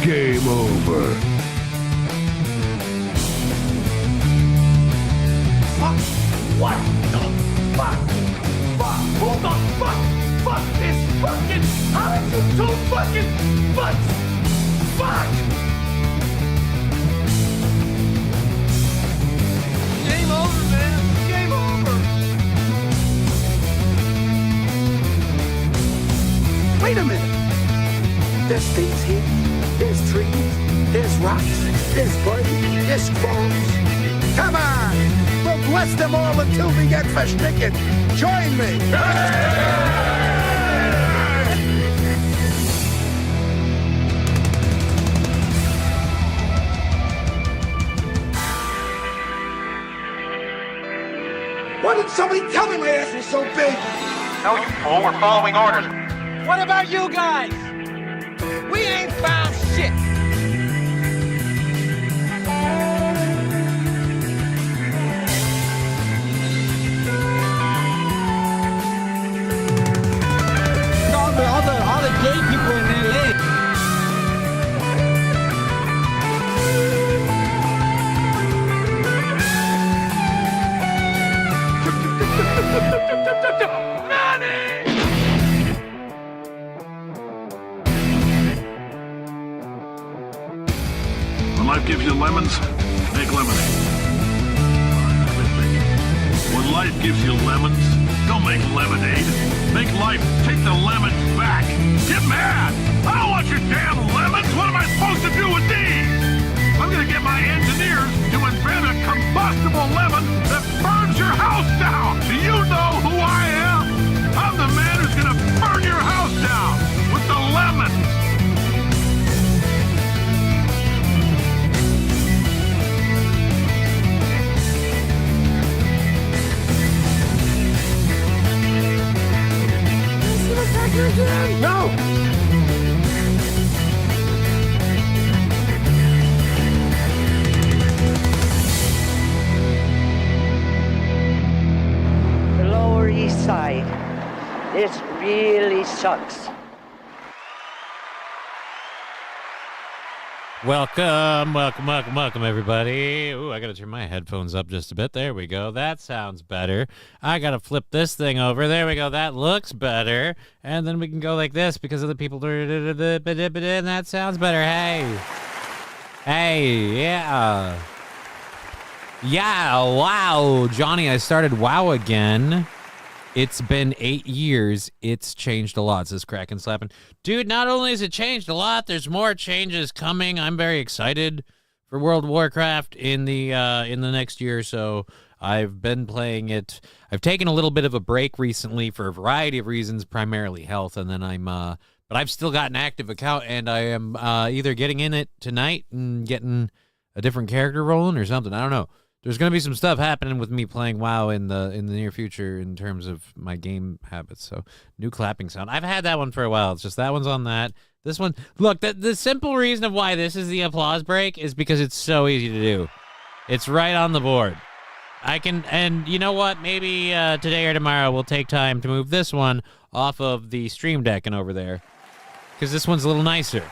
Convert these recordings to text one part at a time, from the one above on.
Game over. Fuck! What the fuck? Fuck! Who the fuck is fucking? How did you two fucking fucks? Fuck! Game over, man. Game over. Wait a minute. There's things here. There's trees. There's rocks. There's birdies. There's squirrels. Come on. We'll bless them all until we get versticken. Join me. Why didn't somebody tell me my ass was so big? No, you fool. We're following orders. What about you guys? We ain't found shit. All the gay people in LA. When life gives you lemons, make lemonade. When life gives you lemons, don't make lemonade. Make life take the lemons back. Get mad! I don't want your damn lemons! What am I supposed to do with these? I'm gonna get my engineers to invent a combustible lemon that burns your house down! Do you know who I am? I'm the man who's gonna burn your house down with the lemons! No! The Lower East Side. This really sucks. Welcome, everybody. Ooh, I gotta turn my headphones up just a bit. There we go. That sounds better. I gotta flip this thing over. There we go. That looks better. And then we can go like this because other people and that sounds better. Hey, yeah. Yeah, wow. Johnny, I started WoW again. It's been 8 years. It's changed a lot, says Kraken Slapping. Dude, not only has it changed a lot, there's more changes coming. I'm very excited for World of Warcraft in the next year or so. I've been playing it. I've taken a little bit of a break recently for a variety of reasons, primarily health, and then but I've still got an active account, and I am either getting in it tonight and getting a different character rolling or something. I don't know. There's going to be some stuff happening with me playing WoW in the near future in terms of my game habits. So, new clapping sound. I've had that one for a while. It's just that one's on that. This one, look, the simple reason of why this is the applause break is because it's so easy to do. It's right on the board. And you know what? Maybe today or tomorrow we'll take time to move this one off of the stream deck and over there, because this one's a little nicer.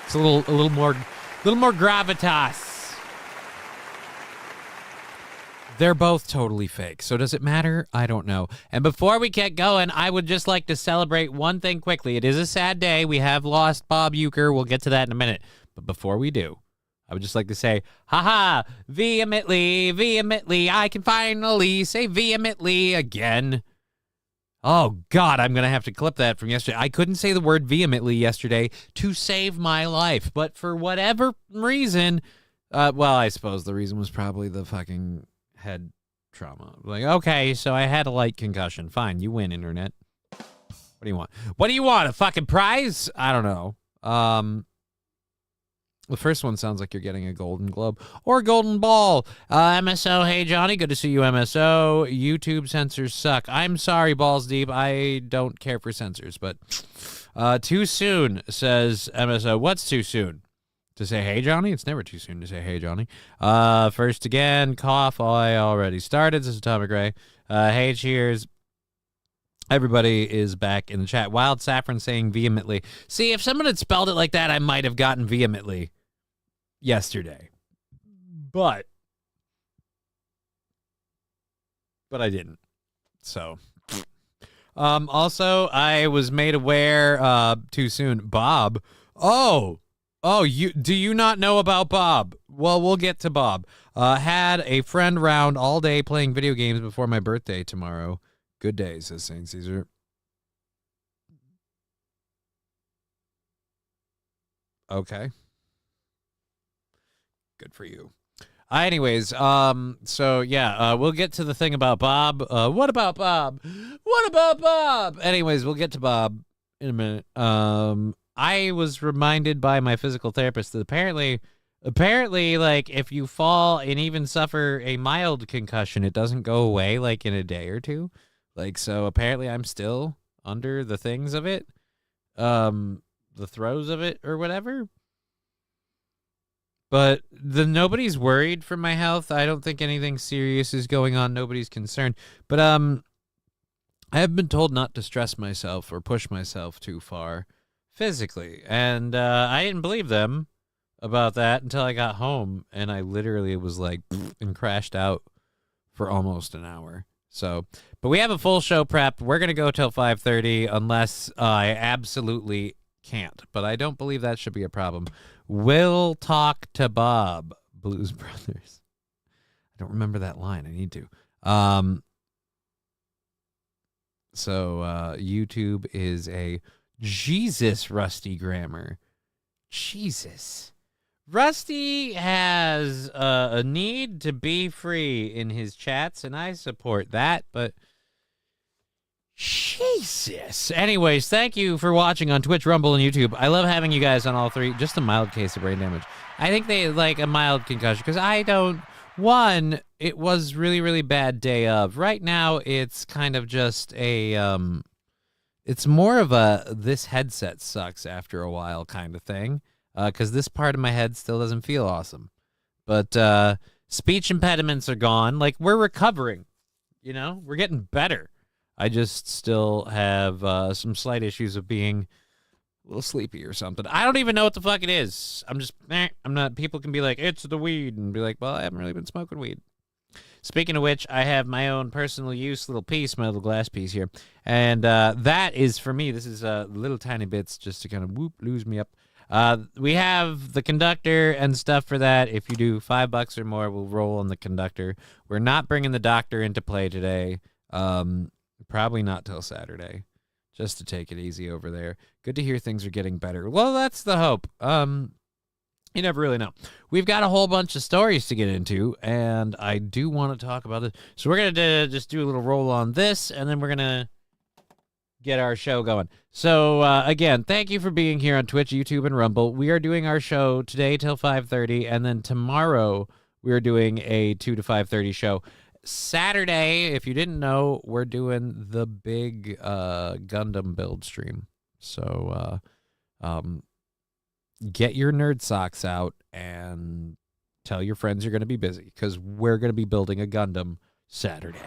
It's a little more gravitas. They're both totally fake. So does it matter? I don't know. And before we get going, I would just like to celebrate one thing quickly. It is a sad day. We have lost Bob Euchre. We'll get to that in a minute. But before we do, I would just like to say, haha, vehemently, I can finally say vehemently again. Oh, God, I'm going to have to clip that from yesterday. I couldn't say the word vehemently yesterday to save my life. But for whatever reason, well, I suppose the reason was probably the fucking head trauma. Like, okay, so I had a light concussion. Fine, you win, internet. What do you want? What do you want? A fucking prize? I don't know. The first one sounds like you're getting a Golden Globe or a Golden Ball. MSO, hey Johnny, good to see you, MSO. YouTube censors suck. I'm sorry, Balls Deep. I don't care for censors, but too soon, says MSO. What's too soon? To say hey Johnny? It's never too soon to say hey Johnny. First again, cough. I already started. This is Atomic Ray. Hey, cheers. Everybody is back in the chat. Wild Saffron saying vehemently. See, if someone had spelled it like that, I might have gotten vehemently yesterday. But I didn't. So, also, I was made aware too soon. Bob. Oh, do you not know about Bob? Well, we'll get to Bob. Had a friend round all day playing video games before my birthday tomorrow. Good day, says St. Caesar. Okay. Good for you. Anyways, so yeah, we'll get to the thing about Bob. What about Bob? What about Bob? Anyways, we'll get to Bob in a minute. I was reminded by my physical therapist that apparently, like, if you fall and even suffer a mild concussion, it doesn't go away, like, in a day or two. Like, so apparently I'm still under the things of it, the throes of it or whatever. But nobody's worried for my health. I don't think anything serious is going on. Nobody's concerned. But I have been told not to stress myself or push myself too far physically. And I didn't believe them about that until I got home. And I literally was like, and crashed out for almost an hour. So, but we have a full show prep. We're going to go till 5:30 unless I absolutely can't. But I don't believe that should be a problem. We'll talk to Bob, Blues Brothers. I don't remember that line. I need to. So YouTube is a Jesus Rusty Grammar. Jesus. Rusty has a need to be free in his chats, and I support that, but Jesus. Anyways, thank you for watching on Twitch, Rumble, and YouTube. I love having you guys on all three. Just a mild case of brain damage. I think they like a mild concussion because I don't. One, it was really, really bad day of. Right now, it's kind of just a. It's more of a this headset sucks after a while kind of thing. Because this part of my head still doesn't feel awesome. But speech impediments are gone. Like, we're recovering. You know? We're getting better. I just still have some slight issues of being a little sleepy or something. I don't even know what the fuck it is. I'm just, I'm not, people can be like, it's the weed, and be like, well, I haven't really been smoking weed. Speaking of which, I have my own personal use little piece, my little glass piece here. And that is, for me, this is little tiny bits just to kind of lose me up. We have the conductor and stuff for that. If you do $5 or more, we'll roll on the conductor. We're not bringing the doctor into play today. Probably not till Saturday, just to take it easy over there. Good to hear things are getting better. Well, that's the hope. You never really know. We've got a whole bunch of stories to get into, and I do want to talk about it. So we're going to just do a little roll on this, and then we're going to get our show going. So, again, thank you for being here on Twitch, YouTube, and Rumble. We are doing our show today till 5:30, and then tomorrow we're doing a 2 to 5:30 show. Saturday, if you didn't know, we're doing the big Gundam build stream. So, get your nerd socks out and tell your friends you're going to be busy, because we're going to be building a Gundam Saturday.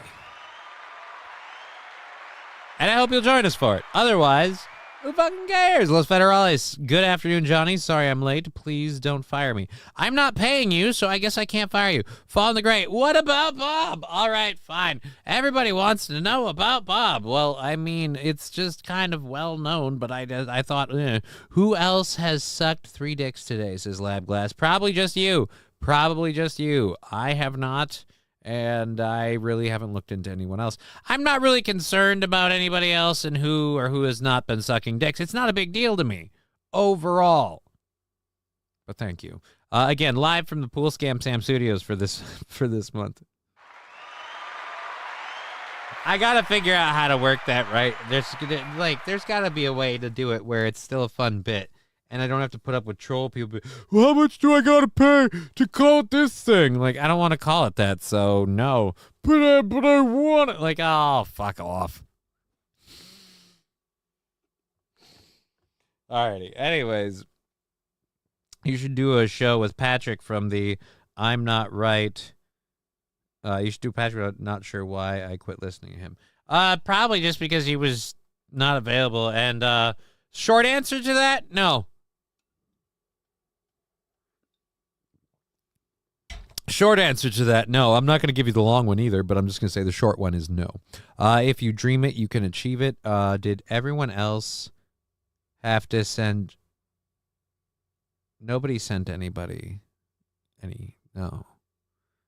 And I hope you'll join us for it. Otherwise, who fucking cares? Los Federales. Good afternoon, Johnny. Sorry I'm late. Please don't fire me. I'm not paying you, so I guess I can't fire you. Fall in the Great. What about Bob? All right, fine. Everybody wants to know about Bob. Well, I mean, it's just kind of well known, but I thought, who else has sucked 3 dicks today, says Lab Glass. Probably just you. Probably just you. I have not. And I really haven't looked into anyone else. I'm not really concerned about anybody else and who or who has not been sucking dicks. It's not a big deal to me overall. But thank you. Again, live from the Pool Scam Sam Studios for this month. I gotta figure out how to work that right. There's gotta be a way to do it where it's still a fun bit. And I don't have to put up with troll people. Well, how much do I gotta pay to call it this thing? Like, I don't want to call it that, so no. But I want it. Like, oh, fuck off. Alrighty. Anyways, you should do a show with Patrick from the I'm Not Right. You should do Patrick. I'm not sure why I quit listening to him. Probably just because he was not available. And short answer to that, no. Short answer to that, no. I'm not going to give you the long one either, but I'm just going to say the short one is no. If you dream it, you can achieve it. Did everyone else have to send? Nobody sent anybody any. No.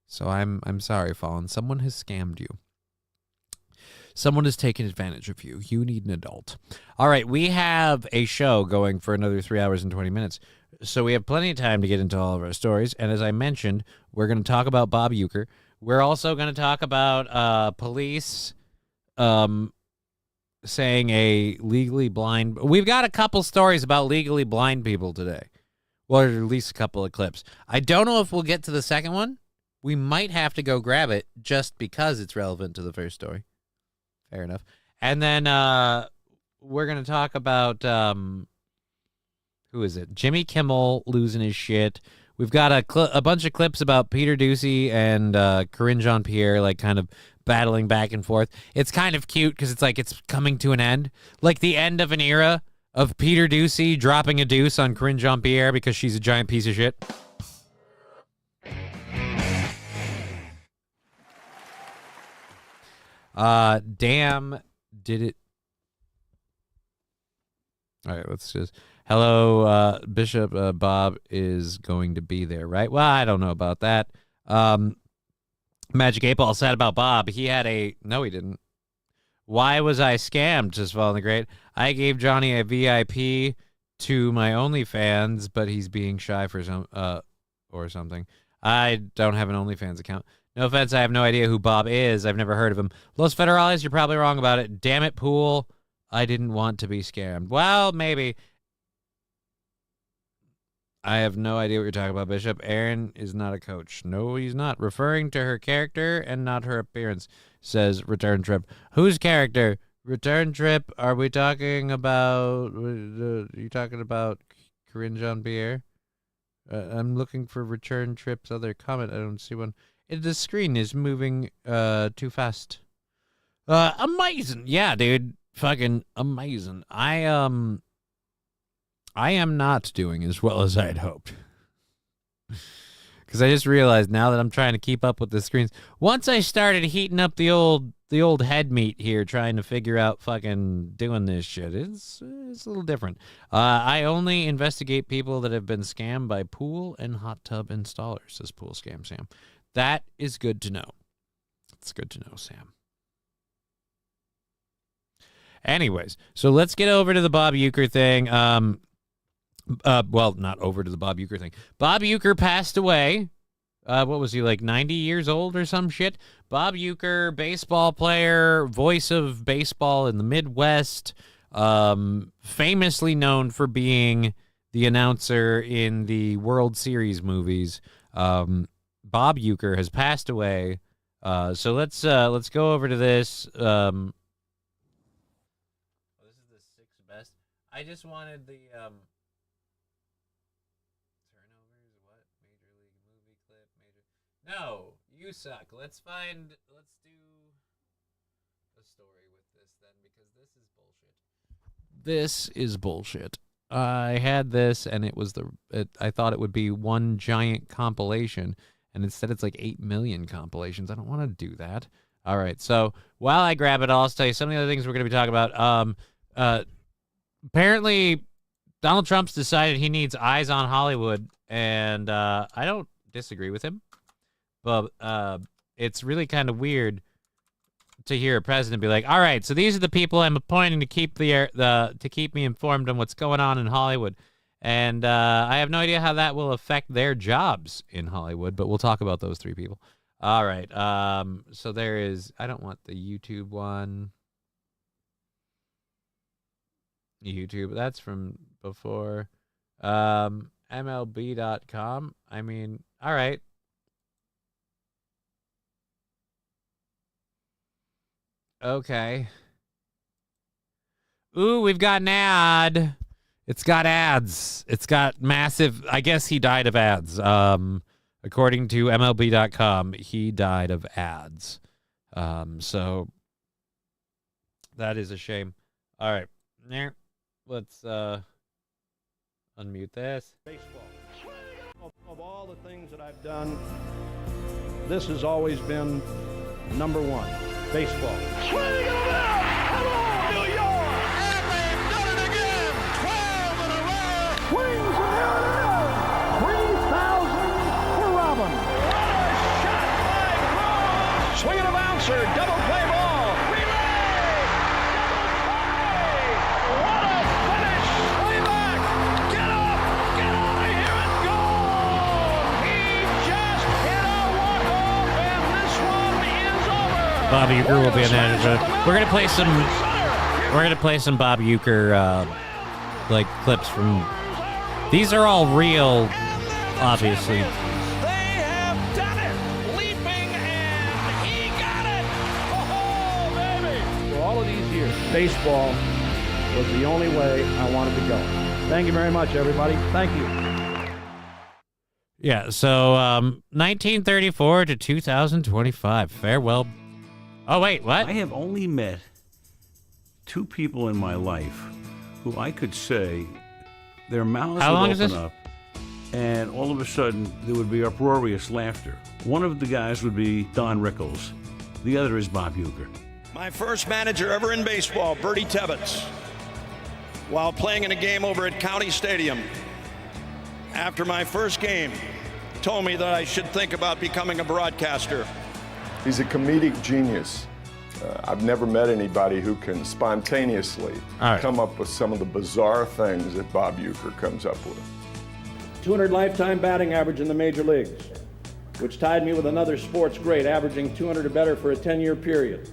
So I'm sorry, Fallen. Someone has scammed you. Someone has taken advantage of you. You need an adult. All right, we have a show going for another 3 hours and 20 minutes. So we have plenty of time to get into all of our stories. And as I mentioned, we're going to talk about Bob Uecker. We're also going to talk about police saying a legally blind... We've got a couple stories about legally blind people today. Well, or at least a couple of clips. I don't know if we'll get to the second one. We might have to go grab it just because it's relevant to the first story. Fair enough. And then we're going to talk about... who is it? Jimmy Kimmel losing his shit. We've got a bunch of clips about Peter Doocy and Corinne Jean-Pierre, like, kind of battling back and forth. It's kind of cute because it's like it's coming to an end. Like the end of an era of Peter Doocy dropping a deuce on Corinne Jean-Pierre because she's a giant piece of shit. Damn, did it... All right, let's just... Hello, Bishop. Bob is going to be there, right? Well, I don't know about that. Magic 8 Ball said about Bob. He had a... No, he didn't. Why was I scammed? Just Fallen the Great. I gave Johnny a VIP to my OnlyFans, but he's being shy for some... or something. I don't have an OnlyFans account. No offense, I have no idea who Bob is. I've never heard of him. Los Federales, you're probably wrong about it. Damn it, Pool. I didn't want to be scammed. Well, maybe... I have no idea what you're talking about, Bishop. Aaron is not a coach. No, he's not. Referring to her character and not her appearance, says Return Trip. Whose character? Return Trip, are we talking about... Are you talking about Corinne Jean-Pierre? I'm looking for Return Trip's other comment. I don't see one. The screen is moving too fast. Amazing. Yeah, dude. Fucking amazing. I am not doing as well as I had hoped. Because I just realized now that I'm trying to keep up with the screens. Once I started heating up the old head meat here, trying to figure out fucking doing this shit, it's a little different. I only investigate people that have been scammed by pool and hot tub installers, says Pool Scam Sam. That is good to know. It's good to know, Sam. Anyways, so let's get over to the Bob Uecker thing. Well, not over to the Bob Uecker thing. Bob Uecker passed away. What was he, like 90 years old or some shit? Bob Uecker, baseball player, voice of baseball in the Midwest, famously known for being the announcer in the World Series movies. Bob Uecker has passed away. So let's go over to this. This is the sixth best. I just wanted the No, you suck. Let's do a story with this then, because this is bullshit. This is bullshit. I had this, and it was I thought it would be one giant compilation, and instead it's like 8 million compilations. I don't want to do that. All right, so while I grab it, I'll tell you some of the other things we're going to be talking about. Apparently, Donald Trump's decided he needs eyes on Hollywood, and I don't disagree with him. But it's really kind of weird to hear a president be like, "All right, so these are the people I'm appointing to keep to keep me informed on what's going on in Hollywood," and I have no idea how that will affect their jobs in Hollywood. But we'll talk about those three people. All right. So there is. I don't want the YouTube one. YouTube. That's from before. MLB.com. I mean, all right. Okay. Ooh, we've got an ad. It's got ads. It's got massive... I guess he died of ads. According to MLB.com, he died of ads. So That is a shame. All right. There. Let's unmute this. Baseball. Of all the things that I've done, this has always been number one. Baseball. Swing and a miss! Come on, New York! And they've done it again! 12 in a row! Swings and here it is! 3,000 for Robin. What a shot by Cruz! Swing and a bouncer, double play ball. Relay! Double play! What a finish! Way back! Get up! Get out of here and go! He just hit a walk-off, and this one is over! Bobby Uecker will be an editor. We're gonna play some. We're gonna play some Bob Uecker like clips from. These are all real, obviously. They have done it! Leaping, and he got it! Oh, baby! For all of these years, baseball was the only way I wanted to go. Thank you very much, everybody. Thank you. Yeah. So 1934 to 2025. Farewell. Oh wait, what? I have only met two people in my life who I could say their mouths How long would is open this? up and all of a sudden there would be uproarious laughter. One of the guys would be Don Rickles. The other is Bob Uecker. My first manager ever in baseball, Bertie Tebbetts, while playing in a game over at County Stadium, after my first game, told me that I should think about becoming a broadcaster. He's a comedic genius. I've never met anybody who can spontaneously come up with some of the bizarre things that Bob Uecker comes up with. 200 lifetime batting average in the major leagues, which tied me with another sports great, averaging 200 or better for a 10-year period.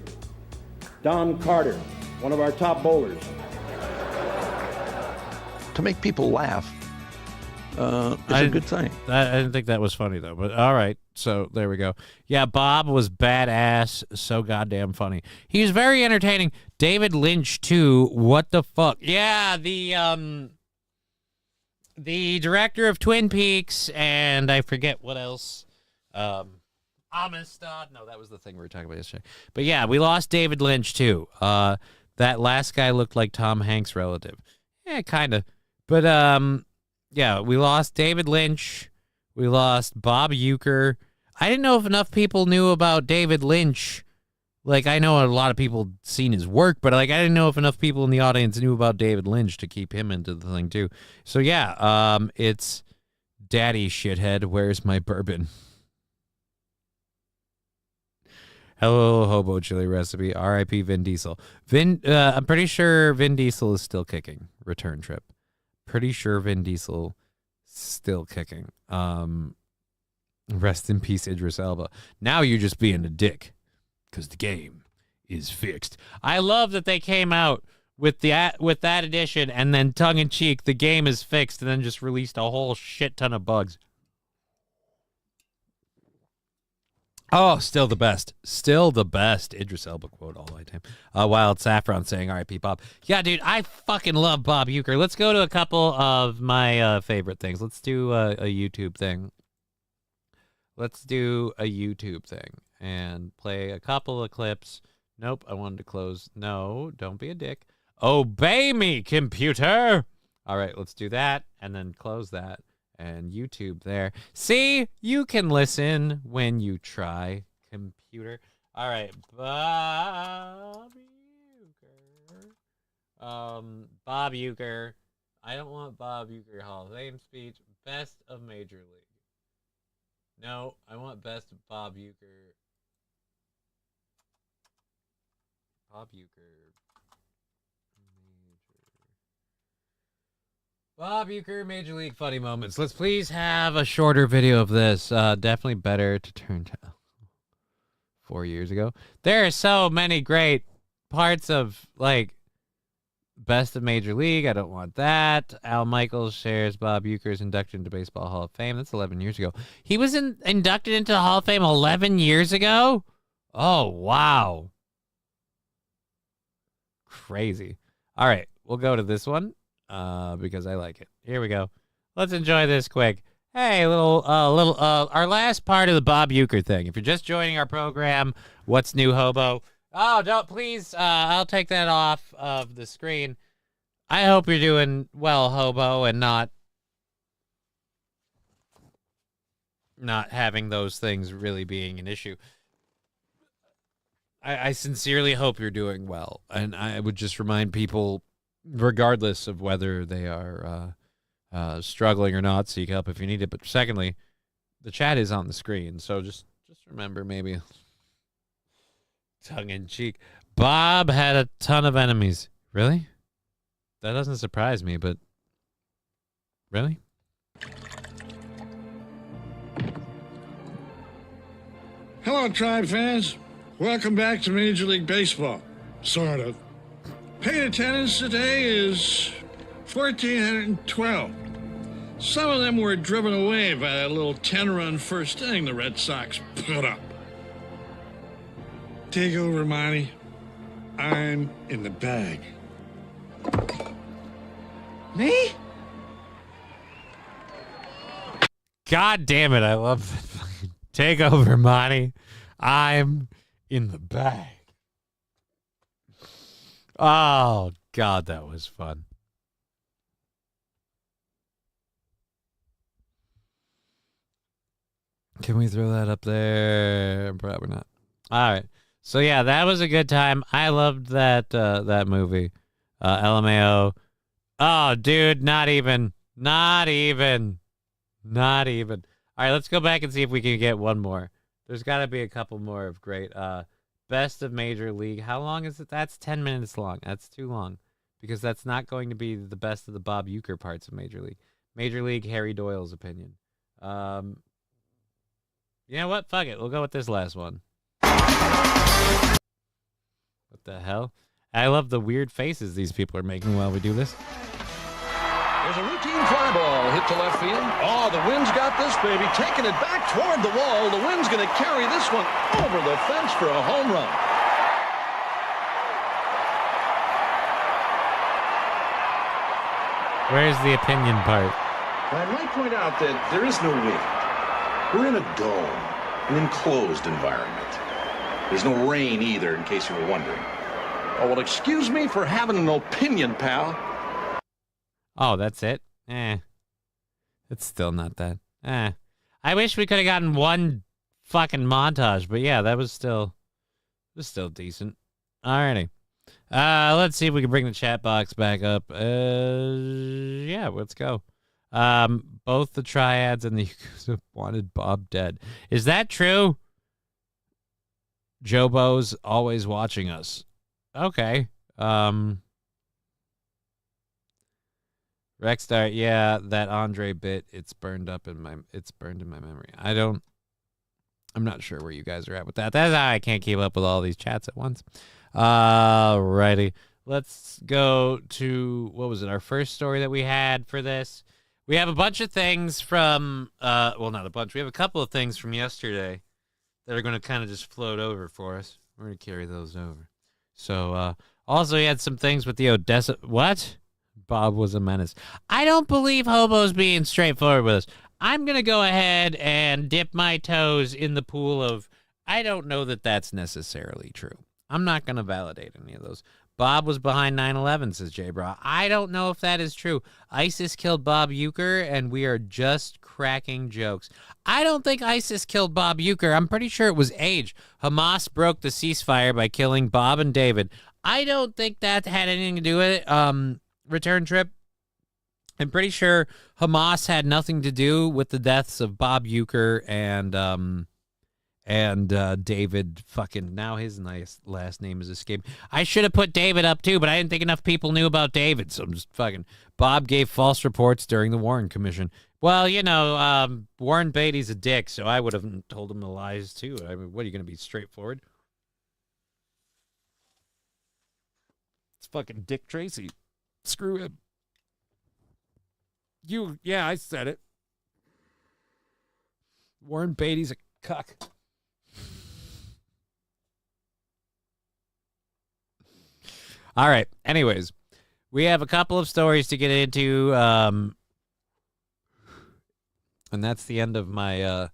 Don Carter, one of our top bowlers. To make people laugh is a good thing. I didn't think that was funny though, but all right. So there we go. Yeah, Bob was badass, so goddamn funny. He was very entertaining. David Lynch too. What the fuck? Yeah, the director of Twin Peaks, and I forget what else. Amistad. No, that was the thing we were talking about yesterday. But yeah, we lost David Lynch too. That last guy looked like Tom Hanks' relative. Yeah, kind of. But yeah, we lost David Lynch. We lost Bob Uecker. I didn't know if enough people knew about David Lynch. Like, I know a lot of people seen his work, but like I didn't know if enough people in the audience knew about David Lynch to keep him into the thing too. So yeah, it's Daddy Shithead, where's my bourbon? Hello, Hobo Chili Recipe. R.I.P. Vin Diesel. I'm pretty sure Vin Diesel is still kicking. Return trip. Pretty sure Vin Diesel still kicking. Rest in peace, Idris Elba. Now you're just being a dick because the game is fixed. I love that they came out with that edition and then tongue in cheek, the game is fixed, and then just released a whole shit ton of bugs. Oh, still the best. Still the best. Idris Elba quote all the time. Wild Saffron saying, R.I.P. Bob. Yeah, dude, I fucking love Bob Uecker. Let's go to a couple of my favorite things. Let's do a YouTube thing. Let's do a YouTube thing and play a couple of clips. Nope, I wanted to close. No, don't be a dick. Obey me, computer. All right, let's do that and then close that. And YouTube there. See, you can listen when you try, computer. All right, Bob Uecker. Bob Uecker. I don't want Bob Uecker Hall of Fame speech. Best of Major League. No, I want best of Bob Uecker. Bob Uecker. Bob Uecker, Major League Funny Moments. Let's please have a shorter video of this. Definitely better to turn to 4 years ago. There are so many great parts of, like, Best of Major League. I don't want that. Al Michaels shares Bob Uecker's inducted into Baseball Hall of Fame. That's 11 years ago. He was inducted into the Hall of Fame 11 years ago? Oh, wow. Crazy. All right, we'll go to this one. Because I like it. Here we go. Let's enjoy this quick. Hey, our last part of the Bob Uecker thing. If you're just joining our program, What's New, Hobo? Oh, don't please. I'll take that off of the screen. I hope you're doing well, Hobo, and not having those things really being an issue. I sincerely hope you're doing well, and I would just remind people, regardless of whether they are struggling or not, seek help if you need it. But secondly, the chat is on the screen, so just remember, maybe tongue in cheek. Bob had a ton of enemies. Really? That doesn't surprise me, but really? Hello, Tribe fans. Welcome back to Major League Baseball. Sort of. Paid attendance today is 1,412. Some of them were driven away by that little 10-run first inning the Red Sox put up. Take over, Monty. I'm in the bag. Me? God damn it, I love that. Take over, Monty. I'm in the bag. Oh, God, that was fun. Can we throw that up there? Probably not. All right. So, yeah, that was a good time. I loved that that movie. LMAO. Oh, dude, not even. All right, let's go back and see if we can get one more. There's got to be a couple more of great. Best of Major League. How long is it? That's 10 minutes long. That's too long because that's not going to be the best of the Bob Uecker parts of Major League. Major League, Harry Doyle's opinion. You know what? Fuck it. We'll go with this last one. What the hell? I love the weird faces these people are making while we do this. There's a routine fly ball hit to left field. Oh, the wind's got this, baby. Taking it back toward the wall. The wind's going to carry this one over the fence for a home run. Where's the opinion part? I might point out that there is no wind. We're in a dome, an enclosed environment. There's no rain either, in case you were wondering. Oh, well, excuse me for having an opinion, pal. Oh, that's it? It's still not that. I wish we could have gotten one fucking montage, but yeah, that was still decent. Alrighty. Let's see if we can bring the chat box back up. Yeah, let's go. Both the Triads and the Yakuza wanted Bob dead. Is that true? Jobo's always watching us. Okay. Rexstar, yeah, that Andre bit, it's burned in my memory. I'm not sure where you guys are at with that. That's how I can't keep up with all these chats at once. Alrighty. Let's go to, what was it, our first story that we had for this? We have a bunch of things from, well, not a bunch. We have a couple of things from yesterday that are going to kind of just float over for us. We're going to carry those over. So, also we had some things with the Odessa, what? Bob was a menace. I don't believe Hobo's being straightforward with us. I'm going to go ahead and dip my toes in the pool of, I don't know that that's necessarily true. I'm not going to validate any of those. Bob was behind 9/11, says Jay Bra. I don't know if that is true. ISIS killed Bob Uecker, and we are just cracking jokes. I don't think ISIS killed Bob Uecker. I'm pretty sure it was age. Hamas broke the ceasefire by killing Bob and David. I don't think that had anything to do with it. Return trip. I'm pretty sure Hamas had nothing to do with the deaths of Bob Uecker and David fucking, now his nice last name is escaped. I should have put David up too, but I didn't think enough people knew about David, so I'm just fucking. Bob gave false reports during the Warren Commission. Well, you know, Warren Beatty's a dick, so I would have told him the lies too. I mean, what are you going to be, straightforward? It's fucking Dick Tracy. Screw him. Yeah, I said it. Warren Beatty's a cuck. All right. Anyways, we have a couple of stories to get into, and that's the end of my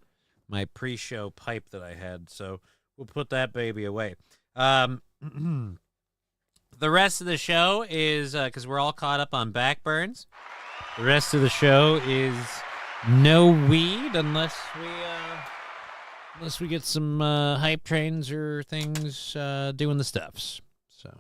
my pre-show pipe that I had. So we'll put that baby away. The rest of the show is, because we're all caught up on backburns, the rest of the show is no weed unless we get some hype trains or things doing the stuffs. So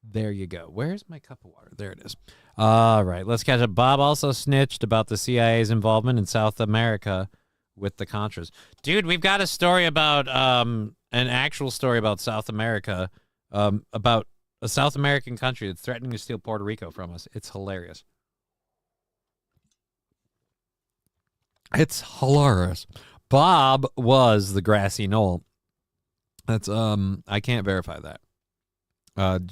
there you go. Where's my cup of water? There it is. All right, let's catch up. Bob also snitched about the CIA's involvement in South America with the Contras. Dude, we've got a story about an actual story about South America, about a South American country that's threatening to steal Puerto Rico from us. It's hilarious. It's hilarious. Bob was the grassy knoll. That's I can't verify that.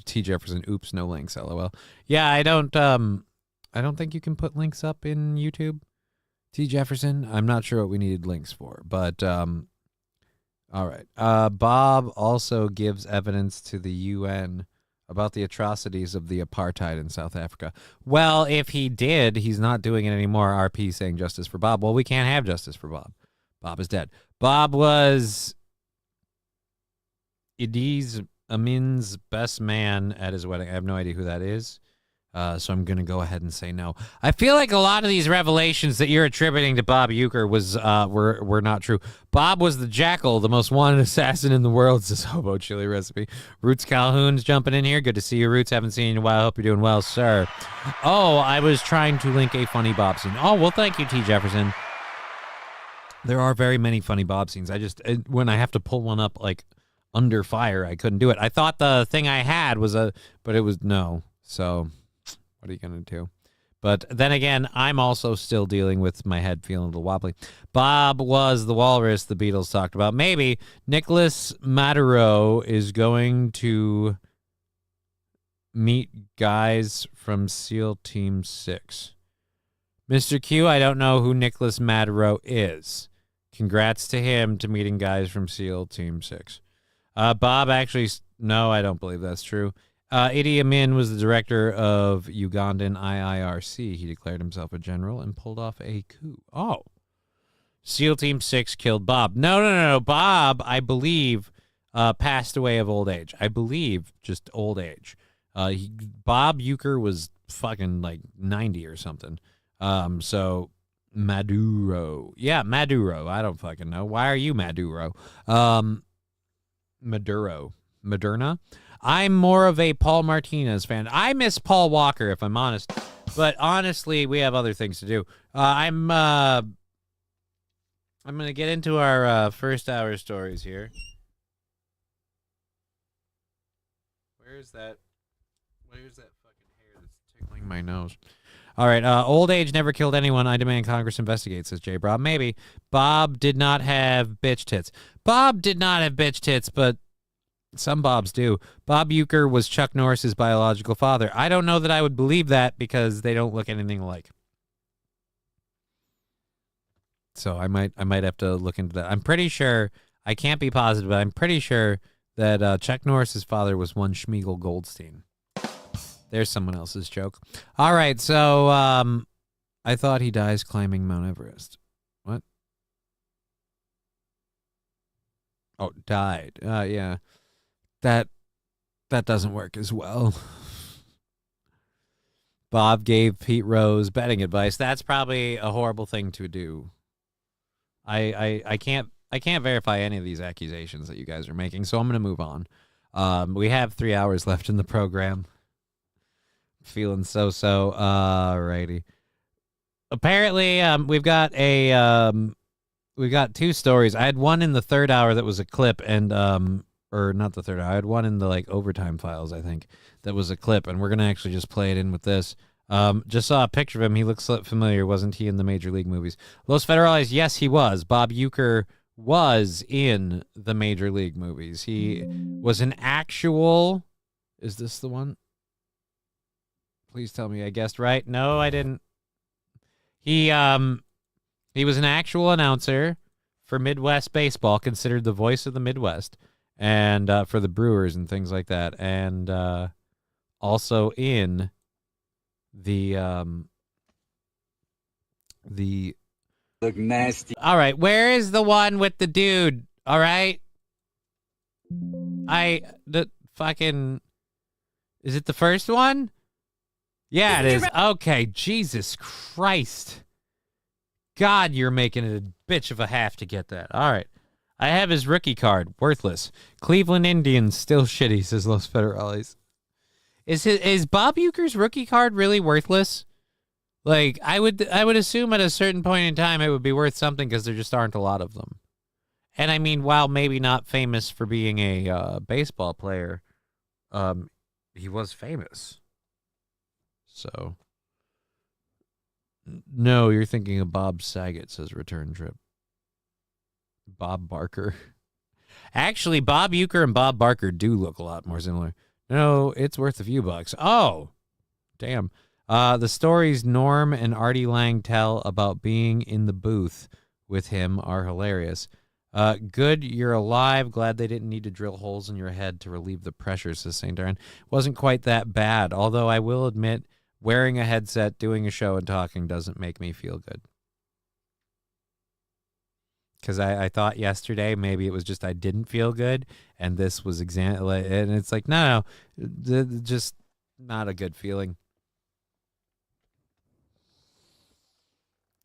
T. Jefferson, oops, no links, LOL. Yeah, I don't think you can put links up in YouTube. T. Jefferson, I'm not sure what we needed links for, but all right. Bob also gives evidence to the UN about the atrocities of the apartheid in South Africa. Well, if he did, he's not doing it anymore. RP saying justice for Bob. Well, we can't have justice for Bob. Bob is dead. Bob was Idi Amin's best man at his wedding. I have no idea who that is. So I'm going to go ahead and say no. I feel like a lot of these revelations that you're attributing to Bob Euchre were not true. Bob was the Jackal, the most wanted assassin in the world, says Hobo Chili Recipe. Roots Calhoun's jumping in here. Good to see you, Roots. Haven't seen you in a while. Hope you're doing well, sir. Oh, I was trying to link a funny Bob scene. Oh, well, thank you, T. Jefferson. There are very many funny Bob scenes. When I have to pull one up, like, under fire, I couldn't do it. I thought the thing I had was but it was no. So what are you going to do? But then again, I'm also still dealing with my head feeling a little wobbly. Bob was the walrus the Beatles talked about. Maybe Nicholas Maduro is going to meet guys from SEAL Team 6. Mr. Q, I don't know who Nicholas Maduro is. Congrats to him to meeting guys from SEAL Team 6. Bob actually, no, I don't believe that's true. Idi Amin was the director of Ugandan IIRC. He declared himself a general and pulled off a coup. Oh. SEAL Team 6 killed Bob. No. Bob, I believe, passed away of old age. I believe just old age. Bob Euchre was fucking like 90 or something. So Maduro. Yeah, Maduro. I don't fucking know. Why are you Maduro? Moderna. I'm more of a Paul Martinez fan. I miss Paul Walker, if I'm honest. But honestly, we have other things to do. I'm going to get into our first hour stories here. Where's that fucking hair that's tickling my nose? All right, old age never killed anyone. I demand Congress investigate, says J. Bob. Maybe. Bob did not have bitch tits. Bob did not have bitch tits, but some Bobs do. Bob Euchre was Chuck Norris's biological father. I don't know that I would believe that because they don't look anything alike. So I might have to look into that. I'm pretty sure, I can't be positive, but I'm pretty sure that Chuck Norris's father was one Schmiegel Goldstein. There's someone else's joke. All right, so I thought he dies climbing Mount Everest. What? Oh, died. Yeah. That doesn't work as well. Bob gave Pete Rose betting advice. That's probably a horrible thing to do. I can't verify any of these accusations that you guys are making, so I'm going to move on. We have 3 hours left in the program. Feeling so. Alrighty. Apparently, we've got two stories. I had one in the third hour that was a clip, and or not the third hour. I had one in the like overtime files, I think, that was a clip, and we're gonna actually just play it in with this. Just saw a picture of him. He looks familiar. Wasn't he in the Major League movies? Los Federales, yes, he was. Bob Euchre was in the Major League movies. He was an actual. Is this the one? Please tell me I guessed right. No, I didn't. He was an actual announcer for Midwest baseball, considered the voice of the Midwest, and for the Brewers and things like that, and also in the look nasty. All right, where is the one with the dude? All right. The fucking... Is it the first one? Yeah, it is. Okay, Jesus Christ. God, you're making it a bitch of a half to get that. All right. I have his rookie card. Worthless. Cleveland Indians, still shitty, says Los Federales. Is Bob Uecker's rookie card really worthless? Like, I would assume at a certain point in time it would be worth something because there just aren't a lot of them. And I mean, while maybe not famous for being a baseball player, he was famous. So, no, you're thinking of Bob Saget, says Return Trip. Bob Barker. Actually, Bob Uecker and Bob Barker do look a lot more similar. No, it's worth a few bucks. Oh, damn. The stories Norm and Artie Lang tell about being in the booth with him are hilarious. Good, you're alive. Glad they didn't need to drill holes in your head to relieve the pressure, says St. Darren. Wasn't quite that bad, although I will admit wearing a headset, doing a show, and talking doesn't make me feel good. Because I thought yesterday maybe it was just I didn't feel good, and this was and it's like, no, just not a good feeling.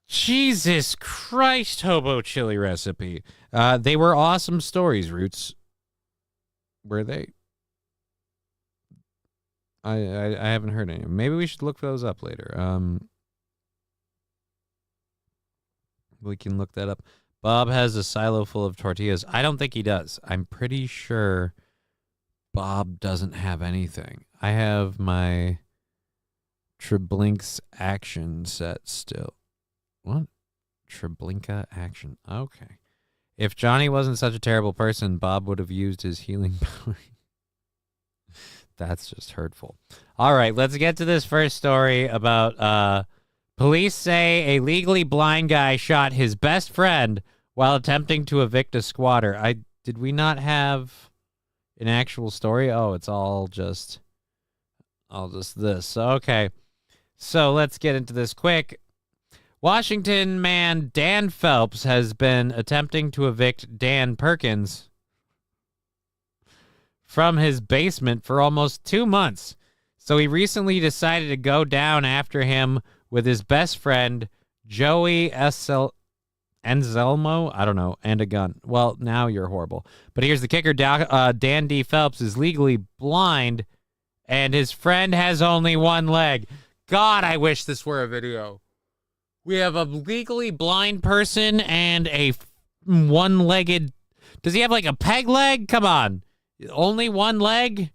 Jesus Christ, hobo chili recipe. They were awesome stories, Roots. Were they? I haven't heard any. Maybe we should look those up later. We can look that up. Bob has a silo full of tortillas. I don't think he does. I'm pretty sure Bob doesn't have anything. I have my Treblinks action set still. What? Treblinka action. Okay. If Johnny wasn't such a terrible person, Bob would have used his healing power. That's just hurtful. All right, let's get to this first story about police say a legally blind guy shot his best friend while attempting to evict a squatter. Did we not have an actual story? Oh, it's all just this. Okay. So let's get into this quick. Washington man Dan Phelps has been attempting to evict Dan Perkins from his basement for almost 2 months. So he recently decided to go down after him with his best friend, Joey Anselmo, I don't know, and a gun. Well, now you're horrible. But here's the kicker. Dan D. Phelps is legally blind, and his friend has only one leg. God, I wish this were a video. We have a legally blind person and a one-legged... Does he have like a peg leg? Come on. Only one leg?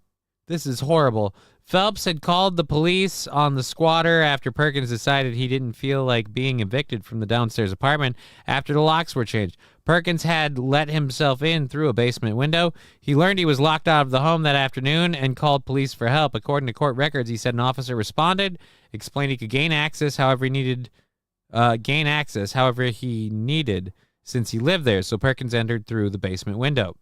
This is horrible. Phelps had called the police on the squatter after Perkins decided he didn't feel like being evicted from the downstairs apartment after the locks were changed. Perkins had let himself in through a basement window. He learned he was locked out of the home that afternoon and called police for help. According to court records, he said an officer responded, explained he could gain access however he needed since he lived there, so Perkins entered through the basement window.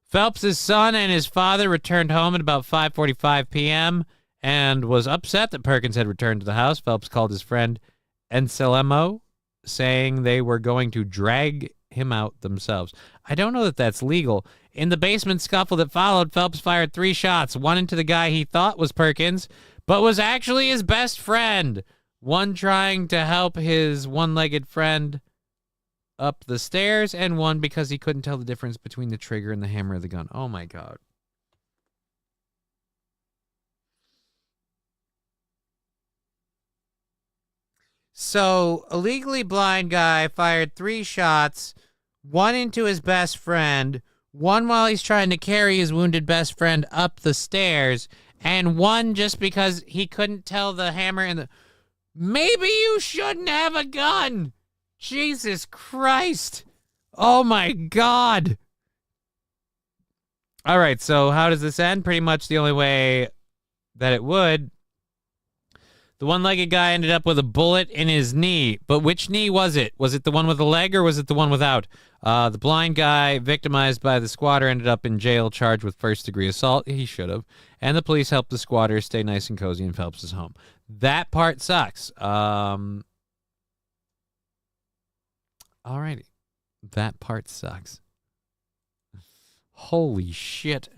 Phelps' son and his father returned home at about 5:45 p.m. and was upset that Perkins had returned to the house. Phelps called his friend Anselmo, saying they were going to drag him out themselves. I don't know that that's legal. In the basement scuffle that followed, Phelps fired 3 shots, one into the guy he thought was Perkins, but was actually his best friend. One trying to help his one-legged friend up the stairs, and one because he couldn't tell the difference between the trigger and the hammer of the gun. Oh, my God. So, a legally blind guy fired 3 shots, one into his best friend, one while he's trying to carry his wounded best friend up the stairs, and one just because he couldn't tell the hammer and the... Maybe you shouldn't have a gun! Jesus Christ. Oh, my God. All right, so how does this end? Pretty much the only way that it would. The one-legged guy ended up with a bullet in his knee. But which knee was it? Was it the one with the leg or was it the one without? The blind guy, victimized by the squatter, ended up in jail charged with first-degree assault. He should have. And the police helped the squatter stay nice and cozy in Phelps' home. That part sucks. Alrighty. That part sucks. Holy shit.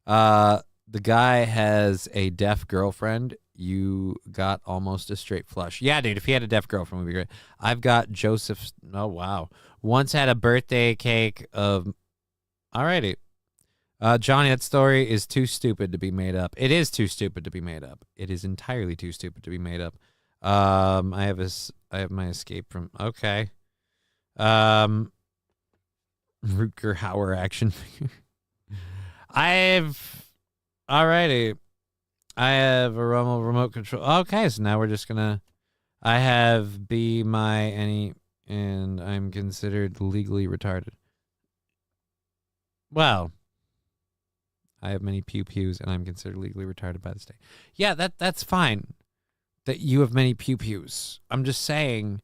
The guy has a deaf girlfriend. You got almost a straight flush. Yeah, dude, if he had a deaf girlfriend, it would be great. I've got Joseph's. Oh, wow. Once had a birthday cake of. Alrighty. Johnny, that story is too stupid to be made up. It is too stupid to be made up. It is entirely too stupid to be made up. I have my escape from. Okay. Rutger Hauer action figure. Alrighty. I have a Rommel remote control. Okay, so now we're just gonna. I have be my any, and I'm considered legally retarded. Well, I have many pew-pews, and I'm considered legally retarded by the state. Yeah, that's fine that you have many pew-pews. I'm just saying,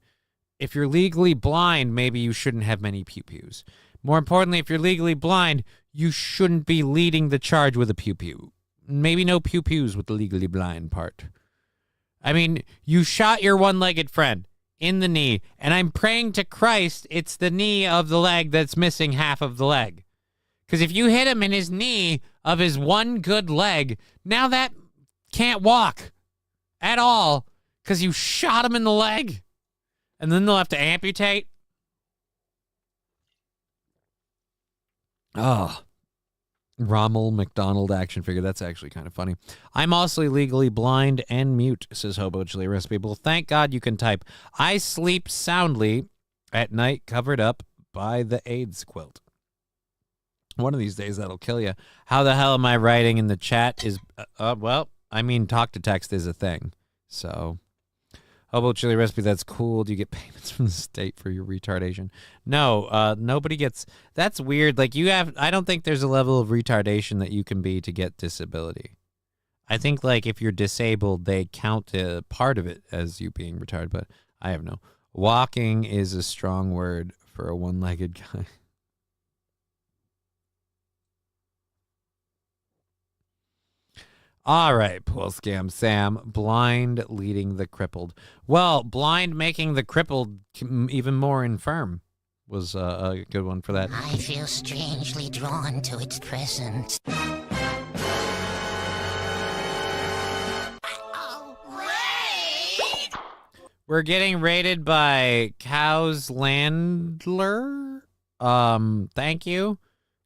if you're legally blind, maybe you shouldn't have many pew-pews. More importantly, if you're legally blind, you shouldn't be leading the charge with a pew-pew. Maybe no pew-pews with the legally blind part. I mean, you shot your one-legged friend in the knee, and I'm praying to Christ it's the knee of the leg that's missing half of the leg. Because if you hit him in his knee of his one good leg, now that can't walk at all because you shot him in the leg. And then they'll have to amputate. Oh, Rommel McDonald action figure. That's actually kind of funny. I'm also legally blind and mute, says Hobo Chili Recipe. Well, thank God you can type. I sleep soundly at night covered up by the AIDS quilt. One of these days that'll kill you. How the hell am I writing in the chat? Well, I mean, talk to text is a thing. So, Hobo Chili Recipe, that's cool. Do you get payments from the state for your retardation? No, nobody gets. That's weird. Like, I don't think there's a level of retardation that you can be to get disability. I think, like, if you're disabled, they count a part of it as you being retarded, but I have no. Walking is a strong word for a one-legged guy. All right, Pool Scam Sam. Blind leading the crippled. Well, blind making the crippled even more infirm was a good one for that. I feel strangely drawn to its presence. We're getting raided by Cows Landler. Thank you,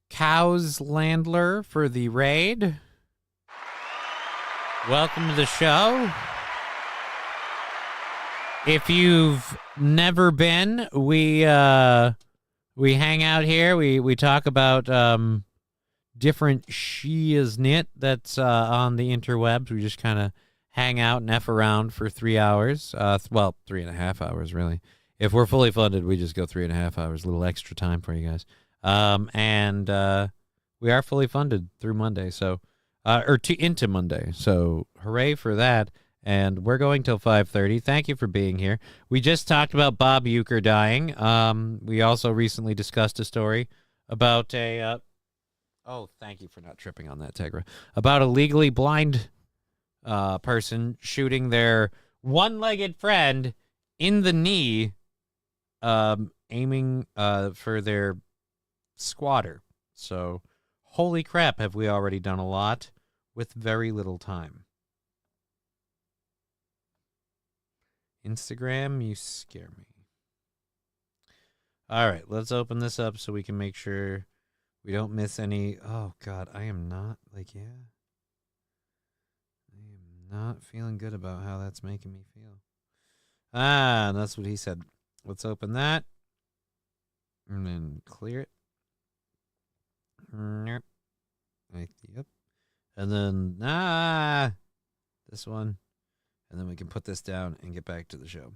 Cows Landler, for the raid. Welcome to the show. If you've never been, we hang out here. We talk about different shiznit that's on the interwebs. We just kind of hang out and F around for 3 hours. Well, 3.5 hours, really. If we're fully funded, we just go 3.5 hours, a little extra time for you guys. And we are fully funded through Monday, so... into Monday. So hooray for that. And we're going till 5:30. Thank you for being here. We just talked about Bob Uecker dying. We also recently discussed a story about a... oh, thank you for not tripping on that, Tegra. About a legally blind person shooting their one-legged friend in the knee, aiming for their squatter. So, holy crap, have we already done a lot with very little time. Instagram, you scare me. All right, let's open this up so we can make sure we don't miss any. Oh, God, I am not, I am not feeling good about how that's making me feel. Ah, that's what he said. Let's open that. And then clear it. Yep. And then, this one. And then we can put this down and get back to the show.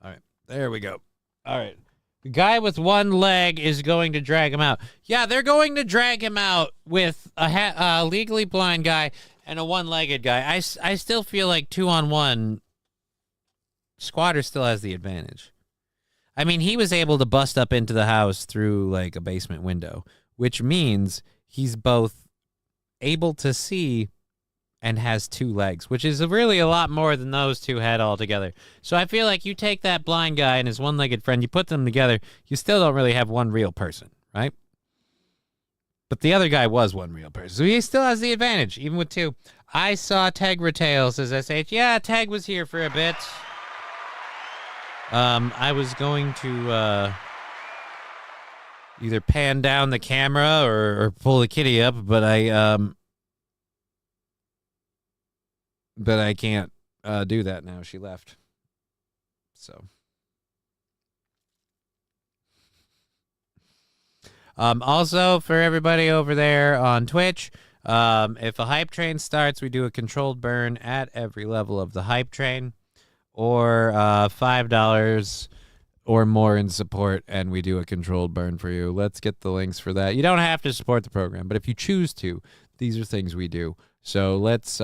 All right. There we go. All right. The guy with one leg is going to drag him out. Yeah, they're going to drag him out with a legally blind guy and a one-legged guy. I still feel like 2-on-1, Squatter still has the advantage. I mean, he was able to bust up into the house through, like, a basement window, which means he's both able to see and has 2 legs, which is really a lot more than those 2 had altogether. So I feel like you take that blind guy and his one-legged friend, you put them together, you still don't really have one real person, right? But the other guy was one real person, so he still has the advantage, even with 2. I saw Tegra Tales as SH. Yeah, Tag was here for a bit. I was going to either pan down the camera or pull the kitty up, but I can't do that now. She left. So. Also, for everybody over there on Twitch, if a hype train starts, we do a controlled burn at every level of the hype train, or $5 or more in support, and we do a controlled burn for you. Let's get the links for that. You don't have to support the program, but if you choose to, these are things we do. So let's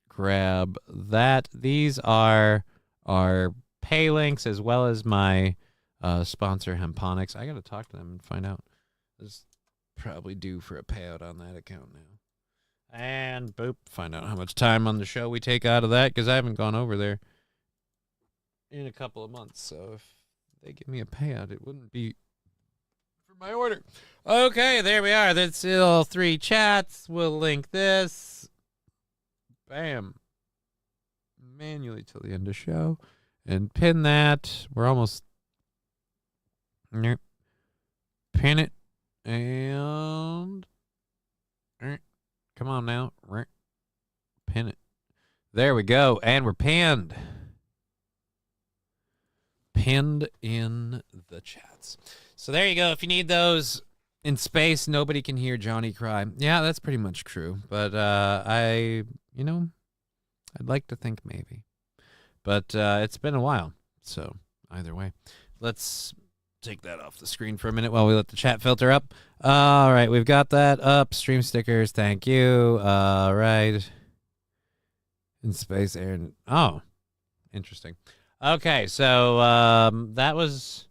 grab that. These are our pay links as well as my sponsor, Hemponics. I got to talk to them and find out. This probably due for a payout on that account now. And boop, find out how much time on the show we take out of that, because I haven't gone over there in a couple of months. So if they give me a payout, it wouldn't be for my order. Okay, there we are. That's all 3 chats. We'll link this. Bam. Manually till the end of show. And pin that. We're almost... Pin it. And... Come on now. Pin it. There we go. And we're pinned. Pinned in the chats. So there you go. If you need those in space, nobody can hear Johnny cry. Yeah, that's pretty much true. But I'd like to think maybe. But it's been a while. So either way. Let's take that off the screen for a minute while we let the chat filter up. All right, we've got that up. Stream stickers, thank you. All right. In space, Aaron. Oh, interesting. Okay, so that was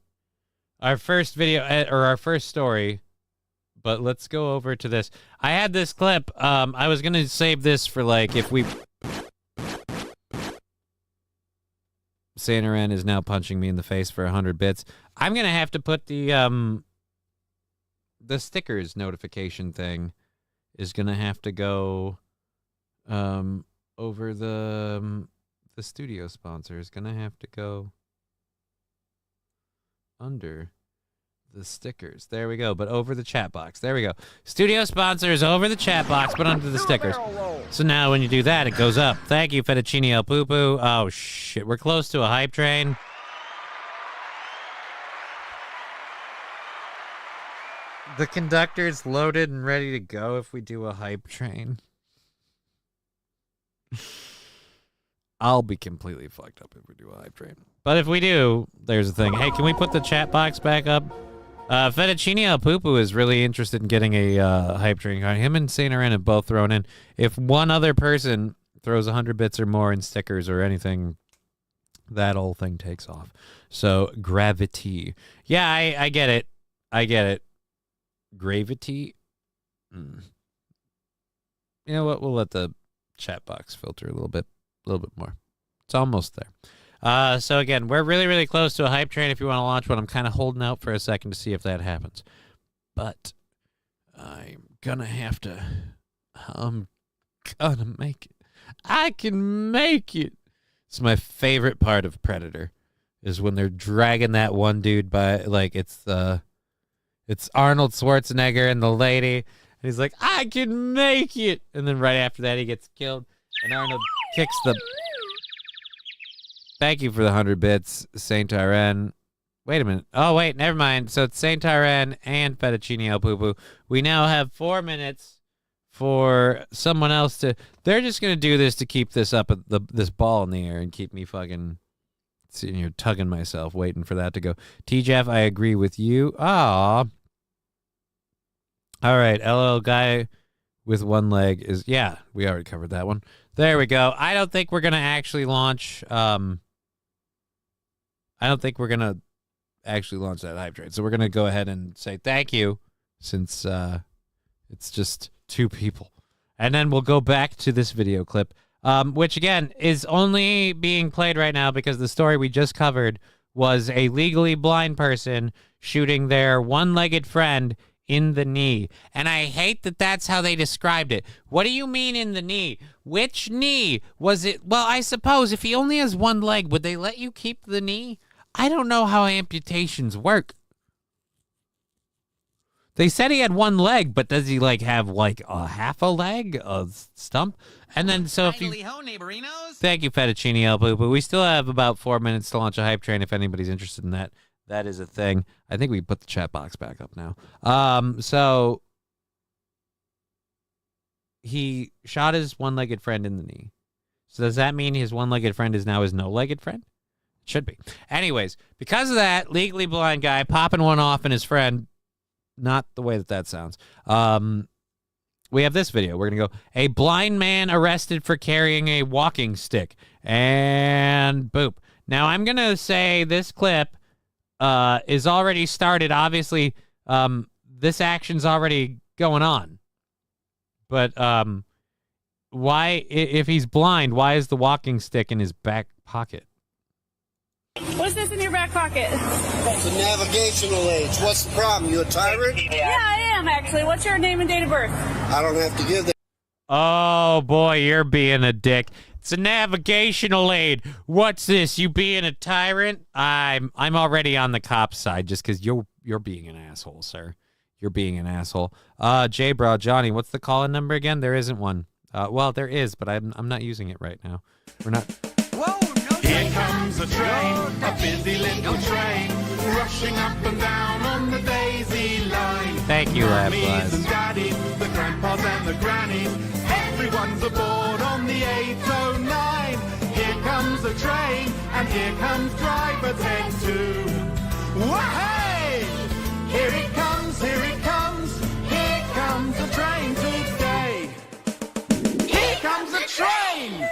our first video, or our first story. But let's go over to this. I had this clip. I was going to save this for, like, if we... Santa Ren is now punching me in the face for 100 bits. I'm going to have to put the stickers notification thing is going to have to go over the studio sponsor is going to have to go under the stickers. There we go, but over the chat box. There we go. Studio sponsor is over the chat box, but under the stickers. So now when you do that, it goes up. Thank you, Fettuccine El Poo-Poo. Oh, shit. We're close to a hype train. The conductor's loaded and ready to go if we do a hype train. I'll be completely fucked up if we do a hype train. But if we do, there's a thing. Hey, can we put the chat box back up? Fettuccine El Poo-Poo is really interested in getting a hype train card. Him and Saint Ren have both thrown in. If one other person throws 100 bits or more in stickers or anything, that whole thing takes off. So, gravity. Yeah, I get it. I get it. Gravity? You know what? We'll let the chat box filter a little bit more. It's almost there. So again, we're really, really close to a hype train if you want to launch one. I'm kind of holding out for a second to see if that happens. But I'm gonna have to... I'm gonna make it. I can make it. It's my favorite part of Predator, is when they're dragging that one dude by, like, it's Arnold Schwarzenegger and the lady, and he's like, I can make it! And then right after that, he gets killed, and Arnold kicks the... Thank you for the 100 bits, Saint Tyran. Wait a minute. Oh, wait, never mind. So it's Saint Tyran and Fettuccine El Poo-Poo. We now have 4 minutes for someone else to... They're just going to do this to keep this up, this ball in the air, and keep me fucking sitting here tugging myself, waiting for that to go. T-Jeff, I agree with you. Aw. All right, LL guy with one leg is... Yeah, we already covered that one. There we go. I don't think we're going to actually launch... I don't think we're going to actually launch that hype train. So we're going to go ahead and say thank you, since it's just 2 people. and then we'll go back to this video clip, which, again, is only being played right now because the story we just covered was a legally blind person shooting their one-legged friend in the knee. And I hate that that's how they described it. What do you mean in the knee? Which knee? Was it? Well, I suppose if he only has one leg, would they let you keep the knee? I don't know how amputations work. They said he had one leg, but does he have a half a leg, a stump? And then so if you thank you, Fettuccine El Poo, but we still have about 4 minutes to launch a hype train if anybody's interested in that. That is a thing. I think we put the chat box back up now. So he shot his one-legged friend in the knee. So does that mean his one-legged friend is now his no-legged friend? It should be. Anyways, because of that, legally blind guy popping one off and his friend, not the way that sounds. We have this video. We're going to go, a blind man arrested for carrying a walking stick. And boop. Now, I'm going to say this clip is already started. Obviously, this action's already going on. But why, if he's blind, why is the walking stick in his back pocket? What's this in your back pocket? It's a navigational aid. What's the problem? You a tyrant? Yeah, I am, actually. What's your name and date of birth? I don't have to give that. Oh, boy, you're being a dick. It's a navigational aid. What's this? You being a tyrant? I'm already on the cop's side just because you're being an asshole, sir. You're being an asshole. J-Bro, Johnny, what's the call-in number again? There isn't one. Well, there is, but I'm not using it right now. We're not... Here comes a train, a busy little train, rushing up and down on the daisy line. Thank you, Lab Glass. The daddies, the grandpas and the grannies, everyone's aboard on the 809. Here comes a train, and here comes driver 10 too. Wah-hey! Here it comes, here it comes, here comes a train today. Here comes a train!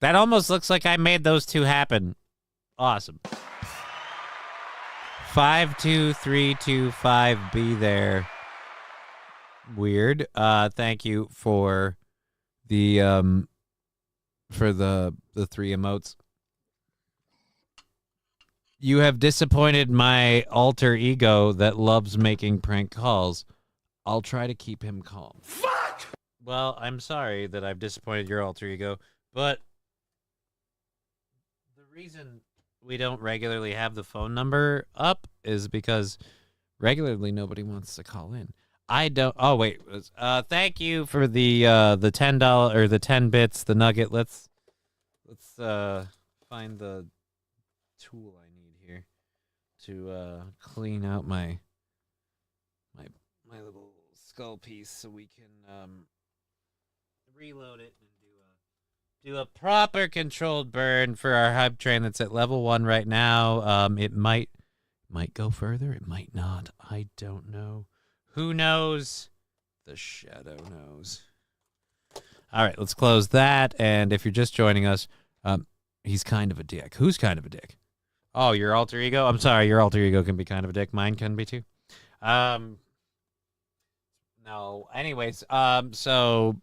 That almost looks like I made those two happen. Awesome. 52325, be there. Weird. Thank you for the three emotes. You have disappointed my alter ego that loves making prank calls. I'll try to keep him calm. Fuck! Well, I'm sorry that I've disappointed your alter ego, but the reason we don't regularly have the phone number up is because regularly nobody wants to call in. I don't. Oh wait. Thank you for the $10 or the 10 bits, the nugget. Let's find the tool I need here to clean out my little skull piece so we can reload it and do a proper controlled burn for our hype train that's at level 1 right now. It might go further. It might not. I don't know. Who knows? The shadow knows. All right, let's close that. And if you're just joining us, he's kind of a dick. Who's kind of a dick? Oh, your alter ego? I'm sorry, your alter ego can be kind of a dick. Mine can be too. No. Anyways, so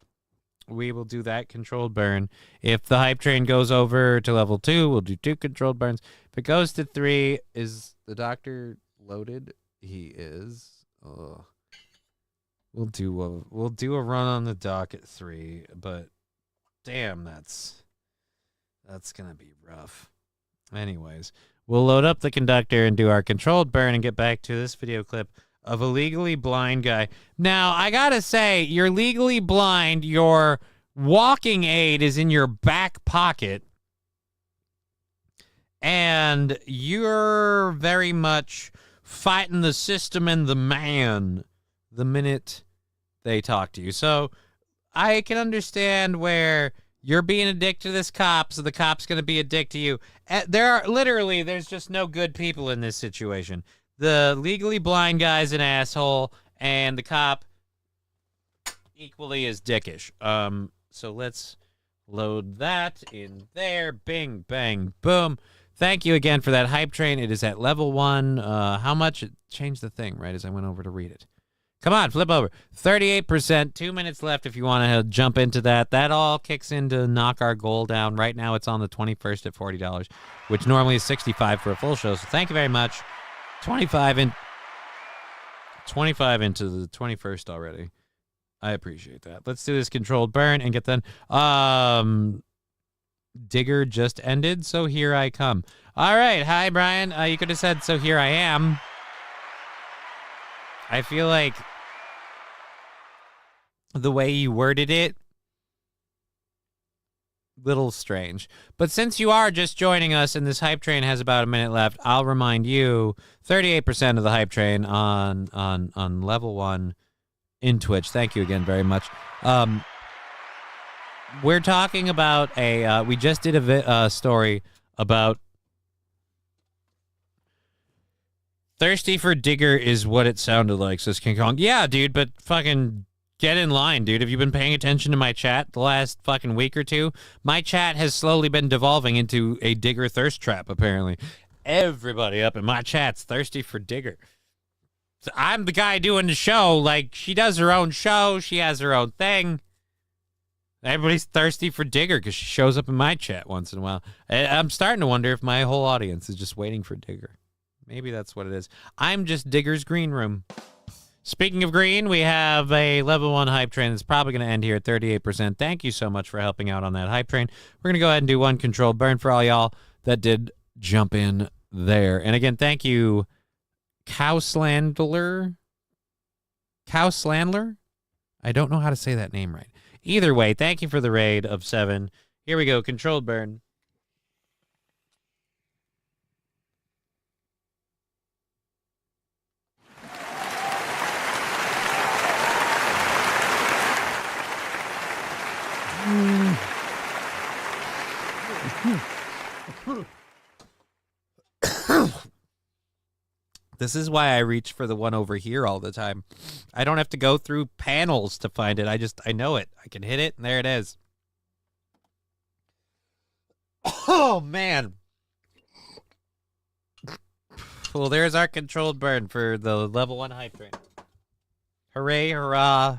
we will do that controlled burn. If the hype train goes over to level 2, we'll do 2 controlled burns. If it goes to 3, is the doctor loaded? He is. We'll do a run on the dock at 3, but damn, that's gonna be rough. Anyways, we'll load up the conductor and do our controlled burn and get back to this video clip of a legally blind guy. Now, I gotta say, you're legally blind, your walking aid is in your back pocket, and you're very much fighting the system and the man the minute they talk to you. So I can understand where you're being a dick to this cop, so the cop's going to be a dick to you. There's just no good people in this situation. The legally blind guy's an asshole, and the cop equally is dickish. So let's load that in there. Bing, bang, boom. Thank you again for that hype train. It is at level 1. How much? It changed the thing, right, as I went over to read it. Come on, flip over. 38%, 2 minutes left if you want to jump into that. That all kicks in to knock our goal down. Right now it's on the 21st at $40, which normally is $65 for a full show. So thank you very much. 25 into the 21st already. I appreciate that. Let's do this controlled burn and get then. Digger just ended, so here I come. All right. Hi, Brian. You could have said, so here I am. I feel like the way you worded it, little strange. But since you are just joining us and this hype train has about a minute left, I'll remind you, 38% of the hype train on level 1 in Twitch. Thank you again very much. We're talking about we just did a story about thirsty for Digger is what it sounded like, says King Kong. Yeah, dude, but fucking get in line, dude. Have you been paying attention to my chat the last fucking week or two? My chat has slowly been devolving into a Digger thirst trap, apparently. Everybody up in my chat's thirsty for Digger. So I'm the guy doing the show. Like, she does her own show. She has her own thing. Everybody's thirsty for Digger because she shows up in my chat once in a while. I'm starting to wonder if my whole audience is just waiting for Digger. Maybe that's what it is. I'm just Digger's green room. Speaking of green, we have a level 1 hype train that's probably going to end here at 38%. Thank you so much for helping out on that hype train. We're going to go ahead and do one controlled burn for all y'all that did jump in there. And again, thank you, Cowslandler? I don't know how to say that name right. Either way, thank you for the raid of 7. Here we go, controlled burn. This is why I reach for the one over here all the time. I don't have to go through panels to find it. I know it. I can hit it, and there it is. Oh, man. Well, there's our controlled burn for the level 1 hype train. Hooray, hurrah.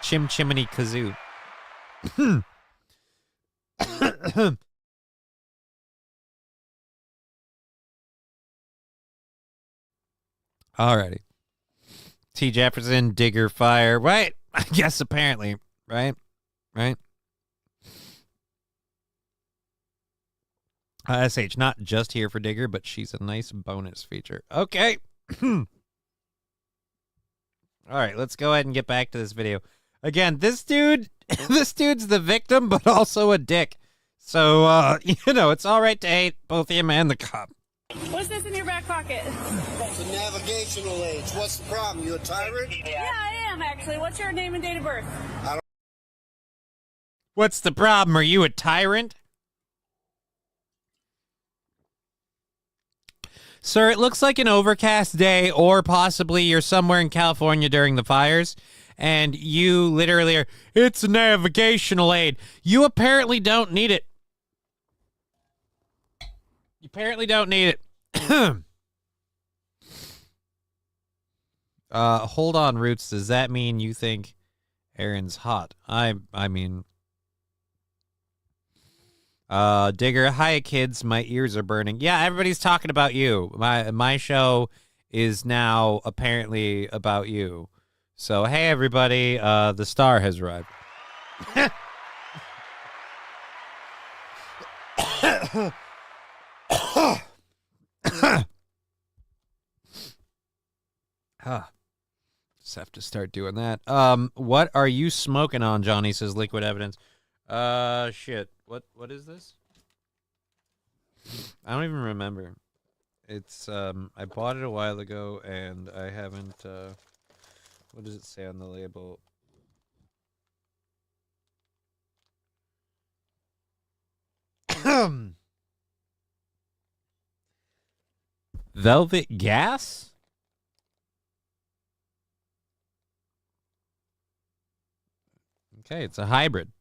Chim chimney kazoo. Alrighty. T. Jefferson, Digger, fire. Right. I guess apparently. Right. SH, not just here for Digger, but she's a nice bonus feature. Okay. All right, let's go ahead and get back to this video. Again, this dude's the victim, but also a dick. So, it's all right to hate both him and the cop. What's this in your back pocket? It's a navigational aids. What's the problem? You a tyrant? Yeah, I am, actually. What's your name and date of birth? What's the problem? Are you a tyrant? Sir, it looks like an overcast day, or possibly you're somewhere in California during the fires, and you literally are, it's a navigational aid. You apparently don't need it. You apparently don't need it. Hold on, Roots. Does that mean you think Aaron's hot? I mean... Digger, hi kids, my ears are burning. Yeah, everybody's talking about you. My show is now apparently about you. So hey everybody, the star has arrived. Just have to start doing that. What are you smoking on, Johnny, says Liquid Evidence. Shit. What is this? I don't even remember. It's I bought it a while ago and I haven't what does it say on the label? Velvet Gas? Okay, it's a hybrid.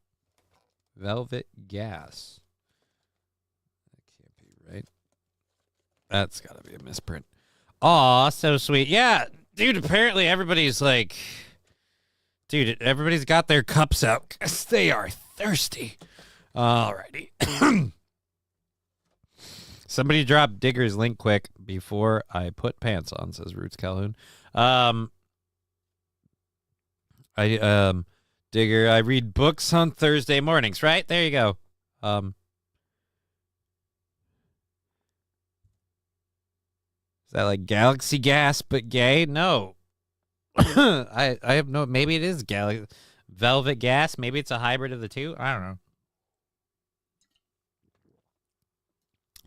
Velvet Gas. That can't be right. That's got to be a misprint. Aw, so sweet. Yeah, dude, apparently everybody's like, dude, everybody's got their cups out 'cause they are thirsty. Alrighty. Somebody drop Digger's link quick before I put pants on, says Roots Calhoun. Digger, I read books on Thursday mornings, right? There you go. Is that like Galaxy Gas but gay? No. I have no, maybe it is Velvet Gas. Maybe it's a hybrid of the two. I don't know.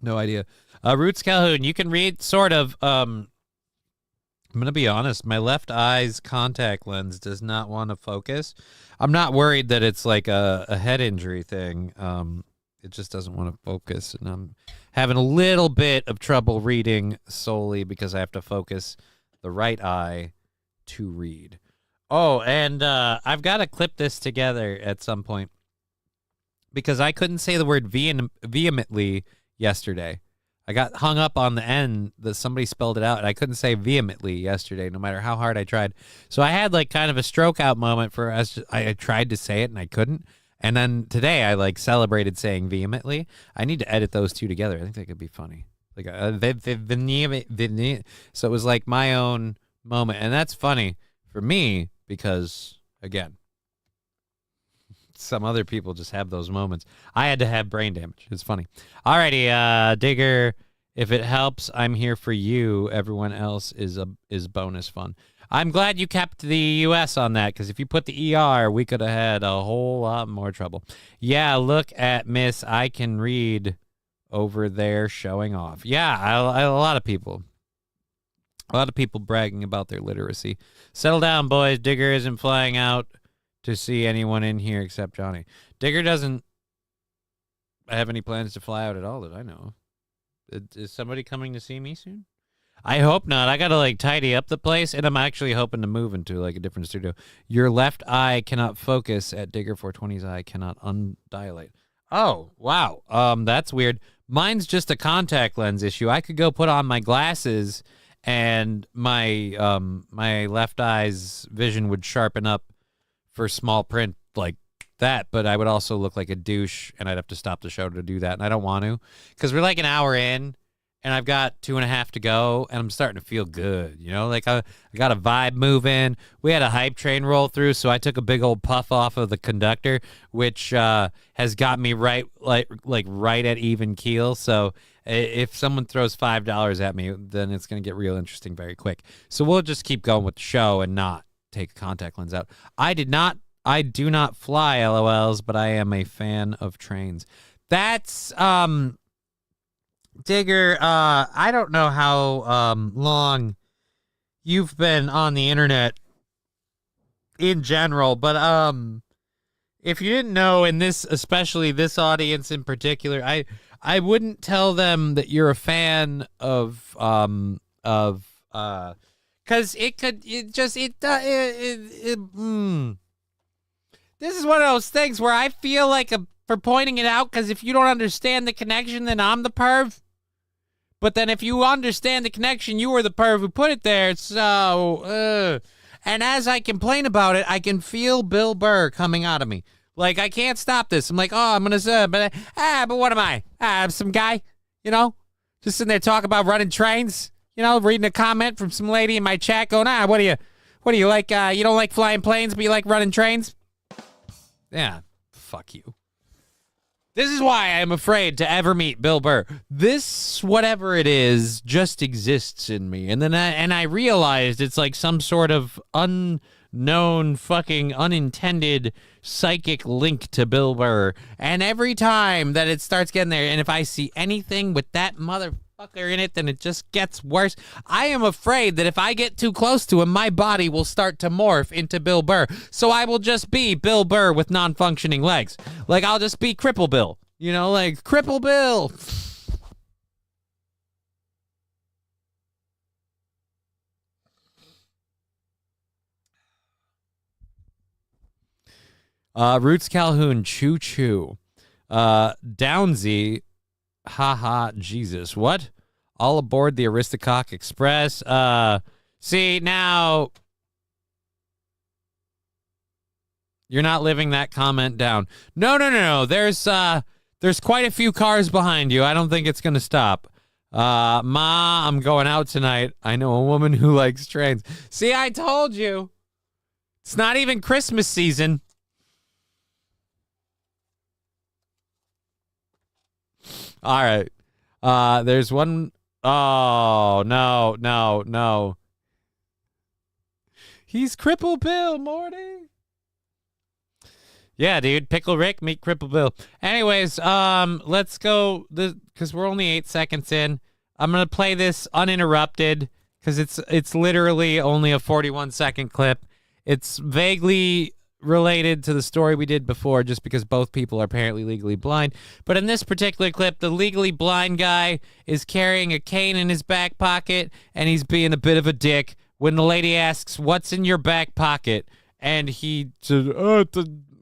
No idea. Roots Calhoun, you can read sort of. I'm going to be honest. My left eye's contact lens does not want to focus. I'm not worried that it's like a head injury thing. It just doesn't want to focus. And I'm having a little bit of trouble reading solely because I have to focus the right eye to read. Oh, and I've got to clip this together at some point because I couldn't say the word vehemently yesterday. I got hung up on the end that somebody spelled it out, and I couldn't say vehemently yesterday, no matter how hard I tried. So I had like kind of a stroke out moment for us. I tried to say it and I couldn't. And then today I like celebrated saying vehemently. I need to edit those two together. I think they could be funny. Like so it was like my own moment, and that's funny for me because again, some other people just have those moments. I had to have brain damage. It's funny. Alrighty, Digger, if it helps, I'm here for you. Everyone else is bonus fun. I'm glad you kept the U.S. on that, because if you put the ER, we could have had a whole lot more trouble. Yeah, look at Miss I Can Read over there showing off. Yeah, a lot of people. A lot of people bragging about their literacy. Settle down, boys. Digger isn't flying out to see anyone in here except Johnny. Digger doesn't have any plans to fly out at all that I know. Is somebody coming to see me soon? I hope not. I got to like tidy up the place, and I'm actually hoping to move into like a different studio. Your left eye cannot focus at Digger 420's eye cannot undilate. Oh, wow. That's weird. Mine's just a contact lens issue. I could go put on my glasses and my my left eye's vision would sharpen up for small print like that, but I would also look like a douche, and I'd have to stop the show to do that, and I don't want to, because we're like an hour in, and I've got 2.5 to go, and I'm starting to feel good, you know? Like, I got a vibe moving. We had a hype train roll through, so I took a big old puff off of the conductor, which has got me right at even keel, so if someone throws $5 at me, then it's going to get real interesting very quick. So we'll just keep going with the show and not take a contact lens out. I do not fly, LOLs, but I am a fan of trains. That's Digger, I don't know how long you've been on the internet in general, but if you didn't know, in this, especially this audience in particular, I wouldn't tell them that you're a fan of because this is one of those things where I feel like for pointing it out, because if you don't understand the connection, then I'm the perv. But then if you understand the connection, you were the perv who put it there. So, and as I complain about it, I can feel Bill Burr coming out of me. Like, I can't stop this. I'm like, oh, I'm going to say, but what am I? I'm some guy, you know, just sitting there talking about running trains, you know, reading a comment from some lady in my chat going, what do you like? You don't like flying planes, but you like running trains? Yeah, fuck you. This is why I am afraid to ever meet Bill Burr. This, whatever it is, just exists in me. And then I realized it's like some sort of unknown fucking unintended psychic link to Bill Burr. And every time that it starts getting there, and if I see anything with that motherfucker in it, then it just gets worse. I am afraid that if I get too close to him, my body will start to morph into Bill Burr. So I will just be Bill Burr with non-functioning legs. Like, I'll just be Cripple Bill. You know, like, Cripple Bill. Roots Calhoun, choo choo. Downsy, haha, Jesus. What? All aboard the Aristocock Express. See, now you're not living that comment down. No. There's quite a few cars behind you. I don't think it's going to stop. Ma, I'm going out tonight. I know a woman who likes trains. See, I told you. It's not even Christmas season. All right. There's one. Oh, no. He's Cripple Bill, Morty. Yeah, dude. Pickle Rick, meet Cripple Bill. Anyways, let's go, because we're only 8 seconds in. I'm going to play this uninterrupted, because it's literally only a 41-second clip. It's vaguely related to the story we did before, just because both people are apparently legally blind. But in this particular clip, the legally blind guy is carrying a cane in his back pocket, and he's being a bit of a dick when the lady asks, "What's in your back pocket?" And he says,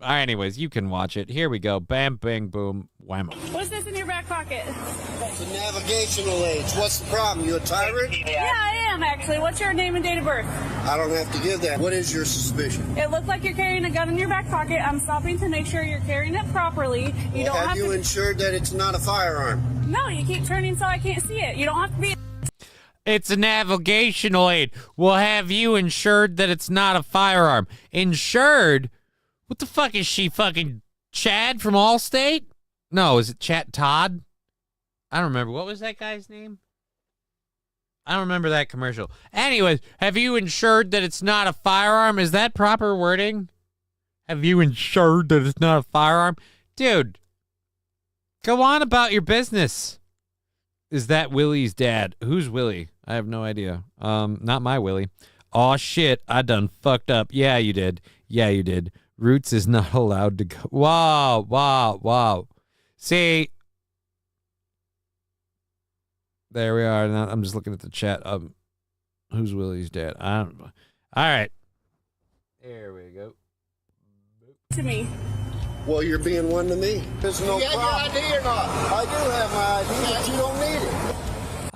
anyways, you can watch it. Here we go. Bam, bang, boom, whammo. What's this in your back pocket? It's a navigational aid. What's the problem? You a tyrant? Yeah, I am actually. What's your name and date of birth? I don't have to give that. What is your suspicion? It looks like you're carrying a gun in your back pocket. I'm stopping to make sure you're carrying it properly. You don't have you ensured that it's not a firearm? No, you keep turning so I can't see it. You don't have to be. It's a navigational aid. We'll have you insured that it's not a firearm. Insured? What the fuck is she, fucking Chad from Allstate? No, is it Chat Todd? I don't remember. What was that guy's name? I don't remember that commercial. Anyways, have you ensured that it's not a firearm? Is that proper wording? Have you ensured that it's not a firearm? Dude, go on about your business. Is that Willie's dad? Who's Willie? I have no idea. Not my Willie. Aw, shit, I done fucked up. Yeah, you did. Yeah, you did. Roots is not allowed to go. Wow. See, there we are. Now I'm just looking at the chat. Who's Willie's dad? I don't know. All right. There we go. To me. Well, you're being one to me. There's no problem. You got your ID or not? I do have my ID, but you don't need it.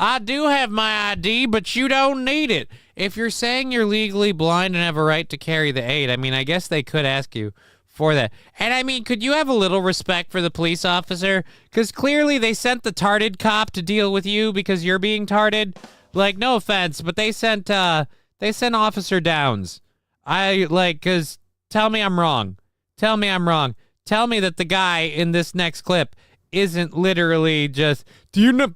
I do have my ID, but you don't need it. If you're saying you're legally blind and have a right to carry the aid, I mean, I guess they could ask you for that. And I mean, could you have a little respect for the police officer? Because clearly they sent the tarded cop to deal with you because you're being tarded. Like, no offense, but they sent Officer Downs. Because tell me I'm wrong. Tell me I'm wrong. Tell me that the guy in this next clip isn't literally just, do you know...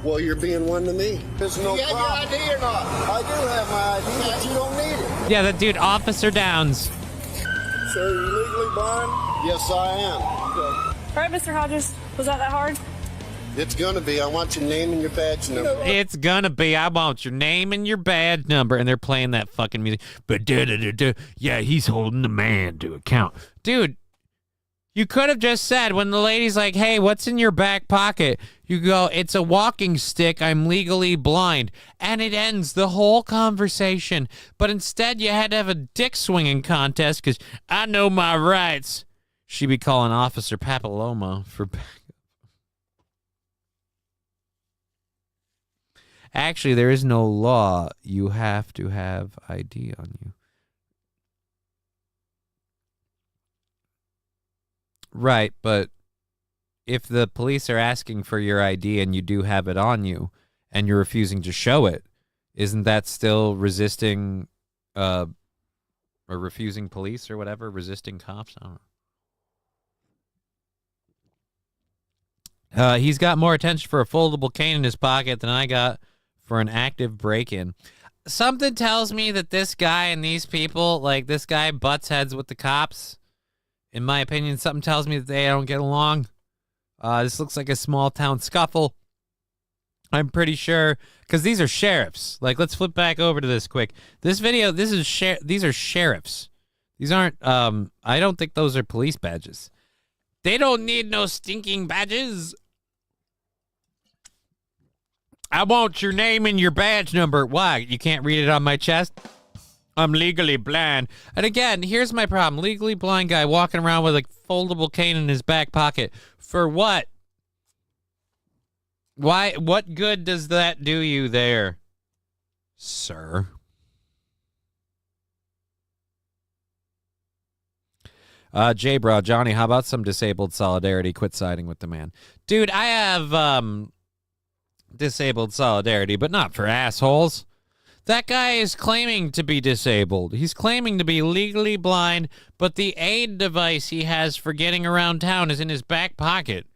Well, you're being one to me. There's no problem. You got your ID or not? I do have my ID, but you don't need it. Yeah, that dude, Officer Downs. Sir, you legally blind? Yes, I am. All right, Mr. Hodges. Was that hard? It's gonna be. I want your name and your badge number. It's gonna be. I want your name and your badge number. And they're playing that fucking music. But yeah, he's holding the man to account. Dude, you could have just said when the lady's like, "Hey, what's in your back pocket?" You go, "It's a walking stick. I'm legally blind." And it ends the whole conversation. But instead, you had to have a dick swinging contest because I know my rights. She'd be calling Officer Papilloma for backup. Actually, there is no law. You have to have ID on you. Right, but if the police are asking for your ID and you do have it on you and you're refusing to show it, isn't that still resisting or refusing police or whatever, resisting cops? I don't know. He's got more attention for a foldable cane in his pocket than I got for an active break-in. Something tells me that this guy and these people, like this guy butts heads with the cops. In my opinion, something tells me that they don't get along. This looks like a small-town scuffle. I'm pretty sure, because these are sheriffs. Like, let's flip back over to this quick. This video, these are sheriffs. These aren't, I don't think those are police badges. They don't need no stinking badges. I want your name and your badge number. Why? You can't read it on my chest? I'm legally blind. And again, here's my problem. Legally blind guy walking around with a foldable cane in his back pocket. For what? Why? What good does that do you there, sir? J-Bro, Johnny, how about some disabled solidarity? Quit siding with the man. Dude, I have disabled solidarity, but not for assholes. That guy is claiming to be disabled. He's claiming to be legally blind, but the aid device he has for getting around town is in his back pocket.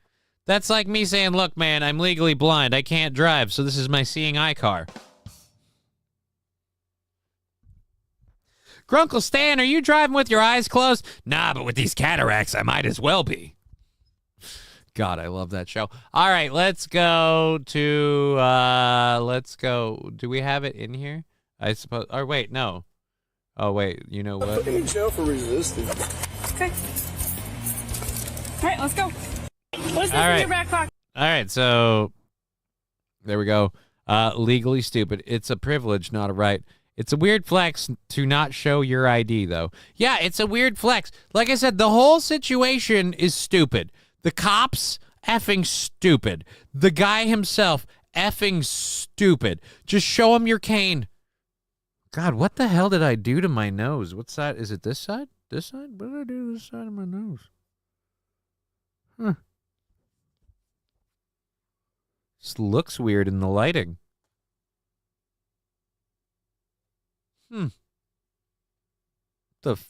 That's like me saying, look, man, I'm legally blind. I can't drive, so this is my seeing eye car. Grunkle Stan, are you driving with your eyes closed? Nah, but with these cataracts, I might as well be. God, I love that show. All right, let's go to, do we have it in here? I suppose, or wait, no. Oh, wait, you know what? Put in jail for resisting. Okay. All right, let's go. What's this All right. in your back pocket? All right, so there we go. Legally stupid. It's a privilege, not a right. It's a weird flex to not show your ID, though. Yeah, it's a weird flex. Like I said, the whole situation is stupid. The cops, effing stupid. The guy himself, effing stupid. Just show him your cane. God, what the hell did I do to my nose? What side? Is it this side? This side? What did I do to this side of my nose? Huh. This looks weird in the lighting. The f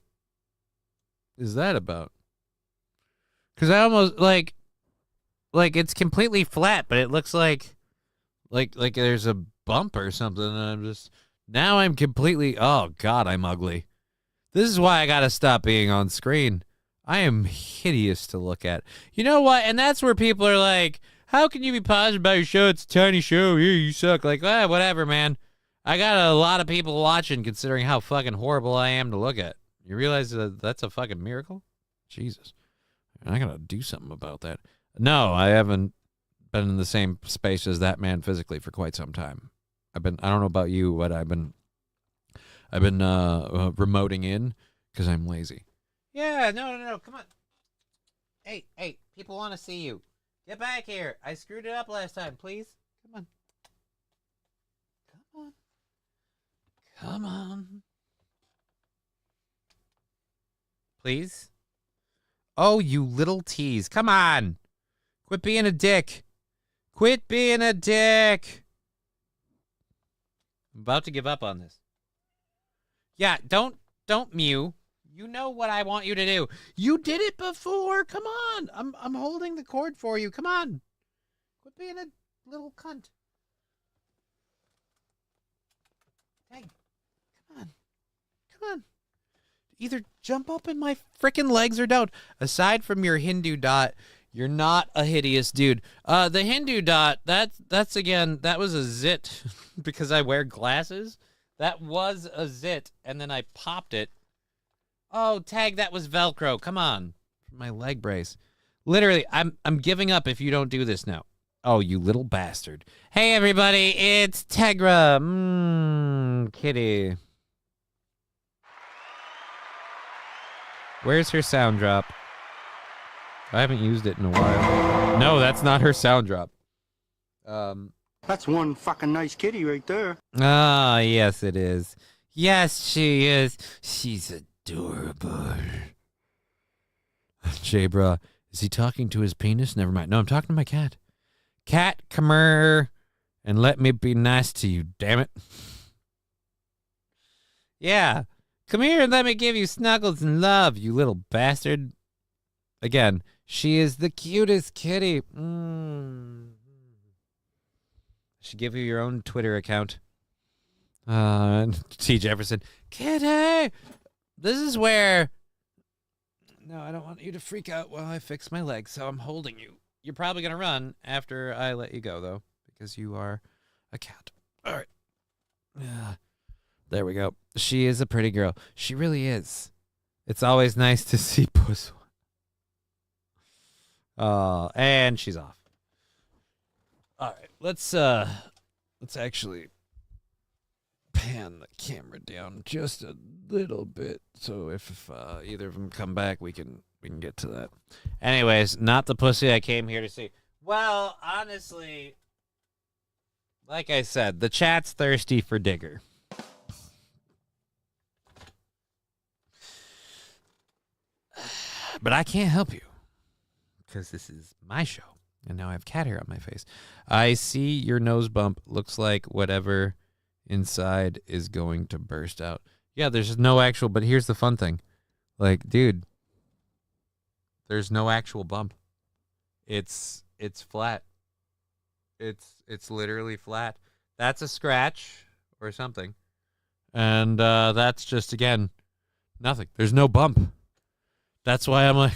is that about? Because I almost like it's completely flat, but it looks like there's a bump or something. And I'm completely, oh God, I'm ugly. This is why I gotta stop being on screen. I am hideous to look at. You know what? And that's where people are like, how can you be positive about your show? It's a tiny show. Here, you suck. Like, whatever, man. I got a lot of people watching considering how fucking horrible I am to look at. You realize that that's a fucking miracle? Jesus. I gotta do something about that. No, I haven't been in the same space as that man physically for quite some time. I don't know about you, but I've been remoting in because I'm lazy. Yeah, no, come on. Hey, people want to see you. Get back here. I screwed it up last time, please. Come on. Please? Oh, you little tease. Come on. Quit being a dick. Quit being a dick. I'm about to give up on this. Yeah, don't mew. You know what I want you to do. You did it before. Come on. I'm holding the cord for you. Come on. Quit being a little cunt. Hey. Come on. Either jump up in my frickin' legs or don't. Aside from your Hindu dot, you're not a hideous dude. The Hindu dot, that's again, that was a zit because I wear glasses. That was a zit, and then I popped it. Oh, tag, that was Velcro. Come on. My leg brace. Literally, I'm giving up if you don't do this now. Oh, you little bastard. Hey, everybody, it's Tegra. Kitty. Where's her sound drop? I haven't used it in a while. No, that's not her sound drop. That's one fucking nice kitty right there. Ah, yes, it is. Yes, she is. She's adorable. J-Bra, is he talking to his penis? Never mind. No, I'm talking to my cat. Cat, come here and let me be nice to you, damn it. Yeah. Come here and let me give you snuggles and love, you little bastard. Again, she is the cutest kitty. Should give you your own Twitter account. T. Jefferson. Kitty! This is where... No, I don't want you to freak out while I fix my leg, so I'm holding you. You're probably going to run after I let you go, though, because you are a cat. All right. There we go. She is a pretty girl. She really is. It's always nice to see Puss. And she's off. All right, let's actually pan the camera down just a little bit, so if either of them come back, we can get to that. Anyways, not the pussy I came here to see. Well, honestly, Like I said, the chat's thirsty for Digger. But I can't help you because this is my show. And now I have cat hair on my face. I see your nose bump. Looks like whatever inside is going to burst out. Yeah, there's no actual, but here's the fun thing. Like, dude, there's no actual bump. It's flat. It's literally flat. That's a scratch or something. And that's just, again, nothing. There's no bump. That's why I'm like,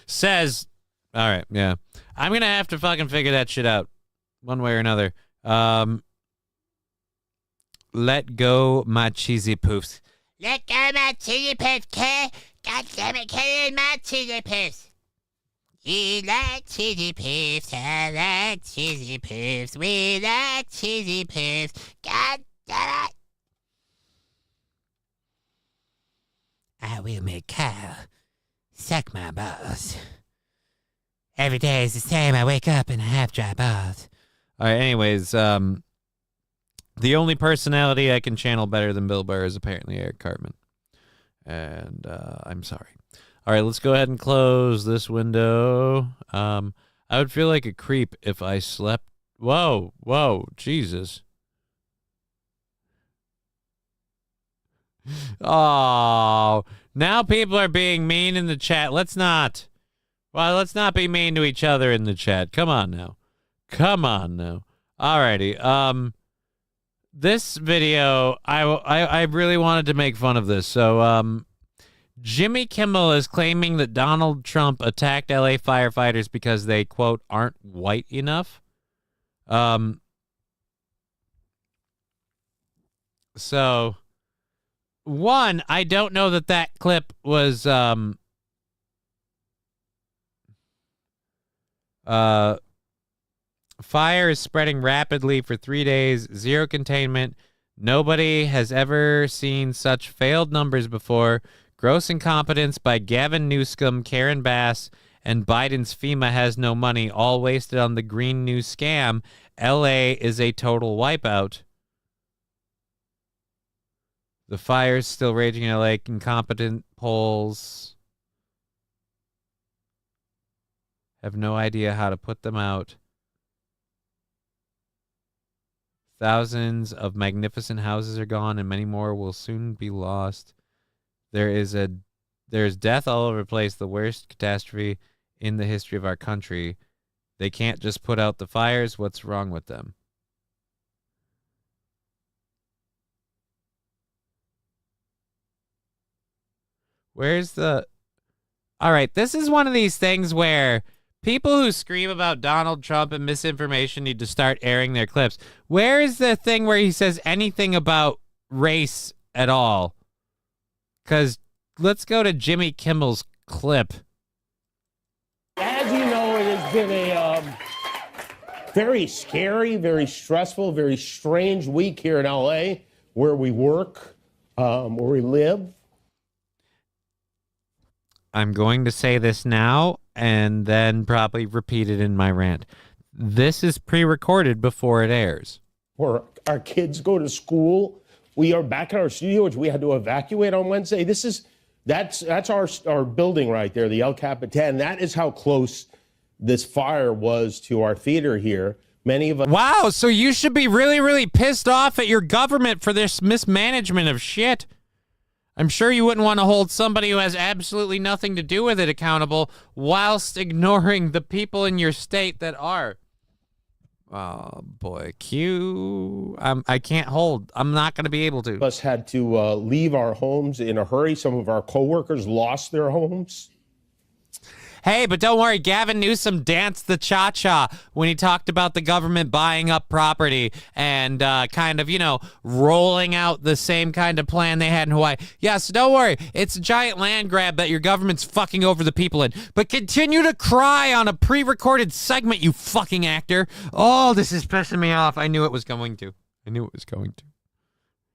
says, all right, yeah. I'm going to have to fucking figure that shit out one way or another. Let go my cheesy poofs. Let go my cheesy poofs, Kay. God damn it, Kay, my cheesy poofs. You like cheesy poofs, I like cheesy poofs. We like cheesy poofs. God damn it. I will make Kyle suck my balls. Every day is the same. I wake up and I have dry balls. All right, anyways, the only personality I can channel better than Bill Burr is apparently Eric Cartman. And I'm sorry. All right, let's go ahead and close this window. I would feel like a creep if I slept. Whoa, Jesus. Oh, now people are being mean in the chat. Let's not be mean to each other in the chat. Come on now. Alrighty. This video, I really wanted to make fun of this. So, Jimmy Kimmel is claiming that Donald Trump attacked LA firefighters because they, quote, aren't white enough. So, one, I don't know that clip was, fire is spreading rapidly for 3 days, zero containment. Nobody has ever seen such failed numbers before. Gross incompetence by Gavin Newsom, Karen Bass, and Biden's FEMA has no money, all wasted on the Green New scam. LA is a total wipeout. The fire's still raging in LA. Incompetent polls have no idea how to put them out. Thousands of magnificent houses are gone, and many more will soon be lost. There's death all over the place, the worst catastrophe in the history of our country. They can't just put out the fires. What's wrong with them? All right, this is one of these things where people who scream about Donald Trump and misinformation need to start airing their clips. Where is the thing where he says anything about race at all? Because let's go to Jimmy Kimmel's clip. As you know, it has been a very scary, very stressful, very strange week here in LA, where we work, where we live. I'm going to say this now and then probably repeat it in my rant. This is pre-recorded before it airs. Where our kids go to school. We are back in our studio, which we had to evacuate on Wednesday. That's our building right there, the El Capitan. That is how close this fire was to our theater here. Many of us. Wow, so you should be really, really pissed off at your government for this mismanagement of shit. I'm sure you wouldn't want to hold somebody who has absolutely nothing to do with it accountable whilst ignoring the people in your state that are. Oh, boy. Q. I can't hold. I'm not going to be able to. Us had to leave our homes in a hurry. Some of our coworkers lost their homes. Hey, but don't worry, Gavin Newsom danced the cha-cha when he talked about the government buying up property and kind of, rolling out the same kind of plan they had in Hawaii. Yeah, so don't worry. It's a giant land grab that your government's fucking over the people in. But continue to cry on a pre-recorded segment, you fucking actor. Oh, this is pissing me off. I knew it was going to.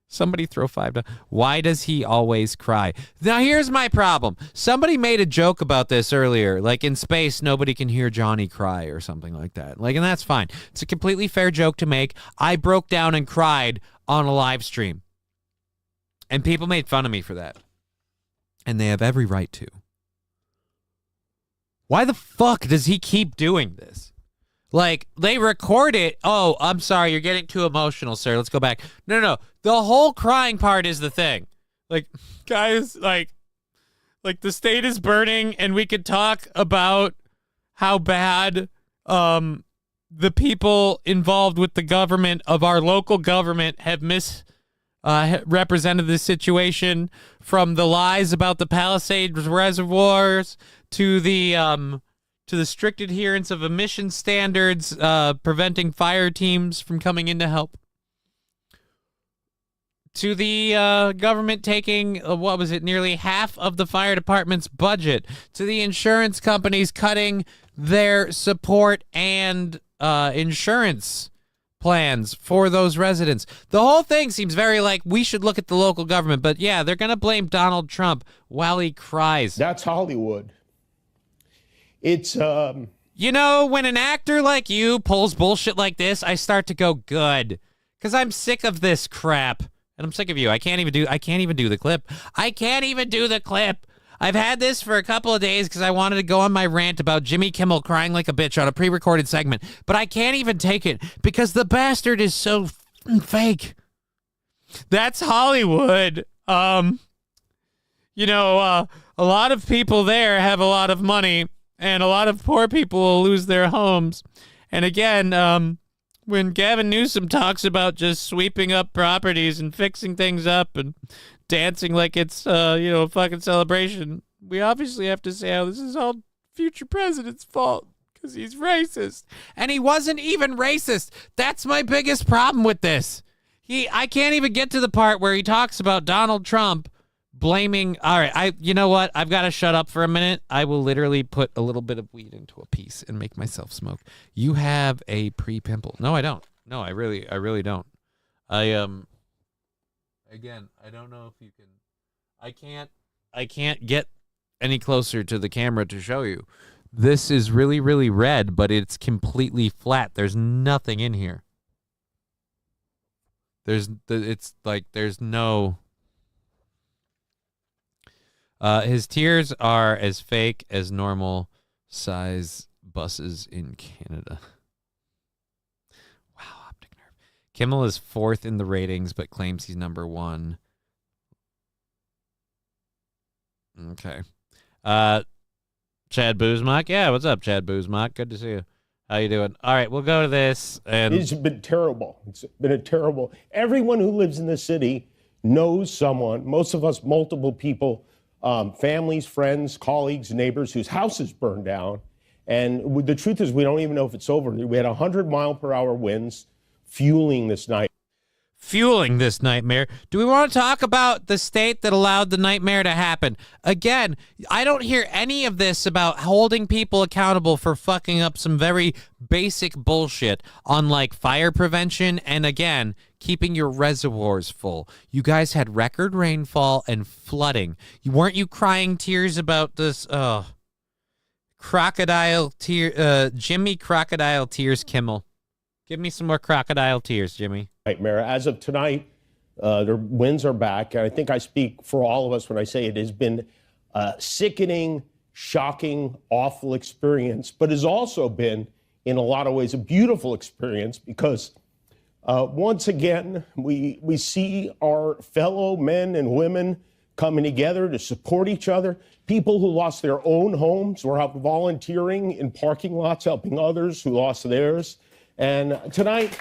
Somebody throw $5. Why does he always cry? Now, here's my problem. Somebody made a joke about this earlier. Like, in space, nobody can hear Johnny cry or something like that. Like, and that's fine. It's a completely fair joke to make. I broke down and cried on a live stream. And people made fun of me for that. And they have every right to. Why the fuck does he keep doing this? Like, they record it. Oh, I'm sorry. You're getting too emotional, sir. Let's go back. No. The whole crying part is the thing. Like, guys, like the state is burning, and we could talk about how bad the people involved with the government of our local government have represented this situation, from the lies about the Palisades reservoirs to the strict adherence of emission standards, preventing fire teams from coming in to help, to the government taking, nearly half of the fire department's budget, to the insurance companies cutting their support and insurance plans for those residents. The whole thing seems very like we should look at the local government, but yeah, they're going to blame Donald Trump while he cries. That's Hollywood. It's, You know, when an actor like you pulls bullshit like this, I start to go, good. Because I'm sick of this crap. And I'm sick of you. I can't even do the clip. I can't even do the clip. I've had this for a couple of days because I wanted to go on my rant about Jimmy Kimmel crying like a bitch on a pre-recorded segment. But I can't even take it because the bastard is so fake. That's Hollywood. A lot of people there have a lot of money, and a lot of poor people will lose their homes. And again, when Gavin Newsom talks about just sweeping up properties and fixing things up and dancing like it's, a fucking celebration, we obviously have to say how this is all future president's fault because he's racist. And he wasn't even racist. That's my biggest problem with this. I can't even get to the part where he talks about Donald Trump blaming. All right, you know what? I've got to shut up for a minute. I will literally put a little bit of weed into a piece and make myself smoke. You have a pre-pimple. No, I don't. No, I really don't. Again, I don't know if you can. I can't get any closer to the camera to show you. This is really, really red, but it's completely flat. There's nothing in here. There's no. His tears are as fake as normal size buses in Canada. Wow, optic nerve. Kimmel is 4th in the ratings, but claims he's number 1. Okay. Chad Boozmock. Yeah, what's up, Chad Boozmock? Good to see you. How you doing? All right, we'll go to this. And it's been terrible. It's been a terrible. Everyone who lives in this city knows someone, most of us, multiple people, families, friends, colleagues, neighbors whose houses burned down. And the truth is, we don't even know if it's over. We had 100-mile-per-hour winds fueling this nightmare. Do we want to talk about the state that allowed the nightmare to happen? Again, I don't hear any of this about holding people accountable for fucking up some very basic bullshit on, like, fire prevention and, again, keeping your reservoirs full. You guys had record rainfall and flooding. Weren't you crying tears about this? Jimmy Crocodile Tears Kimmel. Give me some more crocodile tears, Jimmy. Nightmare. As of tonight, their winds are back. And I think I speak for all of us when I say it has been a sickening, shocking, awful experience, but has also been, in a lot of ways, a beautiful experience because once again, we see our fellow men and women coming together to support each other. People who lost their own homes were out volunteering in parking lots, helping others who lost theirs. And tonight,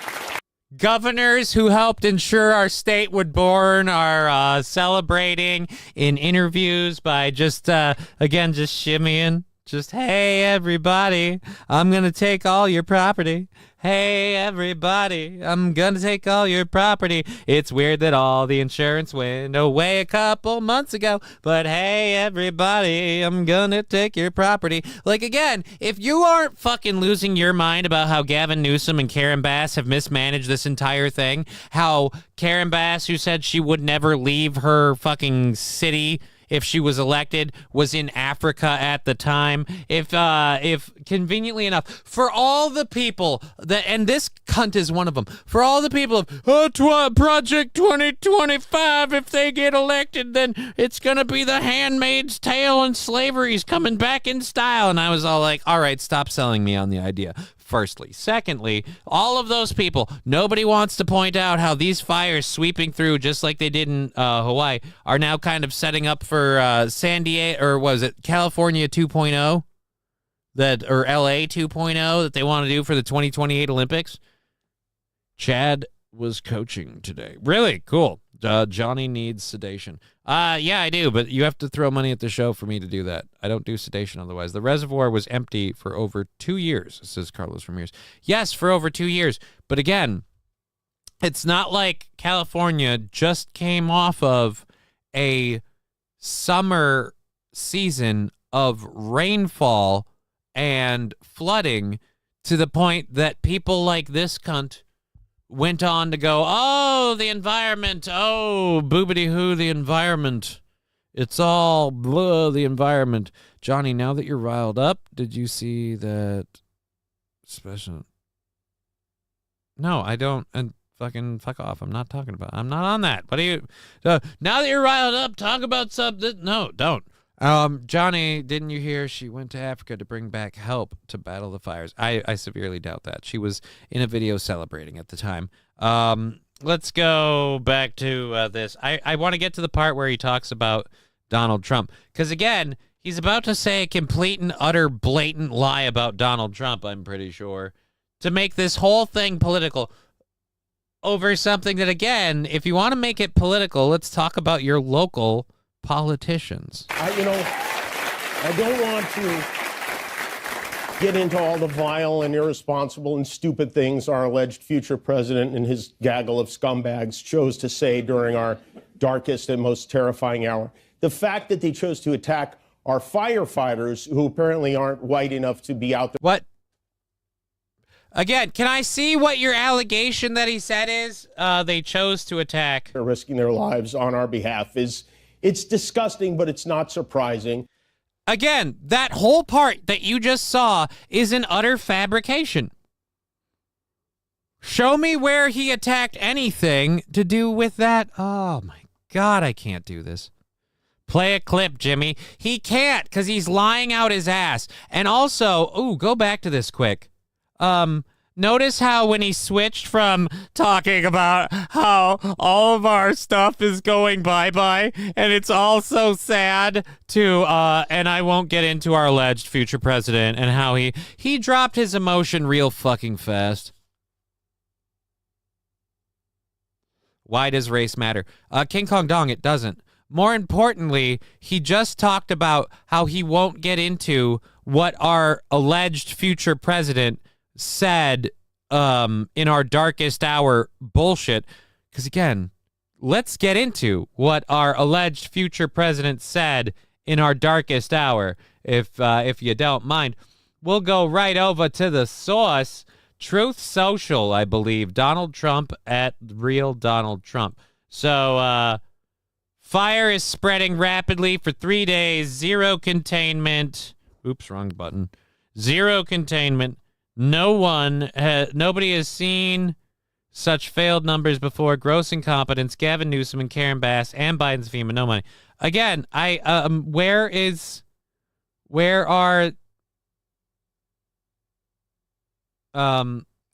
governors who helped ensure our state would burn are celebrating in interviews by just shimmying Just, hey, everybody, I'm going to take all your property. Hey, everybody, I'm going to take all your property. It's weird that all the insurance went away a couple months ago, but hey, everybody, I'm going to take your property. Like, again, if you aren't fucking losing your mind about how Gavin Newsom and Karen Bass have mismanaged this entire thing, how Karen Bass, who said she would never leave her fucking city if she was elected, was in Africa at the time. If conveniently enough, for all the people that, and this cunt is one of them, for all the people of Project 2025, if they get elected, then it's gonna be the Handmaid's Tale and slavery's coming back in style. And I was all like, all right, stop selling me on the idea. Firstly. Secondly, all of those people, nobody wants to point out how these fires sweeping through, just like they did in Hawaii, are now kind of setting up for San Diego, or was it California 2.0? Or LA 2.0 that they want to do for the 2028 Olympics? Chad was coaching today. Really? Cool. Johnny needs sedation. Yeah, I do, but you have to throw money at the show for me to do that. I don't do sedation otherwise. The reservoir was empty for over 2 years, says Carlos Ramirez. Yes, for over 2 years. But again, it's not like California just came off of a summer season of rainfall and flooding to the point that people like this cunt went on to go, oh, the environment, oh, boobity-hoo, the environment. It's all blah, the environment. Johnny, now that you're riled up, did you see that special? No, I don't. And fucking fuck off. I'm not on that. What are you? Now that you're riled up, talk about something. No, don't. Johnny, didn't you hear she went to Africa to bring back help to battle the fires? I severely doubt that. She was in a video celebrating at the time. Let's go back to this. I want to get to the part where he talks about Donald Trump. Because, again, he's about to say a complete and utter blatant lie about Donald Trump, I'm pretty sure, to make this whole thing political over something that, again, if you want to make it political, let's talk about your local politicians. I don't want to get into all the vile and irresponsible and stupid things our alleged future president and his gaggle of scumbags chose to say during our darkest and most terrifying hour. The fact that they chose to attack our firefighters, who apparently aren't white enough to be out there. What? Again, can I see what your allegation that he said is? They chose to attack. They're risking their lives on our behalf. It's disgusting, but it's not surprising. Again, that whole part that you just saw is an utter fabrication. Show me where he attacked anything to do with that. Oh, my God, I can't do this. Play a clip, Jimmy. He can't because he's lying out his ass. And also, go back to this quick. Notice how when he switched from talking about how all of our stuff is going bye-bye and it's all so sad to, and I won't get into our alleged future president and how he dropped his emotion real fucking fast. Why does race matter? King Kong Dong, it doesn't. More importantly, he just talked about how he won't get into what our alleged future president said in our darkest hour bullshit. Because again, let's get into what our alleged future president said in our darkest hour, if you don't mind. We'll go right over to the source, Truth Social, I believe. Donald Trump at Real Donald Trump. So, fire is spreading rapidly for 3 days. Zero containment. Oops, wrong button. Zero containment. Nobody has seen such failed numbers before. Gross incompetence. Gavin Newsom and Karen Bass and Biden's FEMA. No money. Again, where are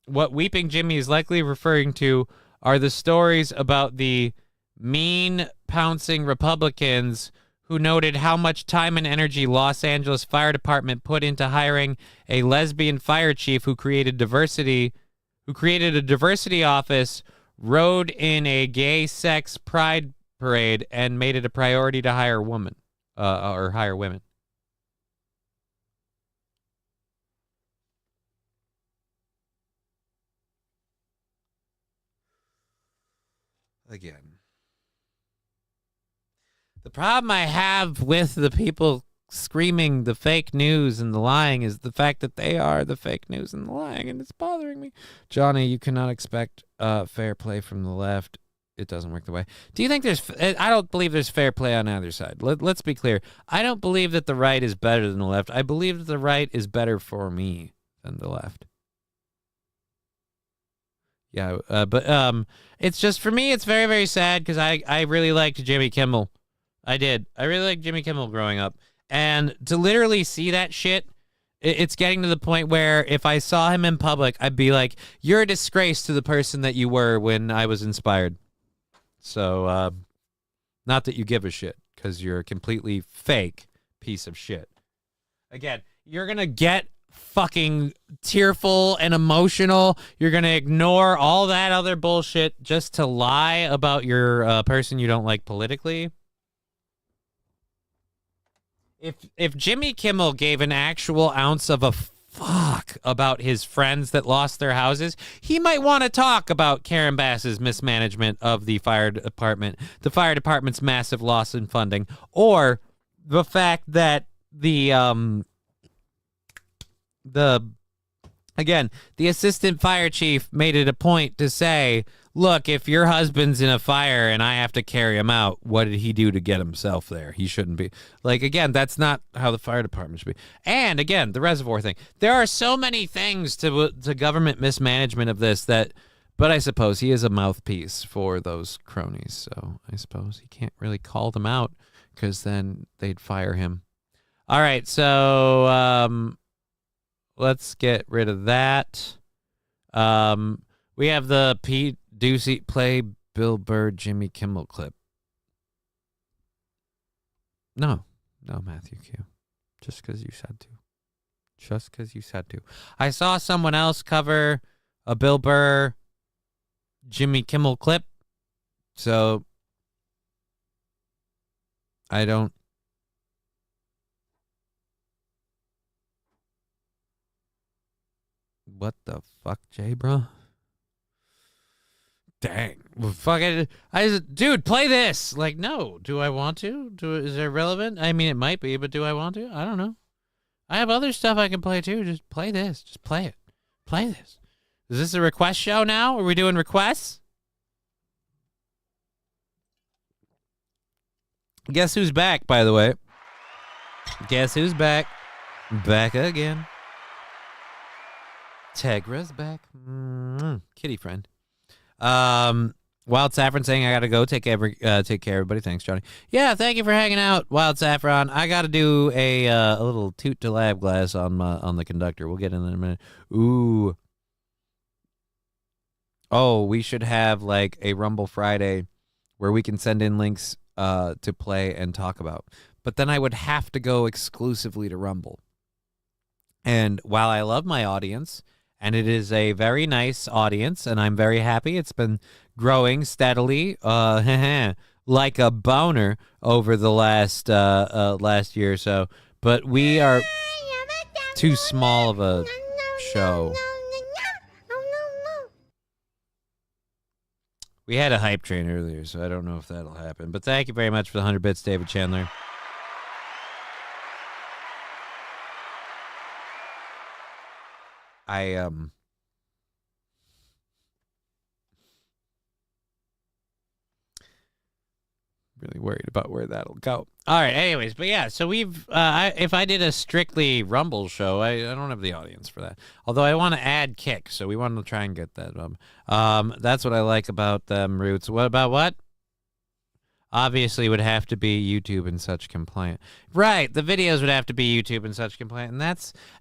what Weeping Jimmy is likely referring to are the stories about the mean pouncing Republicans who noted how much time and energy Los Angeles Fire Department put into hiring a lesbian fire chief who created a diversity office, rode in a gay sex pride parade, and made it a priority to hire women. again. The problem I have with the people screaming the fake news and the lying is the fact that they are the fake news and the lying, and it's bothering me. Johnny, you cannot expect fair play from the left. It doesn't work the way. Do you think there's... I don't believe there's fair play on either side. Let's be clear. I don't believe that the right is better than the left. I believe that the right is better for me than the left. Yeah, but it's just, for me, it's very, very sad because I really liked Jimmy Kimmel. I did. I really liked Jimmy Kimmel growing up. And to literally see that shit, it's getting to the point where if I saw him in public, I'd be like, you're a disgrace to the person that you were when I was inspired. So, not that you give a shit, because you're a completely fake piece of shit. Again, you're going to get fucking tearful and emotional. You're going to ignore all that other bullshit just to lie about your person you don't like politically. If Jimmy Kimmel gave an actual ounce of a fuck about his friends that lost their houses, he might want to talk about Karen Bass's mismanagement of the fire department, the fire department's massive loss in funding, or the fact that the assistant fire chief made it a point to say, look, if your husband's in a fire and I have to carry him out, what did he do to get himself there? He shouldn't be. Like, again, that's not how the fire department should be. And, again, the reservoir thing. There are so many things to government mismanagement of this that, but I suppose he is a mouthpiece for those cronies, so I suppose he can't really call them out because then they'd fire him. All right, so let's get rid of that. We have the Pete Ducey play Bill Burr Jimmy Kimmel clip. No, Matthew Q. Just because you said to. Just because you said to. I saw someone else cover a Bill Burr Jimmy Kimmel clip, so I don't. What the fuck, Jay, bro? Dang. Well, fuck it. Dude, play this. Like, no. Do I want to? Is it relevant? I mean, it might be, but do I want to? I don't know. I have other stuff I can play, too. Just play this. Just play it. Play this. Is this a request show now? Are we doing requests? Guess who's back, by the way? Guess who's back? Back again. Tegra's back. Kitty friend. Wild Saffron saying I gotta go. Take care, everybody. Thanks, Johnny. Yeah, thank you for hanging out, Wild Saffron. I gotta do a little toot to lab glass on the conductor. We'll get in a minute. Ooh. Oh, we should have like a Rumble Friday where we can send in links to play and talk about. But then I would have to go exclusively to Rumble. And while I love my audience, and it is a very nice audience, and I'm very happy. It's been growing steadily, like a boner over the last year or so. But we are too small of a show. We had a hype train earlier, so I don't know if that'll happen. But thank you very much for the 100 bits, David Chandler. I really worried about where that'll go. All right, anyways, but yeah, so we've if I did a strictly Rumble show, I don't have the audience for that. Although I want to add kick, so we want to try and get that. That's what I like about them Roots. What about what? Obviously, would have to be YouTube and such compliant. Right, the videos would have to be YouTube and such compliant.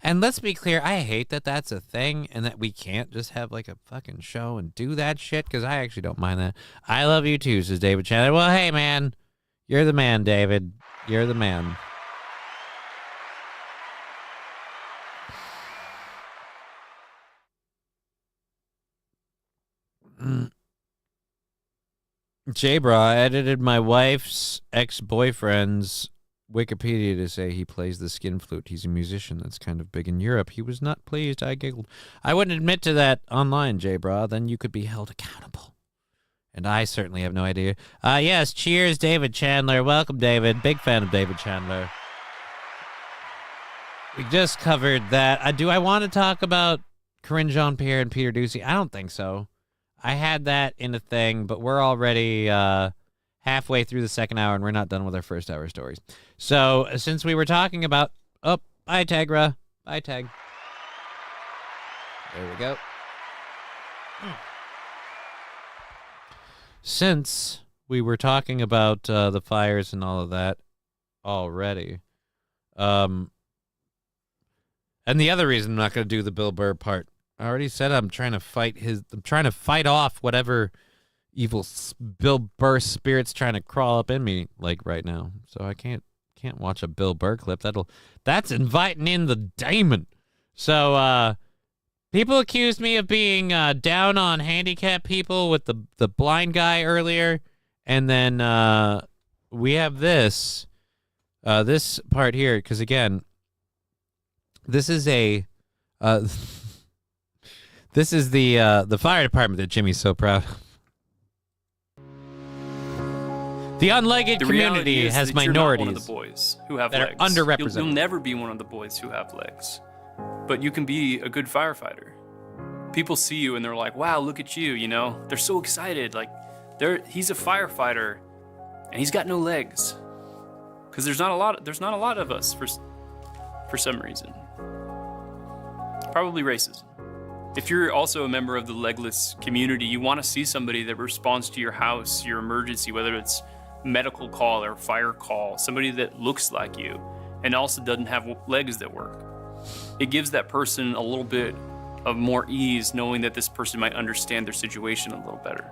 And let's be clear, I hate that that's a thing and that we can't just have like a fucking show and do that shit, because I actually don't mind that. I love you too, says David Chandler. Well, hey, man, you're the man, David. You're the man. J-Bra, I edited my wife's ex-boyfriend's Wikipedia to say he plays the skin flute. He's a musician that's kind of big in Europe. He was not pleased. I giggled. I wouldn't admit to that online, J-Bra. Then you could be held accountable. And I certainly have no idea. Yes, cheers, David Chandler. Welcome, David. Big fan of David Chandler. We just covered that. Do I want to talk about Corinne Jean-Pierre and Peter Ducey? I don't think so. I had that in a thing, but we're already halfway through the second hour, and we're not done with our first hour stories. So since we were talking about... Oh, bye, Tegra. Bye, Tag. There we go. Since we were talking about the fires and all of that already, and the other reason I'm not going to do the Bill Burr part, I already said I'm trying to fight off whatever evil Bill Burr spirit's trying to crawl up in me like right now. So I can't watch a Bill Burr clip. That's inviting in the demon. So people accused me of being down on handicapped people with the blind guy earlier, and then we have this part here because again, this is the fire department that Jimmy's so proud of. The unlegged community has minorities. You're not one of the boys who have that legs. are underrepresented. You'll never be one of the boys who have legs, but you can be a good firefighter. People see you and they're like, "Wow, look at you!" You know, they're so excited. Like, he's a firefighter, and he's got no legs, because there's not a lot of us for some reason. Probably racism. If you're also a member of the legless community, you want to see somebody that responds to your house, your emergency, whether it's medical call or fire call, somebody that looks like you and also doesn't have legs that work. It gives that person a little bit of more ease knowing that this person might understand their situation a little better.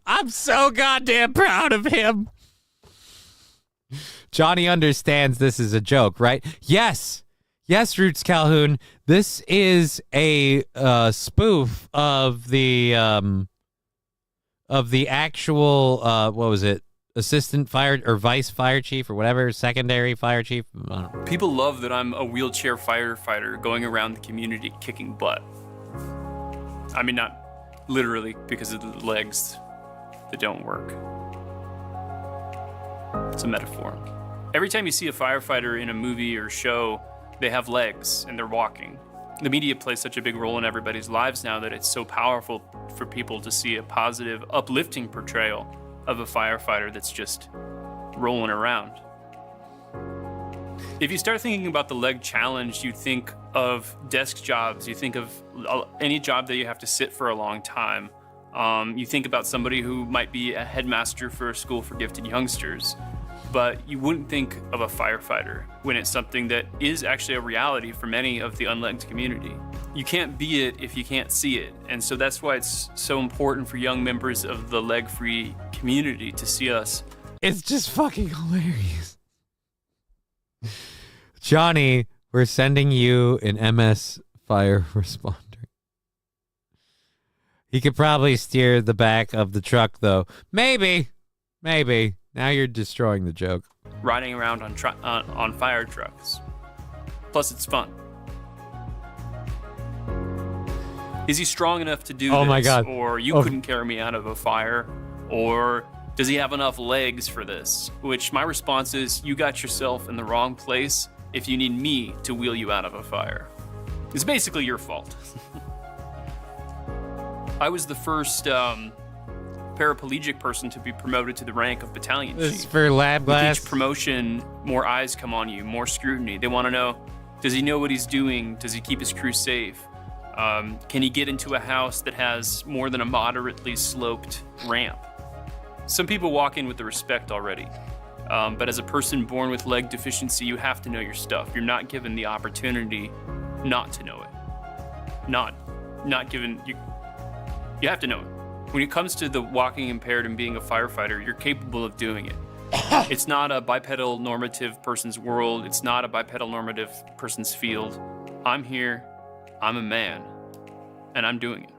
I'm so goddamn proud of him. Johnny understands this is a joke, right? Yes, Roots Calhoun. This is a spoof of the actual what was it? Assistant fire or vice fire chief or whatever, secondary fire chief. I don't know. People love that I'm a wheelchair firefighter going around the community kicking butt. I mean, not literally because of the legs that don't work. It's a metaphor. Every time you see a firefighter in a movie or show, they have legs and they're walking. The media plays such a big role in everybody's lives now that it's so powerful for people to see a positive, uplifting portrayal of a firefighter that's just rolling around. If you start thinking about the leg challenge, you think of desk jobs, you think of any job that you have to sit for a long time. You think about somebody who might be a headmaster for a school for gifted youngsters, but you wouldn't think of a firefighter when it's something that is actually a reality for many of the unlegged community. You can't be it if you can't see it. And so that's why it's so important for young members of the leg-free community to see us. It's just fucking hilarious. Johnny, we're sending you an MS fire responder. He could probably steer the back of the truck, though. Maybe. Now you're destroying the joke. Riding around on fire trucks. Plus, it's fun. Is he strong enough to do this? Oh my God. Or you couldn't carry me out of a fire? Or does he have enough legs for this? Which my response is, you got yourself in the wrong place if you need me to wheel you out of a fire. It's basically your fault. I was the first paraplegic person to be promoted to the rank of battalion chief. This is for lab glass. With each promotion, more eyes come on you, more scrutiny. They want to know, does he know what he's doing? Does he keep his crew safe? Can he get into a house that has more than a moderately sloped ramp? Some people walk in with the respect already. But as a person born with leg deficiency, you have to know your stuff. You're not given the opportunity not to know it. Not given, you have to know it. When it comes to the walking impaired and being a firefighter, you're capable of doing it. It's not a bipedal normative person's world. It's not a bipedal normative person's field. I'm here, I'm a man, and I'm doing it.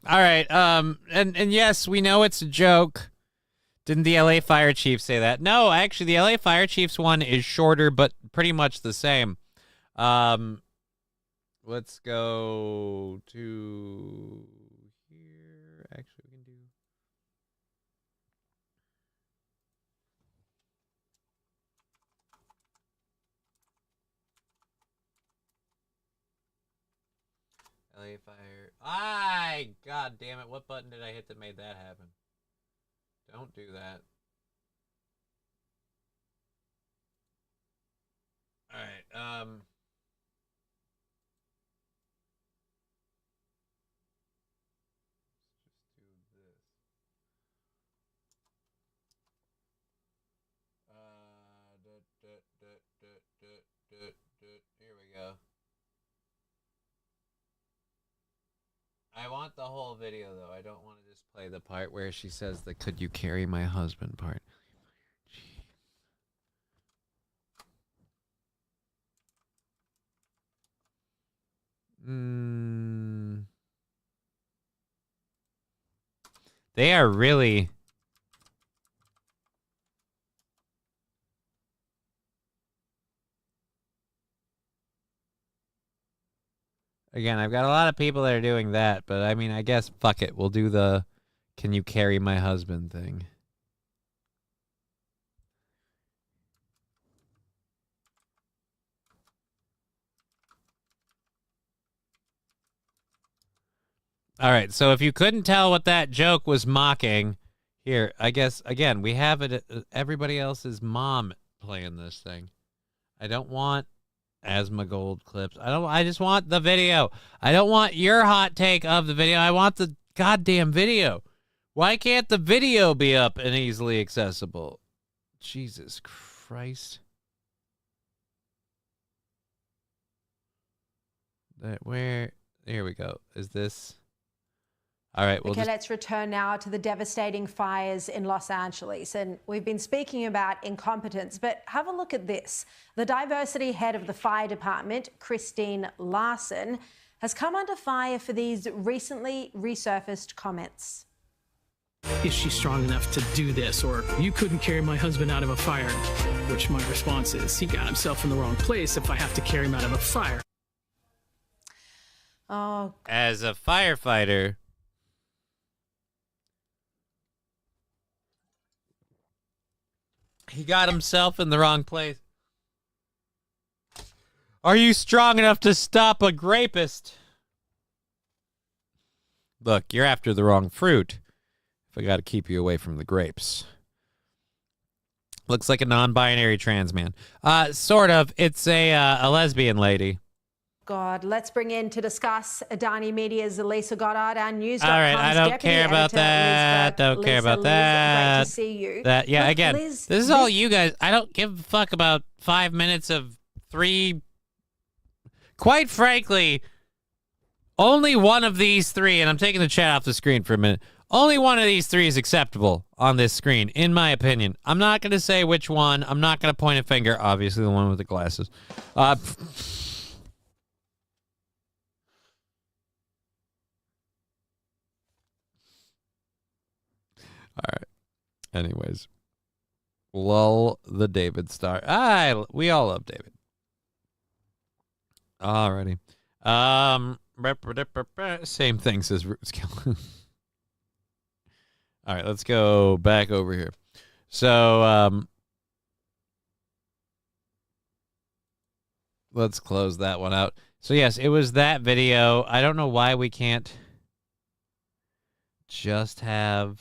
All right, and yes, we know it's a joke. Didn't the LA Fire Chief say that? No, actually, the LA Fire Chief's one is shorter, but pretty much the same. Let's go to here. Actually, we can do. LA Fire. God damn it. What button did I hit that made that happen? Don't do that. All right. Here we go. I want the whole video, though. I don't want to just play the part where she says the "could you carry my husband" part. They are really... Again, I've got a lot of people that are doing that, but I mean, I guess, fuck it. We'll do the "can you carry my husband" thing. All right, so if you couldn't tell what that joke was mocking, here, I guess, again, we have it. Everybody else's mom playing this thing. I don't want Asthma Gold clips. I just want the video. I don't want your hot take of the video. I want the goddamn video. Why can't the video be up and easily accessible? Jesus Christ. Here we go. Is this... All right. Okay, let's return now to the devastating fires in Los Angeles. And we've been speaking about incompetence, but have a look at this. The diversity head of the fire department, Christine Larson, has come under fire for these recently resurfaced comments. Is she strong enough to do this? Or you couldn't carry my husband out of a fire, which my response is, he got himself in the wrong place if I have to carry him out of a fire. Oh. As a firefighter... He got himself in the wrong place. Are you strong enough to stop a rapist? Look, you're after the wrong fruit. If I got to keep you away from the grapes. Looks like a non-binary trans man. Sort of. It's a lesbian lady. God, let's bring in to discuss Adani Media's Lisa Goddard and News.com's All right, I don't care about that. Don't care about that. Great to see you. Yeah, Look, again, Liz, this is all you guys. I don't give a fuck about 5 minutes of three. Quite frankly, only one of these three, and I'm taking the chat off the screen for a minute. Only one of these three is acceptable on this screen, in my opinion. I'm not going to say which one. I'm not going to point a finger. Obviously, the one with the glasses. All right. Anyways, lull the David star. We all love David. Alrighty. Same thing, says Rootskill. All right, let's go back over here. So, let's close that one out. So, yes, it was that video. I don't know why we can't just have...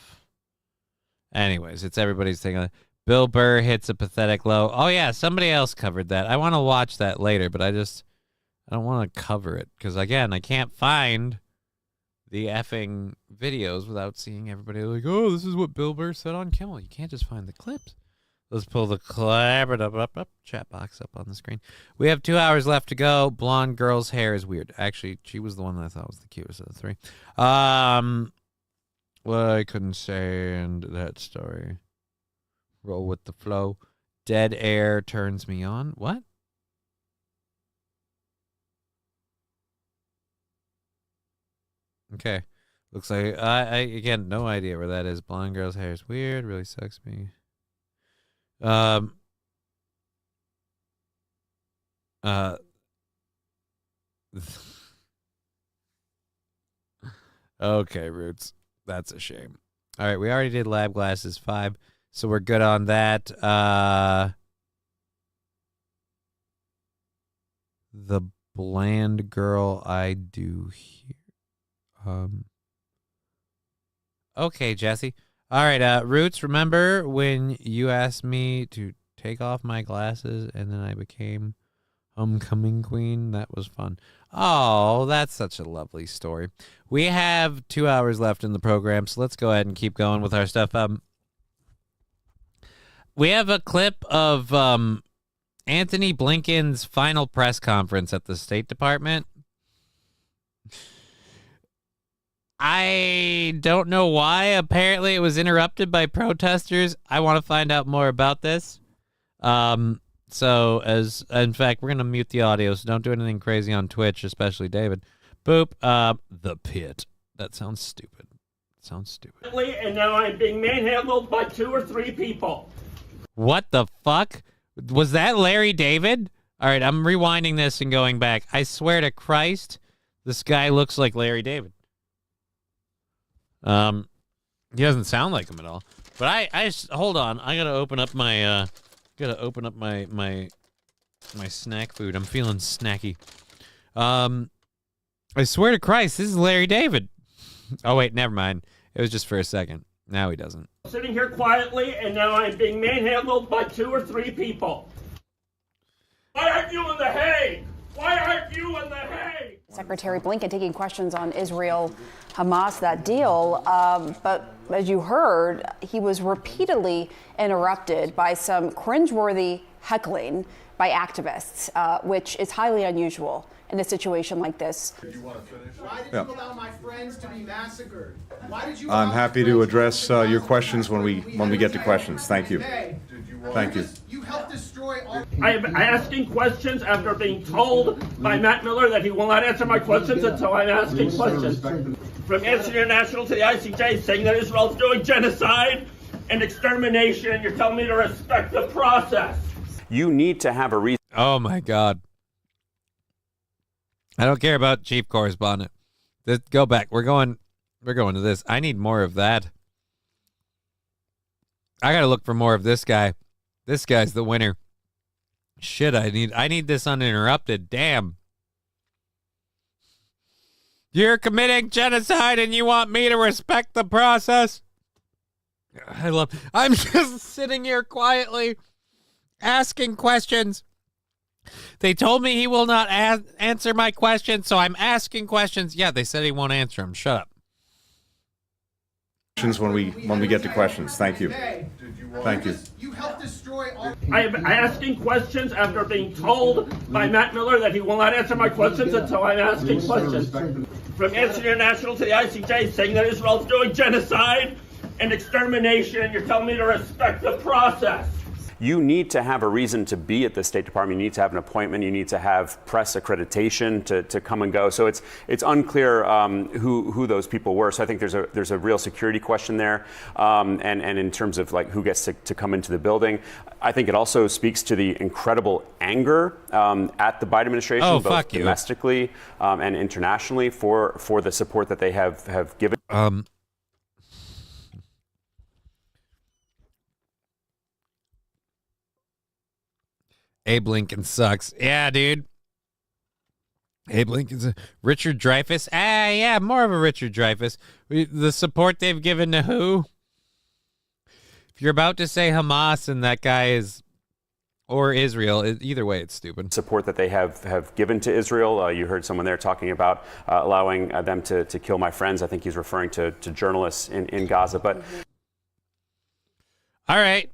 Anyways, it's everybody's thing. Bill Burr hits a pathetic low. Oh, yeah, somebody else covered that. I want to watch that later, but I don't want to cover it. Because, again, I can't find the effing videos without seeing everybody like, oh, this is what Bill Burr said on Kimmel. You can't just find the clips. Let's pull the chat box up on the screen. We have 2 hours left to go. Blonde girl's hair is weird. Actually, she was the one that I thought was the cutest of the three. Well, I couldn't stand that story. Roll with the flow. Dead air turns me on. What? Okay. Looks like I again, no idea where that is. Blonde girl's hair is weird. Really sucks me. Okay, Roots. That's a shame. All right, we already did lab glasses 5, so we're good on that. The bland girl I do here. Okay, Jesse. All right, Roots, remember when you asked me to take off my glasses and then I became homecoming queen? That was fun. Oh, that's such a lovely story. We have 2 hours left in the program, so let's go ahead and keep going with our stuff. We have a clip of Antony Blinken's final press conference at the State Department. I don't know why. Apparently, it was interrupted by protesters. I want to find out more about this. So, in fact, we're going to mute the audio, so don't do anything crazy on Twitch, especially David. Boop. The pit. That sounds stupid. And now I'm being manhandled by 2 or 3 people. What the fuck? Was that Larry David? All right, I'm rewinding this and going back. I swear to Christ, this guy looks like Larry David. He doesn't sound like him at all. But I just, hold on. I gotta open up my my snack food. I'm feeling snacky. I swear to Christ, this is Larry David. Oh wait, never mind. It was just for a second. Now he doesn't. Sitting here quietly, and now I'm being manhandled by 2 or 3 people. Why aren't you in The Hague? Why aren't you in The Hague? Secretary Blinken taking questions on Israel-Hamas, that deal. But as you heard, he was repeatedly interrupted by some cringeworthy heckling by activists, which is highly unusual in a situation like this. Why did you allow my friends to be massacred? Why did you I'm happy to address your questions when we get to questions. Thank you. Thank you. You helped destroy all. I am asking questions after being told by Matt Miller that he will not answer my questions until I'm asking questions. From Amnesty International to the ICJ saying that Israel's doing genocide and extermination, you're telling me to respect the process. You need to have a reason. Oh my God. I don't care about chief correspondent. Go back. We're going to this. I need more of that. I gotta look for more of this guy. This guy's the winner. Shit, I need this uninterrupted. Damn. You're committing genocide and you want me to respect the process? I'm just sitting here quietly asking questions. They told me he will not answer my questions, so I'm asking questions. Yeah, they said he won't answer them. Shut up. When we get to questions. Thank you. Thank you. You helped destroy all. I am asking questions after being told by Matt Miller that he will not answer my questions until I'm asking questions. From Amnesty International to the ICJ saying that Israel's doing genocide and extermination, you're telling me to respect the process. You need to have a reason to be at the State Department. You need to have an appointment. You need to have press accreditation to come and go. So it's unclear who those people were. So I think there's a real security question there. And in terms of like who gets to come into the building, I think it also speaks to the incredible anger at the Biden administration, both domestically and internationally, for the support that they have given. Abe Lincoln sucks. Yeah, dude. Abe Lincoln's Richard Dreyfuss. Yeah, more of a Richard Dreyfuss. The support they've given to who? If you're about to say Hamas and that guy is, or Israel, either way, it's stupid. Support that they have given to Israel. You heard someone there talking about allowing them to kill my friends. I think he's referring to journalists in Gaza. But all right.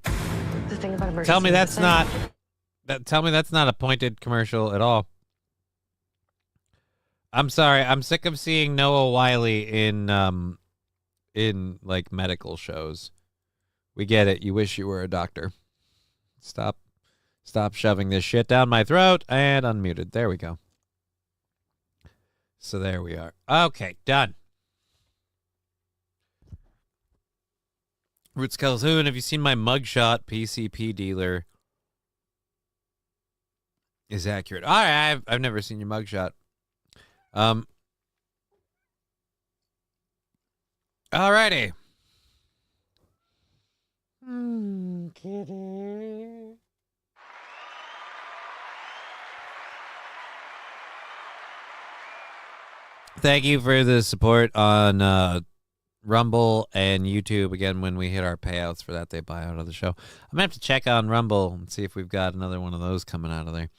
The thing about emergency Tell me that's medicine. Tell me that's not a pointed commercial at all. I'm sorry. I'm sick of seeing Noah Wiley in like medical shows. We get it. You wish you were a doctor. Stop shoving this shit down my throat. And unmuted. There we go. So there we are. Okay, done. Roots Calhoun, have you seen my mugshot? PCP dealer is accurate. All right, I've never seen your mugshot. Alrighty. Thank you for the support on Rumble and YouTube. Again, when we hit our payouts for that, they buy out of the show. I'm going to have to check on Rumble and see if we've got another one of those coming out of there.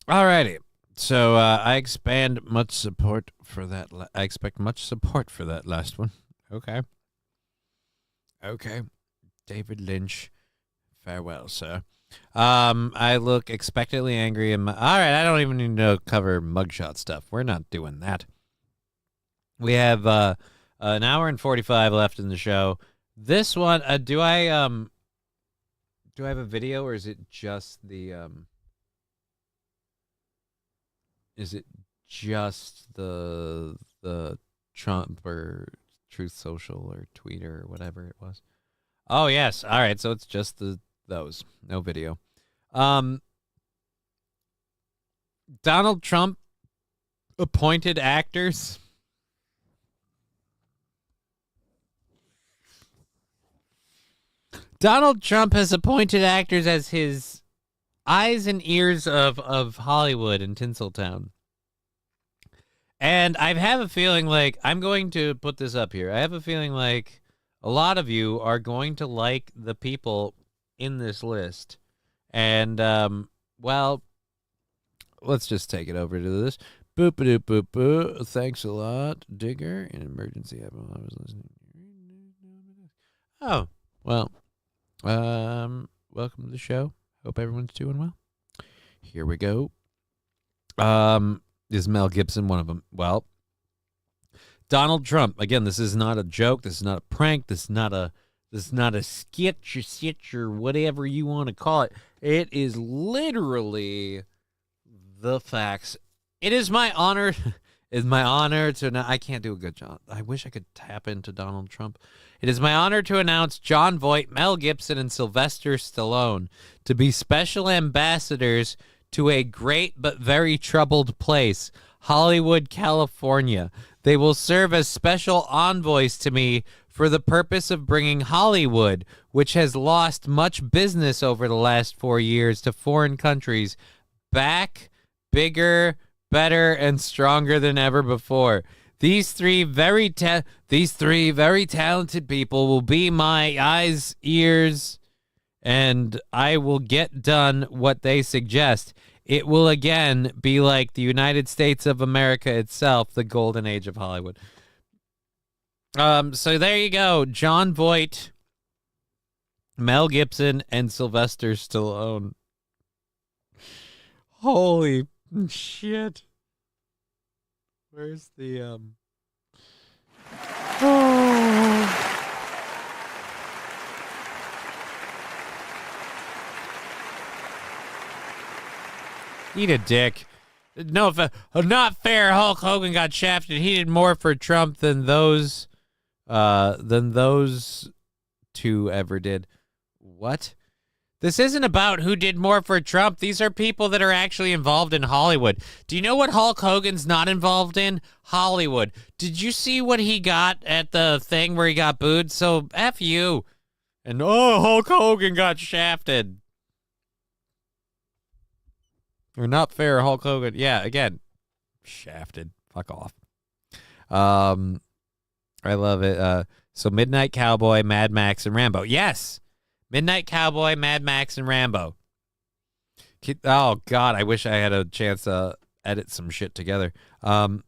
Alrighty. So I expect much support for that. I expect much support for that last one. Okay. David Lynch. Farewell, sir. I look expectantly angry. All right, I don't even need to cover mugshot stuff. We're not doing that. We have an hour and 45 left in the show. This one, do I have a video, or is it just the Trump or Truth Social or Twitter or whatever it was? Oh yes. All right, so it's just those. No video. Donald Trump appointed actors. Donald Trump has appointed actors as his eyes and ears of Hollywood and Tinseltown. And I have a feeling like, I'm going to put this up here. I have a feeling like a lot of you are going to like the people in this list. And, well, let's just take it over to this. Boop-a-doop-boop-boo. Thanks a lot, Digger. An emergency happened while I was listening. Oh, well, welcome to the show. Hope everyone's doing well. Here we go. Is Mel Gibson one of them? Well, Donald Trump. Again, this is not a joke. This is not a prank. This is not a sketch or sitch or whatever you want to call it. It is literally the facts. It is my honor. It's my honor to I can't do a good job. I wish I could tap into Donald Trump. It is my honor to announce Jon Voight, Mel Gibson, and Sylvester Stallone to be special ambassadors to a great but very troubled place, Hollywood, California. They will serve as special envoys to me for the purpose of bringing Hollywood, which has lost much business over the last 4 years to foreign countries, back, bigger, better, and stronger than ever before. These three very talented people will be my eyes, ears, and I will get done what they suggest. It will again be like the United States of America itself, the golden age of Hollywood. So there you go. Jon Voight, Mel Gibson, and Sylvester Stallone. Holy shit. Where's the Eat a dick. No, not fair. Hulk Hogan got shafted. He did more for Trump than those two ever did. What? This isn't about who did more for Trump. These are people that are actually involved in Hollywood. Do you know what Hulk Hogan's not involved in? Hollywood. Did you see what he got at the thing where he got booed? So F you. And Hulk Hogan got shafted. Or not fair, Hulk Hogan. Yeah, again, shafted. Fuck off. I love it. So Midnight Cowboy, Mad Max, and Rambo. Yes. Midnight Cowboy, Mad Max, and Rambo. Oh, God, I wish I had a chance to edit some shit together. Why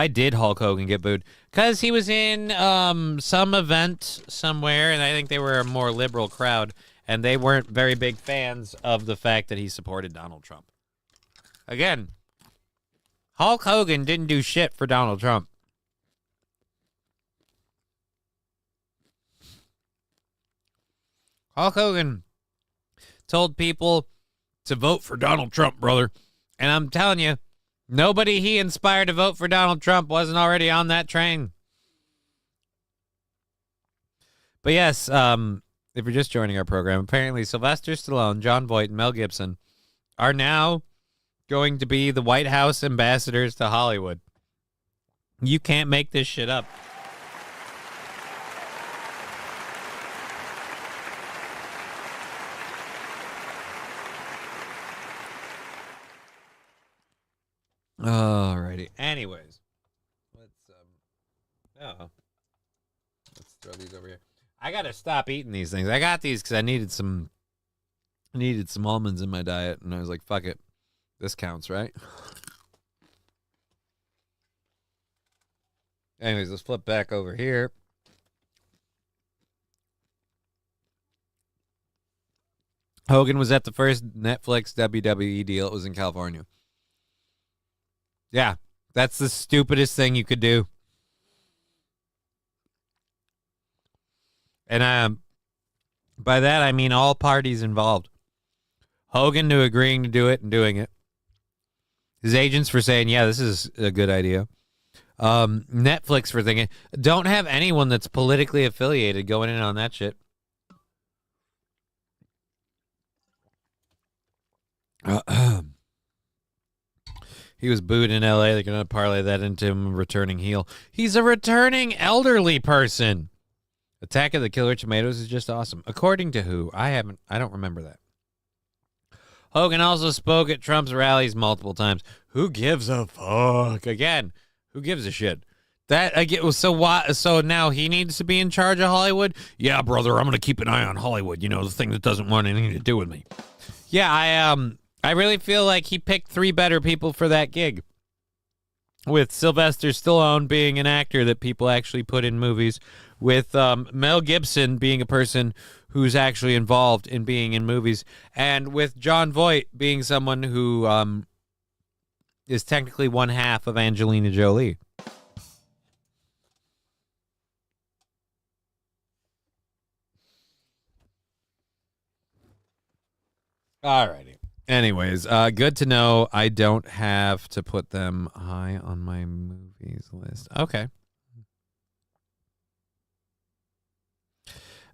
did Hulk Hogan get booed? Because he was in some event somewhere, and I think they were a more liberal crowd, and they weren't very big fans of the fact that he supported Donald Trump. Again, Hulk Hogan didn't do shit for Donald Trump. Hulk Hogan told people to vote for Donald Trump, brother. And I'm telling you, nobody he inspired to vote for Donald Trump wasn't already on that train. But yes, if you're just joining our program, apparently Sylvester Stallone, Jon Voight, and Mel Gibson are now going to be the White House ambassadors to Hollywood. You can't make this shit up. Alrighty. Anyways, let's throw these over here. I gotta stop eating these things. I got these because I needed some almonds in my diet, and I was like, fuck it, this counts, right? Anyways, let's flip back over here. Hogan was at the first Netflix WWE deal. It was in California. Yeah, that's the stupidest thing you could do. And by that, I mean all parties involved. Hogan to agreeing to do it and doing it. His agents for saying, yeah, this is a good idea. Netflix for thinking, don't have anyone that's politically affiliated going in on that shit. He was booed in L.A. They're going to parlay that into him returning heel. He's a returning elderly person. Attack of the Killer Tomatoes is just awesome. According to who? I don't remember that. Hogan also spoke at Trump's rallies multiple times. Who gives a fuck? Again, who gives a shit? That again. So what? So now he needs to be in charge of Hollywood? Yeah, brother, I'm going to keep an eye on Hollywood. You know, the thing that doesn't want anything to do with me. Yeah, I really feel like he picked 3 better people for that gig. With Sylvester Stallone being an actor that people actually put in movies. With Mel Gibson being a person who's actually involved in being in movies. And with John Voight being someone who is technically one half of Angelina Jolie. Alrighty. Anyways, good to know I don't have to put them high on my movies list. Okay.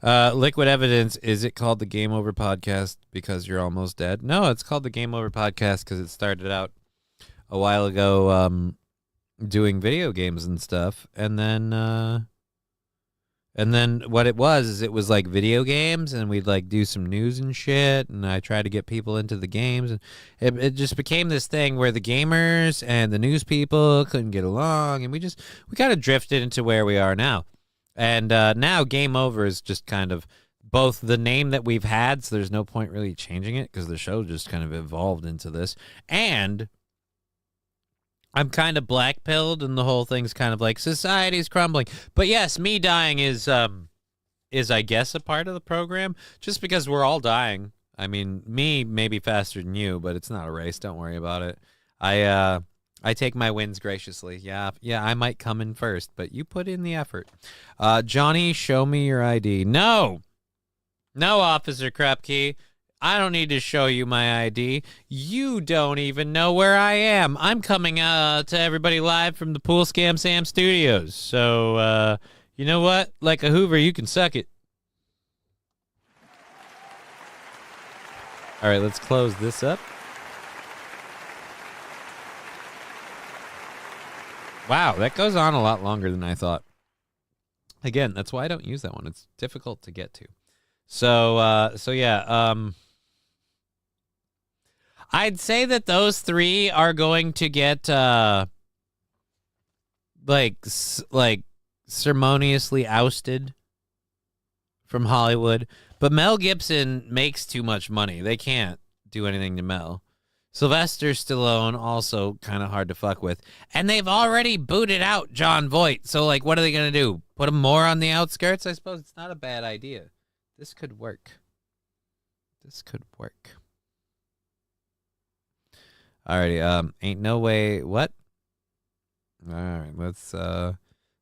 Liquid Evidence, is it called the Game Over Podcast because you're almost dead? No, it's called the Game Over Podcast because it started out a while ago doing video games and stuff, and then what it was is it was like video games, and we'd like do some news and shit, and I tried to get people into the games, and it just became this thing where the gamers and the news people couldn't get along, and we kind of drifted into where we are now. And now Game Over is just kind of both the name that we've had, so there's no point really changing it because the show just kind of evolved into this. And I'm kind of black-pilled, and the whole thing's kind of like society's crumbling. But yes, me dying is I guess a part of the program, just because we're all dying. I mean, me maybe faster than you, but it's not a race. Don't worry about it. I take my wins graciously. Yeah, I might come in first, but you put in the effort. Johnny, show me your ID. No, Officer Krupke. I don't need to show you my ID. You don't even know where I am. I'm coming to everybody live from the Pool Scam Sam Studios. So, you know what? Like a Hoover, you can suck it. All right, let's close this up. Wow, that goes on a lot longer than I thought. Again, that's why I don't use that one. It's difficult to get to. So yeah, I'd say that those 3 are going to get like ceremoniously ousted from Hollywood. But Mel Gibson makes too much money. They can't do anything to Mel. Sylvester Stallone, also kind of hard to fuck with. And they've already booted out John Voight. So, like, what are they going to do? Put him more on the outskirts? I suppose it's not a bad idea. This could work. Alrighty, ain't no way. What? Alright, let's,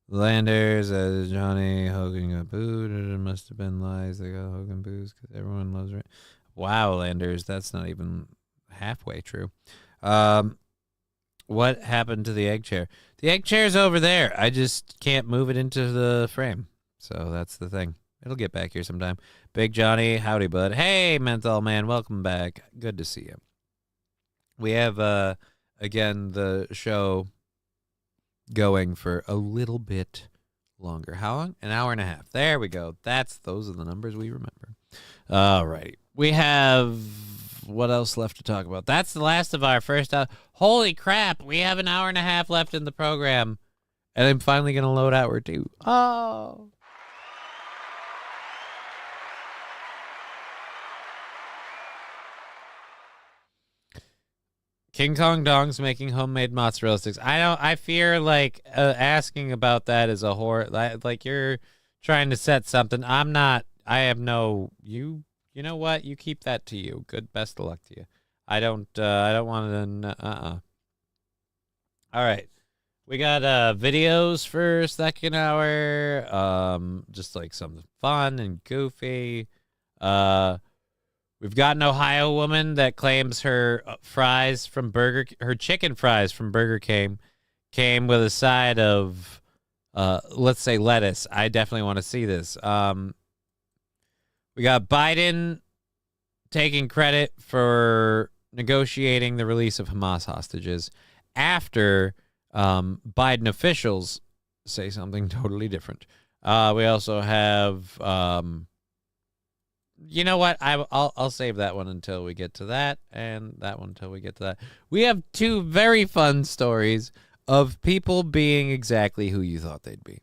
Landers as Johnny Hogan got booed. It must have been lies. They got Hogan boos because everyone loves it. Wow, Landers, that's not even halfway true. What happened to the egg chair? The egg chair's over there. I just can't move it into the frame. So that's the thing. It'll get back here sometime. Big Johnny, howdy, bud. Hey, Menthol Man, welcome back. Good to see you. We have, again, the show going for a little bit longer. How long? An hour and a half. There we go. Those are the numbers we remember. All right. We have what else left to talk about? That's the last of our first hour. Holy crap. We have an hour and a half left in the program. And I'm finally going to load hour 2. Oh. King Kong Dong's making homemade mozzarella sticks. I fear like asking about that is a horror. Like you're trying to set something. I'm not. I have no. You know what? You keep that to you. Good. Best of luck to you. I don't want to. All right. We got videos for second hour. Just like something fun and goofy. We've got an Ohio woman that claims her her chicken fries from Burger King came with a side of, let's say, lettuce. I definitely want to see this. We got Biden taking credit for negotiating the release of Hamas hostages after Biden officials say something totally different. We also have... you know what? I'll save that one until we get to that, and that one until we get to that. We have 2 very fun stories of people being exactly who you thought they'd be.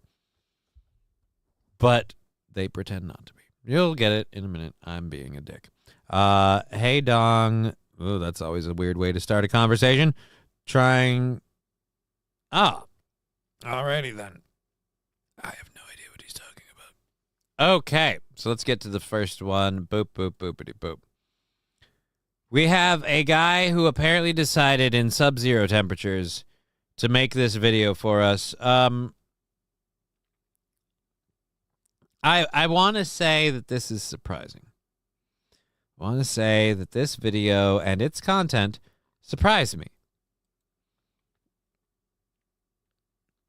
But they pretend not to be. You'll get it in a minute. I'm being a dick. Hey, Dong. Oh, that's always a weird way to start a conversation. Alrighty then. I have no idea what he's talking about. Okay, so let's get to the first one. Boop, boop, boopity, boop. We have a guy who apparently decided in sub-zero temperatures to make this video for us. I want to say that this is surprising. I want to say that this video and its content surprised me.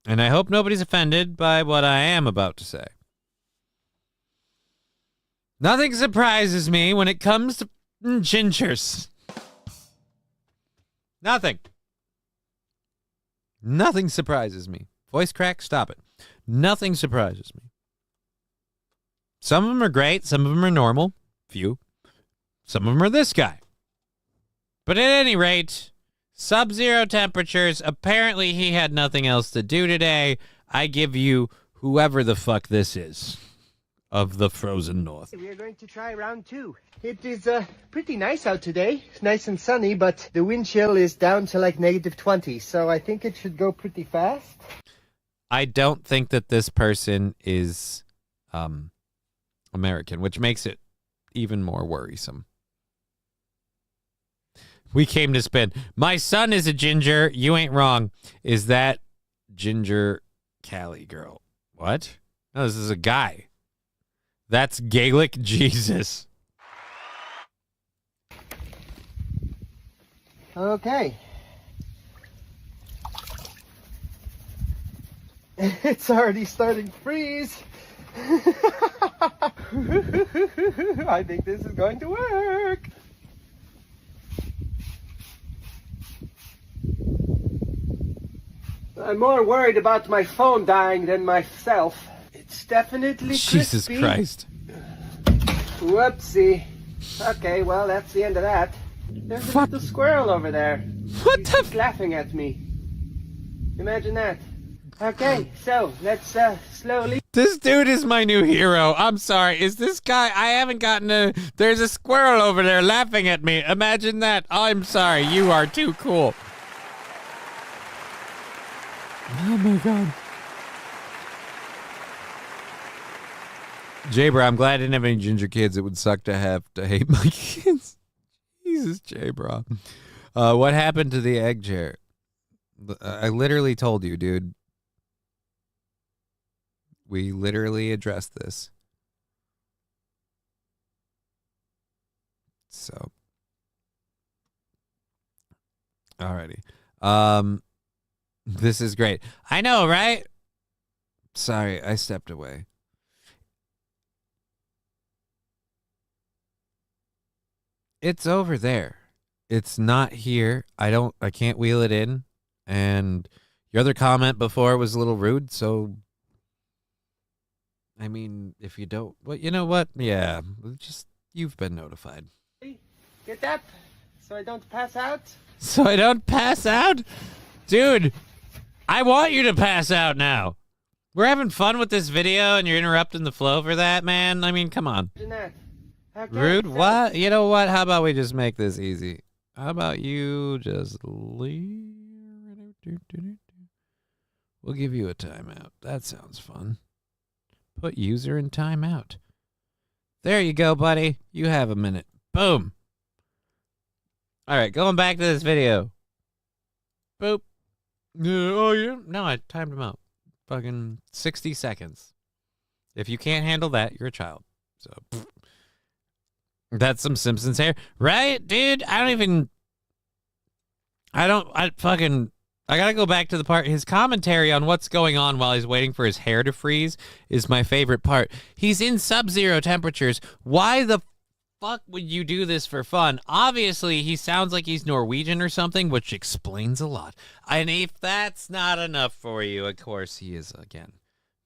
And I hope nobody's offended by what I am about to say. Nothing surprises me when it comes to gingers. Nothing. Nothing surprises me. Voice crack, stop it. Nothing surprises me. Some of them are great. Some of them are normal. Few. Some of them are this guy. But at any rate, sub-zero temperatures. Apparently he had nothing else to do today. I give you whoever the fuck this is of the frozen north. We are going to try round 2. It is pretty nice out today. It's nice and sunny, but the wind chill is down to like -20, so I think it should go pretty fast. I don't think that this person is American, which makes it even more worrisome. We came to spin. My son is a ginger. You ain't wrong. Is that Ginger Cali girl? What? No, this is a guy. That's Gaelic Jesus. Okay. It's already starting to freeze. I think this is going to work. I'm more worried about my phone dying than myself. It's definitely Jesus crispy. Christ. Whoopsie. Okay, well, that's the end of that. There's a little squirrel over there. He's laughing at me. Imagine that. Okay, so let's slowly... This dude is my new hero. I'm sorry. Is this guy... I haven't gotten a... There's a squirrel over there laughing at me. Imagine that. I'm sorry. You are too cool. Oh, my God. Jabra, I'm glad I didn't have any ginger kids. It would suck to have to hate my kids. Jesus, Jabra. What happened to the egg chair? I literally told you, dude. We literally addressed this. So. Alrighty. This is great. I know, right? Sorry, I stepped away. It's over there. It's not here. I can't wheel it in. And Your other comment before was a little rude, so I mean, if you don't, well, you know what? Yeah, just you've been notified. Get up so I don't pass out. So I don't pass out? Dude, I want you to pass out now. We're having fun with this video and you're interrupting the flow for that, man. I mean, come on. Okay, Rude? What? You know what? How about we just make this easy? How about you just leave? We'll give you a timeout. That sounds fun. Put user in timeout. There you go, buddy. You have a minute. Boom. All right, going back to this video. Boop. Oh, yeah. No, I timed him out. Fucking 60 seconds. If you can't handle that, you're a child. So, that's some Simpsons hair. Right, dude? I gotta go back to the part. His commentary on what's going on while he's waiting for his hair to freeze is my favorite part. He's in sub-zero temperatures. Why the fuck would you do this for fun? Obviously, he sounds like he's Norwegian or something, which explains a lot. And if that's not enough for you, of course, he is, again,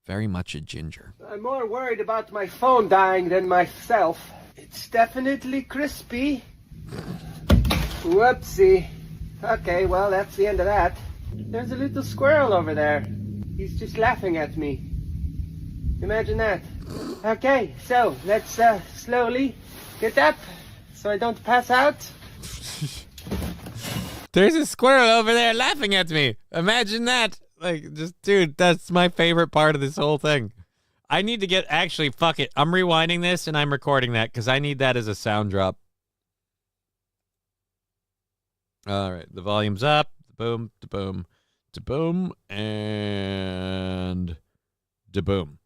very much a ginger. I'm more worried about my phone dying than myself. It's definitely crispy. Whoopsie. Okay, well, that's the end of that. There's a little squirrel over there. He's just laughing at me. Imagine that. Okay, so let's slowly get up so I don't pass out. There's a squirrel over there laughing at me. Imagine that. Like, just, dude, that's my favorite part of this whole thing. I need to get, actually, fuck it. I'm rewinding this and I'm recording that because I need that as a sound drop. All right, the volume's up. Boom, da-boom, da-boom, and da-boom.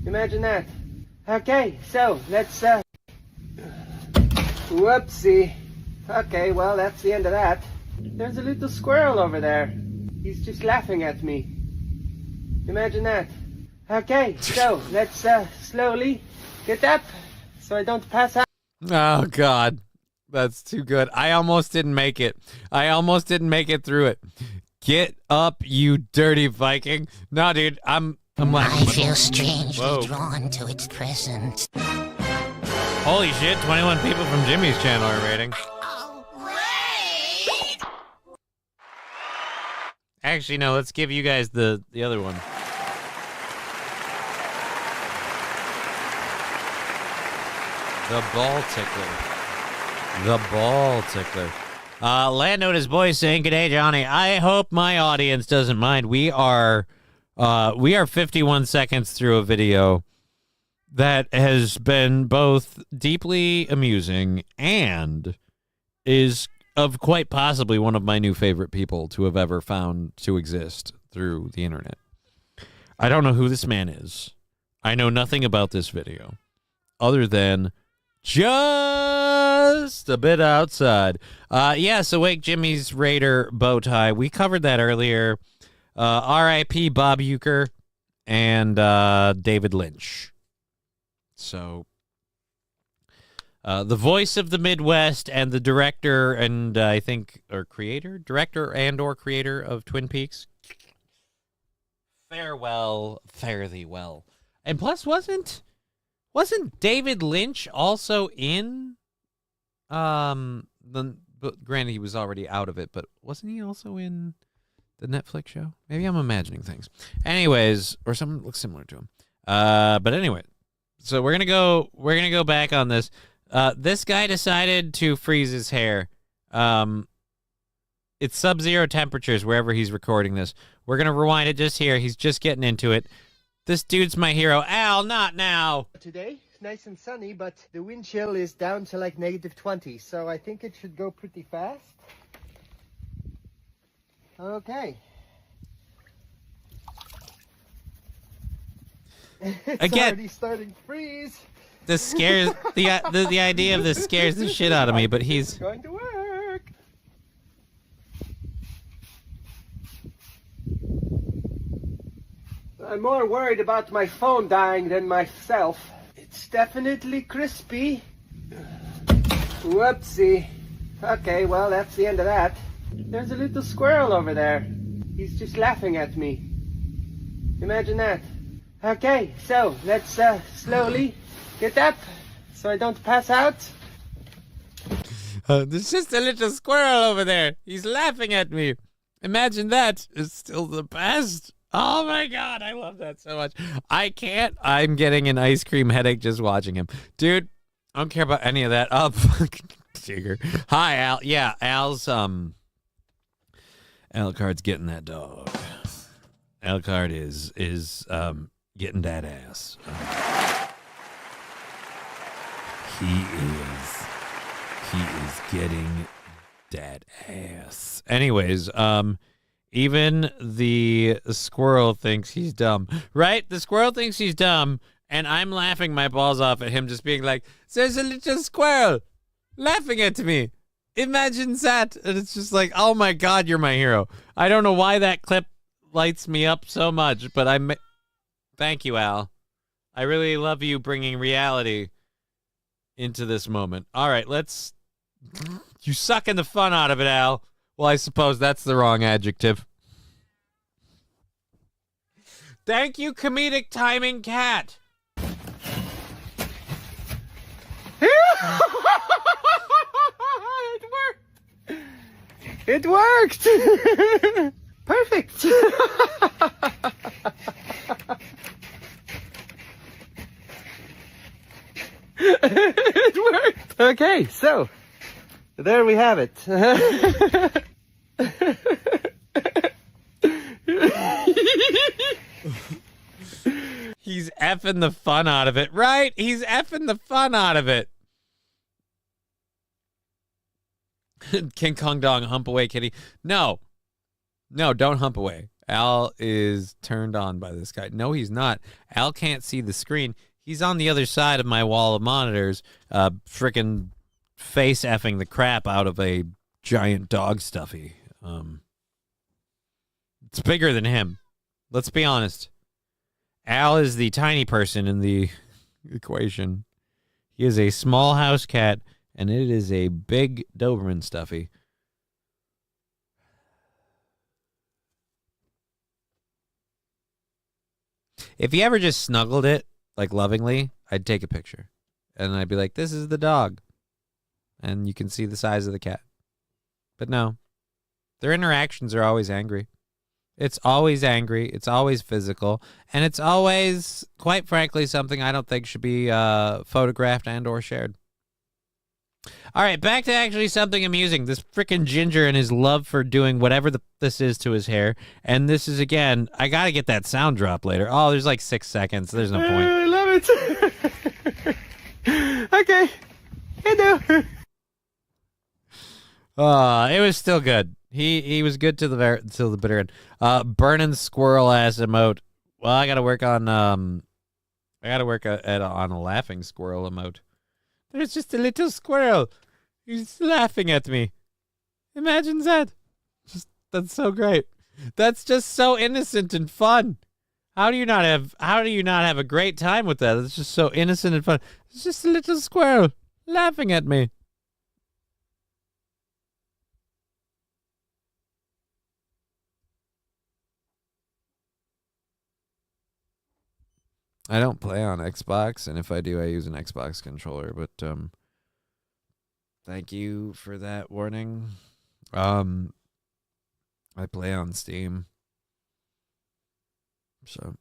Imagine that. Okay, so let's whoopsie. Okay, well, that's the end of that. There's a little squirrel over there. He's just laughing at me. Imagine that. Okay, so let's slowly get up so I don't pass out. Oh, God. That's too good. I almost didn't make it. I almost didn't make it through it. Get up, you dirty Viking. No, dude, I'm like... I feel strangely drawn to its presence. Holy shit, 21 people from Jimmy's channel are rating. Actually, no, let's give you guys the other one. The ball tickler. The ball tickler. Landnote is boy saying, "G'day, Johnny. I hope my audience doesn't mind. We are 51 seconds through a video that has been both deeply amusing and is of quite possibly one of my new favorite people to have ever found to exist through the internet. I don't know who this man is. I know nothing about this video other than just a bit outside. So Wake Jimmy's Raider bow tie. We covered that earlier. R.I.P. Bob Uecker and David Lynch. So the voice of the Midwest and the director and director and or creator of Twin Peaks. Farewell, fare thee well. And plus, wasn't David Lynch also in but granted he was already out of it, but wasn't he also in the Netflix show? Maybe I'm imagining things. Anyways, or something that looks similar to him. But anyway, so we're gonna go back on this. This guy decided to freeze his hair. It's sub-zero temperatures wherever he's recording this. We're gonna rewind it just here. He's just getting into it. This dude's my hero. Al, not now. Today, it's nice and sunny, but the wind chill is down to like -20, so I think it should go pretty fast. Okay. It's Again, already starting to freeze. This scares the idea of this scares the shit out of me, but he's It's going to work. I'm more worried about my phone dying than myself. It's definitely crispy. Whoopsie. Okay, well, that's the end of that. There's a little squirrel over there. He's just laughing at me. Imagine that. Okay, so let's slowly get up so I don't pass out. There's just a little squirrel over there. He's laughing at me. Imagine that. It's still the best. Oh my God, I love that so much. I can't. I'm getting an ice cream headache just watching him. Dude, I don't care about any of that. Oh, Jigger. Hi, Al. Yeah, Alucard's getting that dog. Alucard is getting that ass. He is getting that ass. Anyways, even the squirrel thinks he's dumb, right? The squirrel thinks he's dumb, and I'm laughing my balls off at him just being like, there's a little squirrel laughing at me. Imagine that. And it's just like, oh my God, you're my hero. I don't know why that clip lights me up so much, but thank you, Al. I really love you bringing reality into this moment. All right, you sucking the fun out of it, Al. Well, I suppose that's the wrong adjective. Thank you, comedic timing cat. It worked! Perfect! It worked! Okay, so there we have it. He's effing the fun out of it, right? He's effing the fun out of it. King Kong Dong, hump away, kitty. No, don't hump away. Al is turned on by this guy. No, he's not. Al can't see the screen. He's on the other side of my wall of monitors, frickin' face effing the crap out of a giant dog stuffy. It's bigger than him. Let's be honest. Al is the tiny person in the equation. He is a small house cat, and it is a big Doberman stuffy. If he ever just snuggled it, like lovingly, I'd take a picture. And I'd be like, this is the dog. And you can see the size of the cat. But no, their interactions are always angry. It's always angry. It's always physical. And it's always, quite frankly, something I don't think should be photographed and or shared. All right, back to actually something amusing. This freaking Ginger and his love for doing whatever this is to his hair. And this is, again, I got to get that sound drop later. Oh, there's like 6 seconds. There's no point. I love it. Okay. I do. It was still good. He was good till the bitter end. Burning squirrel ass emote. Well, I gotta work on on a laughing squirrel emote. There's just a little squirrel. He's laughing at me. Imagine that. That's so great. That's just so innocent and fun. How do you not have a great time with that? It's just so innocent and fun. It's just a little squirrel laughing at me. I don't play on Xbox, and if I do, I use an Xbox controller, but thank you for that warning. I play on Steam. So,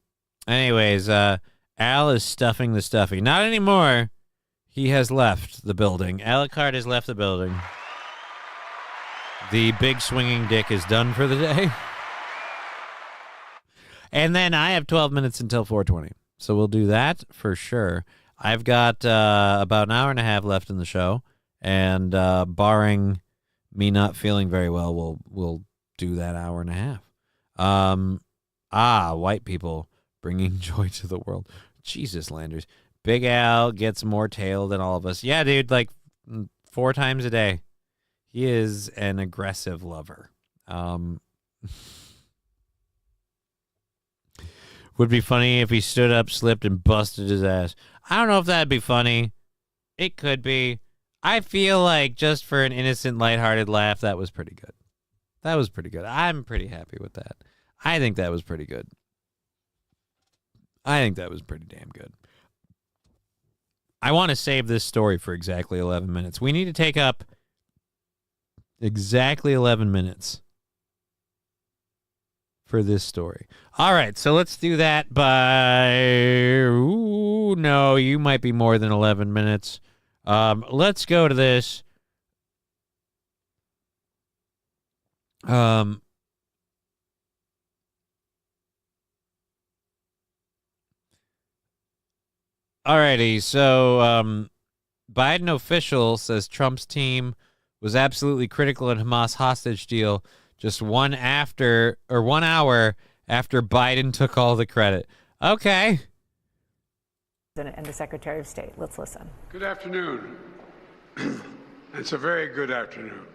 anyways, Al is stuffing the stuffy. Not anymore. He has left the building. Alucard has left the building. The big swinging dick is done for the day. And then I have 12 minutes until 4:20. So we'll do that for sure. I've got about an hour and a half left in the show, and barring me not feeling very well, we'll do that hour and a half. White people bringing joy to the world. Jesus, Landers. Big Al gets more tail than all of us. Yeah, dude, like 4 times a day. He is an aggressive lover. Would be funny if he stood up, slipped, and busted his ass. I don't know if that'd be funny. It could be. I feel like just for an innocent, lighthearted laugh, that was pretty good. That was pretty good. I'm pretty happy with that. I think that was pretty good. I think that was pretty damn good. I want to save this story for exactly 11 minutes. We need to take up exactly 11 minutes for this story. All right, so let's do that by... Ooh, no, you might be more than 11 minutes. Let's go to this. Alrighty, so Biden official says Trump's team was absolutely critical in Hamas hostage deal just 1 hour after Biden took all the credit. Okay. And the Secretary of State. Let's listen. Good afternoon. It's a very good afternoon.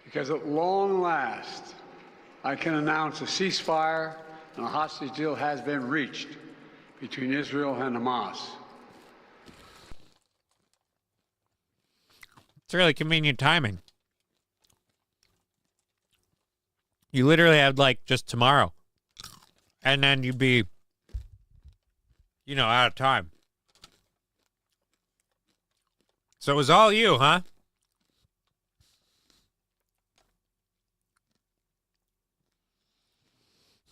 Because at long last, I can announce a ceasefire and a hostage deal has been reached between Israel and Hamas. It's really convenient timing. You literally have, like, just tomorrow. And then you'd be, out of time. So it was all you, huh?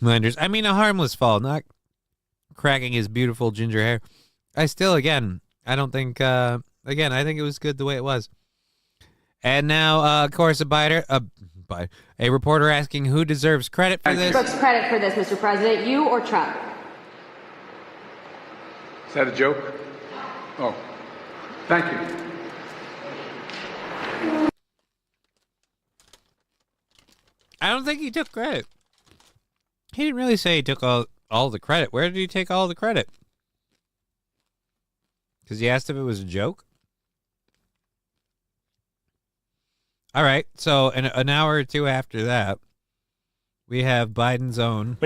Landers. I mean, a harmless fall, not cracking his beautiful ginger hair. I don't think, I think it was good the way it was. And now, of course, a reporter asking who deserves credit for this. Who credit for this, Mr. President, you or Trump? Is that a joke? Oh, thank you. I don't think he took credit. He didn't really say he took all the credit. Where did he take all the credit? Because he asked if it was a joke? All right, so an hour or two after that, we have Biden's own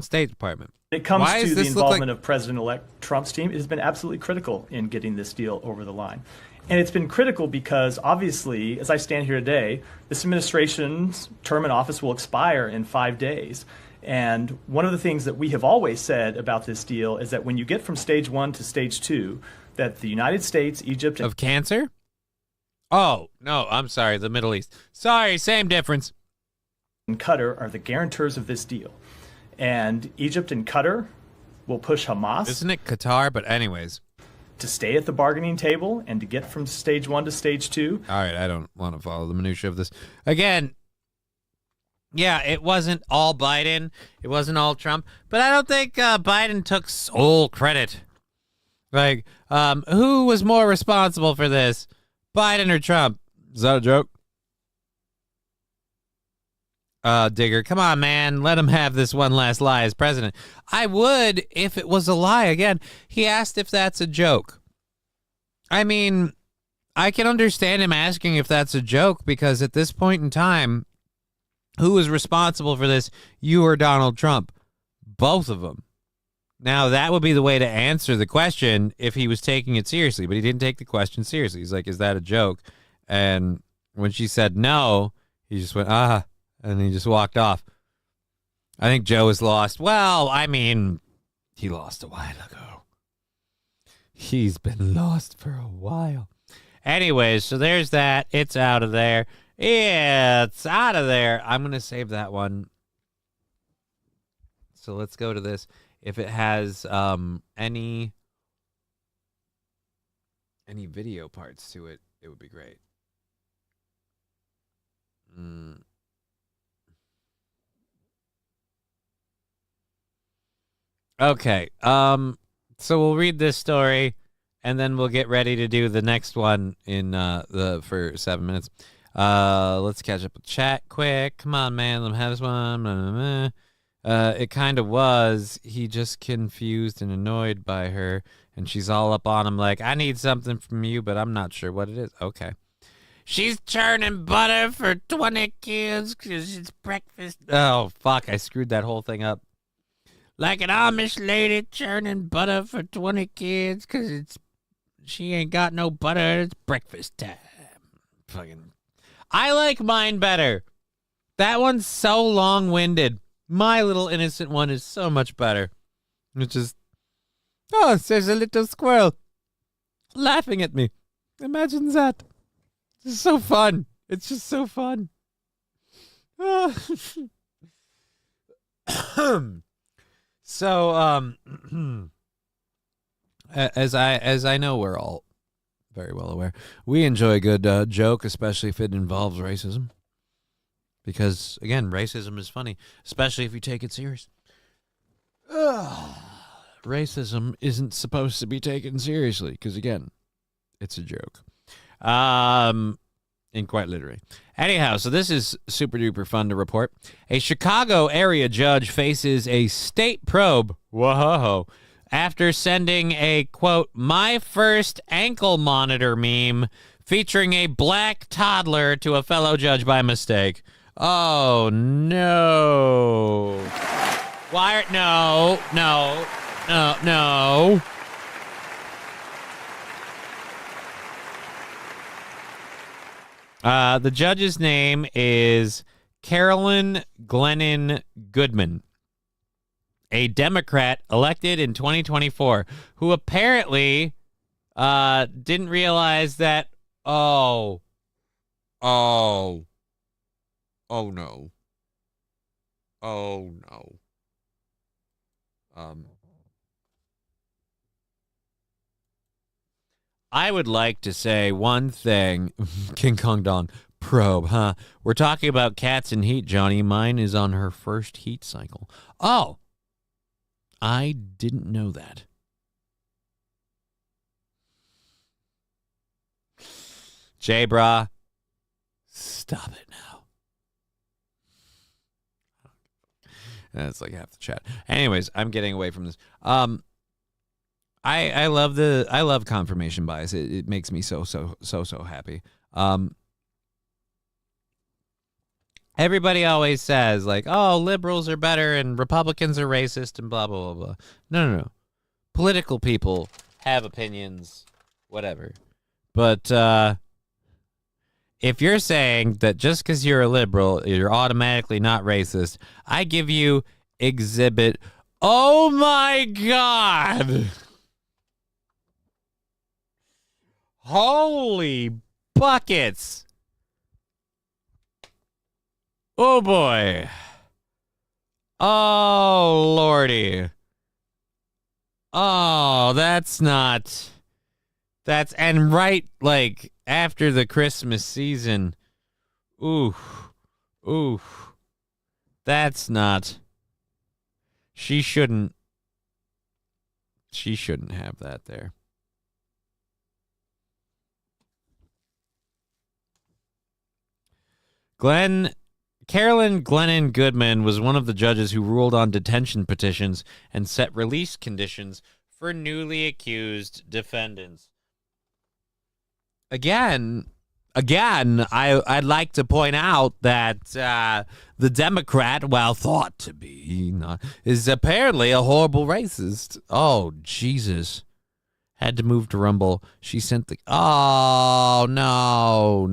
State Department. When it comes to the involvement of President-elect Trump's team, it has been absolutely critical in getting this deal over the line. And it's been critical because, obviously, as I stand here today, this administration's term in office will expire in 5 days. And one of the things that we have always said about this deal is that when you get from stage 1 to stage 2, that the United States, Egypt... Of cancer? Oh, no, I'm sorry, the Middle East. Sorry, same difference. ...and Qatar are the guarantors of this deal. And Egypt and Qatar will push Hamas... Isn't it Qatar? But anyways... ...to stay at the bargaining table and to get from stage 1 to stage 2. All right, I don't want to follow the minutia of this. Again, yeah, it wasn't all Biden. It wasn't all Trump. But I don't think Biden took sole credit. Like, who was more responsible for this? Biden or Trump? Is that a joke? Digger, come on, man. Let him have this one last lie as president. I would if it was a lie. Again, he asked if that's a joke. I mean, I can understand him asking if that's a joke because at this point in time, who is responsible for this? You or Donald Trump? Both of them. Now, that would be the way to answer the question if he was taking it seriously, but he didn't take the question seriously. He's like, is that a joke? And when she said no, he just went, and he just walked off. I think Joe is lost. Well, I mean, he lost a while ago. He's been lost for a while. Anyways, so there's that. It's out of there. It's out of there. I'm going to save that one. So let's go to this. If it has any video parts to it, it would be great. Okay. So we'll read this story, and then we'll get ready to do the next one in for 7 minutes. Let's catch up with chat quick. Come on, man. Let me have this one. It kind of was. He just confused and annoyed by her, and she's all up on him like, I need something from you, but I'm not sure what it is. Okay. She's churning butter for 20 kids because it's breakfast. Oh, fuck. I screwed that whole thing up. Like an Amish lady churning butter for 20 kids because she ain't got no butter. It's breakfast time. Fucking I like mine better. That one's so long-winded. My little innocent one is so much better. It's just, oh, there's a little squirrel laughing at me. Imagine that. It's so fun. It's just so fun. So, as I know, we're all very well aware, we enjoy a good joke, especially if it involves racism. Because, again, racism is funny, especially if you take it serious. Racism isn't supposed to be taken seriously, because, again, it's a joke. And quite literally. Anyhow, so this is super duper fun to report. A Chicago area judge faces a state probe, whoa, after sending a, quote, my first ankle monitor meme featuring a black toddler to a fellow judge by mistake. Oh, no. Why? No. The judge's name is Carolyn Glennon Goodman, a Democrat elected in 2024, who apparently didn't realize that, oh no. I would like to say one thing, King Kong Dong, probe, huh? We're talking about cats in heat, Johnny. Mine is on her first heat cycle. Oh, I didn't know that. J-Bra, stop it now. That's like half the chat. Anyways, I'm getting away from this. I love confirmation bias. It makes me so happy. Everybody always says like, oh, liberals are better and Republicans are racist and blah blah blah blah. No. Political people have opinions, whatever. But if you're saying that just because you're a liberal, you're automatically not racist, I give you exhibit. Oh my God. Holy buckets. Oh boy. Oh lordy. Oh, that's and right like after the Christmas season. Ooh. That's not. She shouldn't have that there. Carolyn Glennon Goodman was one of the judges who ruled on detention petitions and set release conditions for newly accused defendants. Again, I'd like to point out that the Democrat, while thought to be, is apparently a horrible racist. Oh, Jesus. Had to move to Rumble. She sent the... Oh, no.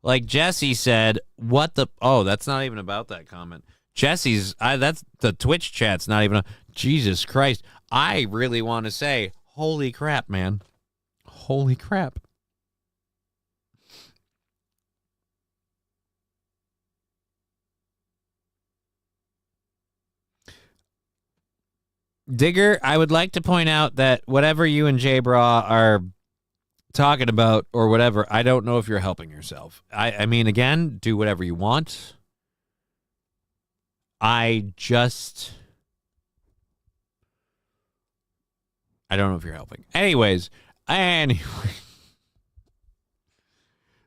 Like Jesse said, what the... Oh, that's not even about that comment. Jesse's... that's the Twitch chat's not even... Jesus Christ. I really want to say, holy crap, man. Holy crap. Digger, I would like to point out that whatever you and J-Bra are talking about or whatever, I don't know if you're helping yourself. I mean, again, do whatever you want. I don't know if you're helping. Anyway.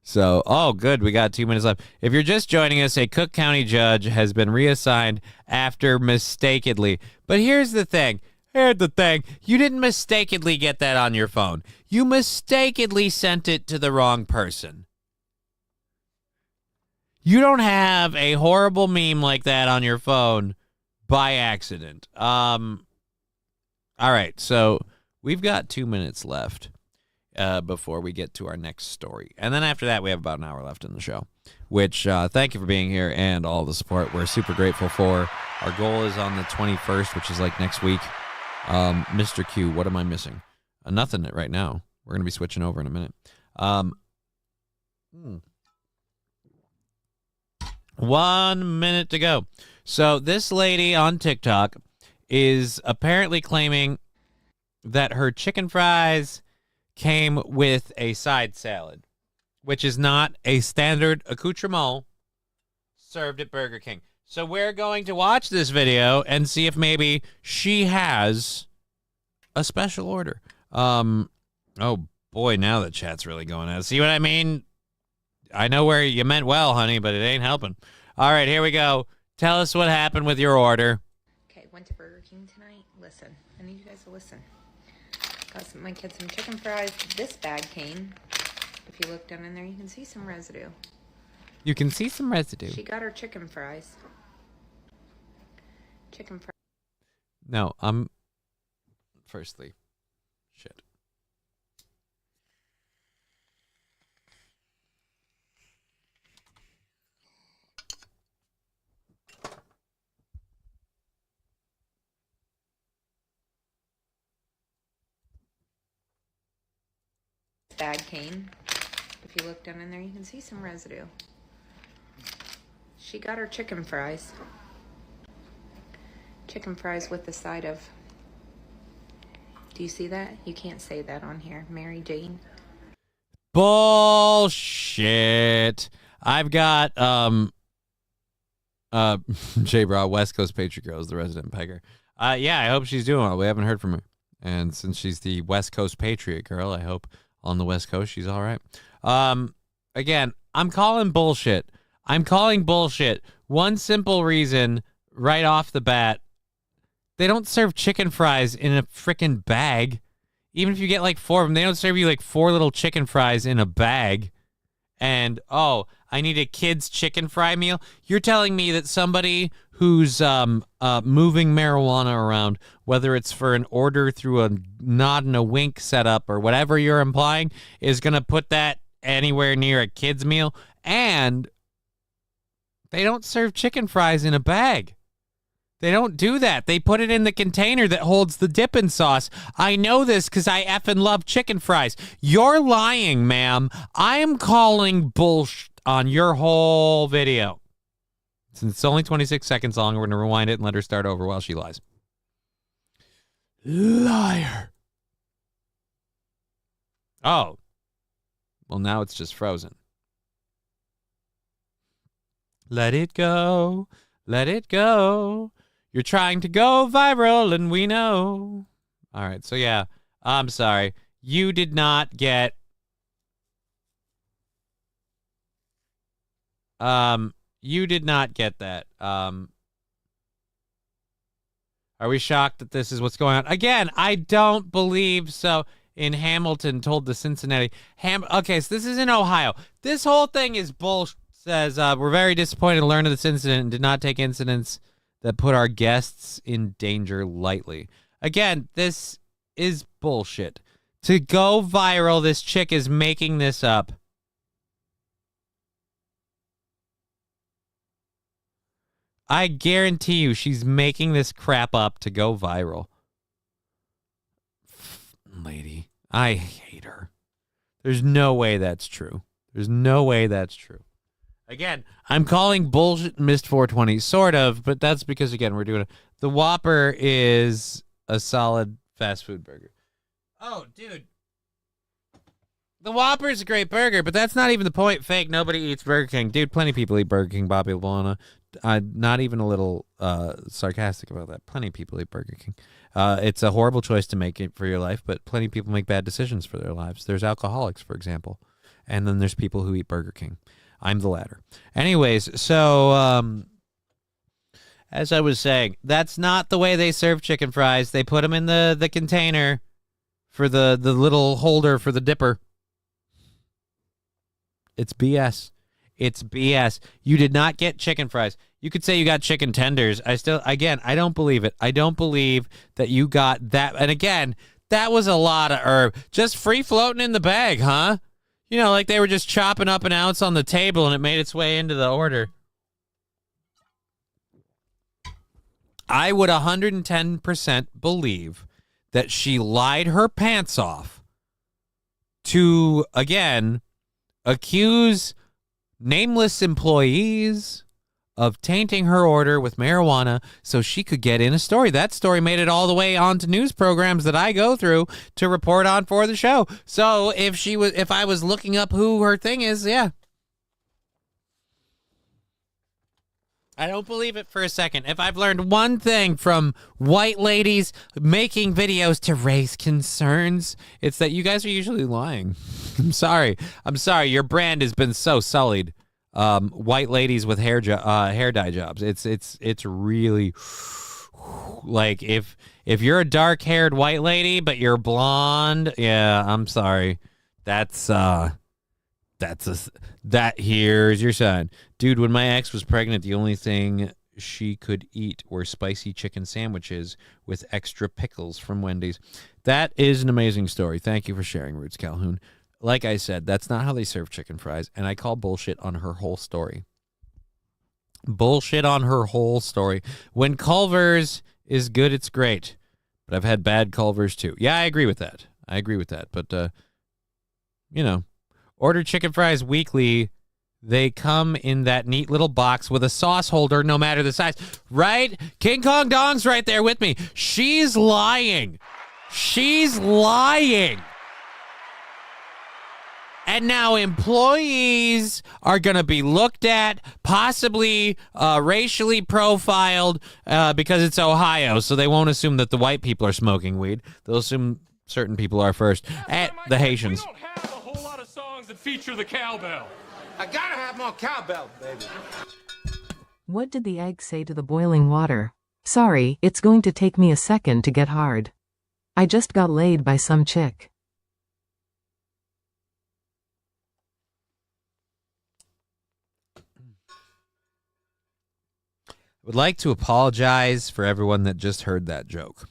So, oh, good. We got 2 minutes left. If you're just joining us, a Cook County judge has been reassigned after mistakenly. But here's the thing. You didn't mistakenly get that on your phone. You mistakenly sent it to the wrong person. You don't have a horrible meme like that on your phone by accident. All right, so we've got 2 minutes left. before we get to our next story. And then after that, we have about an hour left in the show, which thank you for being here and all the support. We're super grateful for. Our goal is on the 21st, which is like next week. Mr. Q, what am I missing? Nothing right now. We're going to be switching over in a minute. 1 minute to go. So this lady on TikTok is apparently claiming that her chicken fries came with a side salad, which is not a standard accoutrement served at Burger King. So we're going to watch this video and see if maybe she has a special order. Oh boy, now the chat's really going out. See what I mean? I know where you meant well, honey, but it ain't helping. All right, here we go. Tell us what happened with your order. Okay, went to Burger King tonight. Listen, I need you guys to listen. Got my kids some chicken fries. This bag came. If you look down in there, you can see some residue. You can see some residue. She got her chicken fries. Chicken fries. No, firstly, shit. Bag came. If you look down in there, you can see some residue. She got her chicken fries. Chicken fries with the side of... Do you see that? You can't say that on here. Mary Jane. Bullshit. I've got J-Bra, West Coast Patriot Girl is the resident pegger. Yeah, I hope she's doing well. We haven't heard from her. And since she's the West Coast Patriot Girl, I hope on the West Coast she's all right. Again, I'm calling bullshit. I'm calling bullshit. One simple reason right off the bat. They don't serve chicken fries in a freaking bag. Even if you get like 4 of them, they don't serve you like 4 little chicken fries in a bag. And, oh, I need a kid's chicken fry meal. You're telling me that somebody who's moving marijuana around, whether it's for an order through a nod and a wink setup or whatever you're implying, is going to put that anywhere near a kid's meal? And they don't serve chicken fries in a bag. They don't do that. They put it in the container that holds the dipping sauce. I know this because I effing love chicken fries. You're lying, ma'am. I am calling bullshit on your whole video. Since it's only 26 seconds long, we're going to rewind it and let her start over while she lies. Liar. Oh. Well, now it's just frozen. Let it go. Let it go. You're trying to go viral, and we know. All right, so yeah, I'm sorry. You did not get... you did not get that. Are we shocked that this is what's going on? Again, I don't believe so. In Hamilton told the Cincinnati... Okay, so this is in Ohio. This whole thing is bullshit. Says, we're very disappointed to learn of this incident and did not take incidents that put our guests in danger lightly. Again, this is bullshit. To go viral, this chick is making this up. I guarantee you she's making this crap up to go viral. Lady, I hate her. There's no way that's true. There's no way that's true. Again, I'm calling bullshit Missed 420, sort of, but that's because, again, we're doing it. The Whopper is a solid fast food burger. Oh, dude. The Whopper is a great burger, but that's not even the point. Fake, nobody eats Burger King. Dude, plenty of people eat Burger King, Bobby Bologna. Not even a little sarcastic about that. Plenty of people eat Burger King. It's a horrible choice to make it for your life, but plenty of people make bad decisions for their lives. There's alcoholics, for example, and then there's people who eat Burger King. I'm the latter. Anyways, so as I was saying, that's not the way they serve chicken fries. They put them in the container for the little holder for the dipper. It's BS. It's BS. You did not get chicken fries. You could say you got chicken tenders. I don't believe it. I don't believe that you got that. And again, That was a lot of herb. Just free floating in the bag, huh? You know, like they were just chopping up an ounce on the table and it made its way into the order. I would 110% believe that she lied her pants off to, again, accuse nameless employees of tainting her order with marijuana so she could get in a story. That story made it all the way onto news programs that I go through to report on for the show. So if I was looking up who her thing is, yeah. I don't believe it for a second. If I've learned one thing from white ladies making videos to raise concerns, it's that you guys are usually lying. I'm sorry. Your brand has been so sullied. White ladies with hair dye jobs. It's really like if you're a dark-haired white lady but you're blonde, yeah, I'm sorry. Here's your sign. Dude, when my ex was pregnant, the only thing she could eat were spicy chicken sandwiches with extra pickles from Wendy's. That is an amazing story. Thank you for sharing, Roots Calhoun. Like I said, that's not how they serve chicken fries, and I call bullshit on her whole story. Bullshit on her whole story. When Culver's is good, it's great. But I've had bad Culver's too. Yeah, I agree with that. But, order chicken fries weekly. They come in that neat little box with a sauce holder, no matter the size. Right? King Kong Dong's right there with me. She's lying. And now employees are going to be looked at, possibly racially profiled because it's Ohio, so they won't assume that the white people are smoking weed. They'll assume certain people are first. The Haitians. We don't have a whole lot of songs that feature the cowbell. I gotta have more cowbell, baby. What did the egg say to the boiling water? Sorry, it's going to take me a second to get hard. I just got laid by some chick. Would like to apologize for everyone that just heard that joke.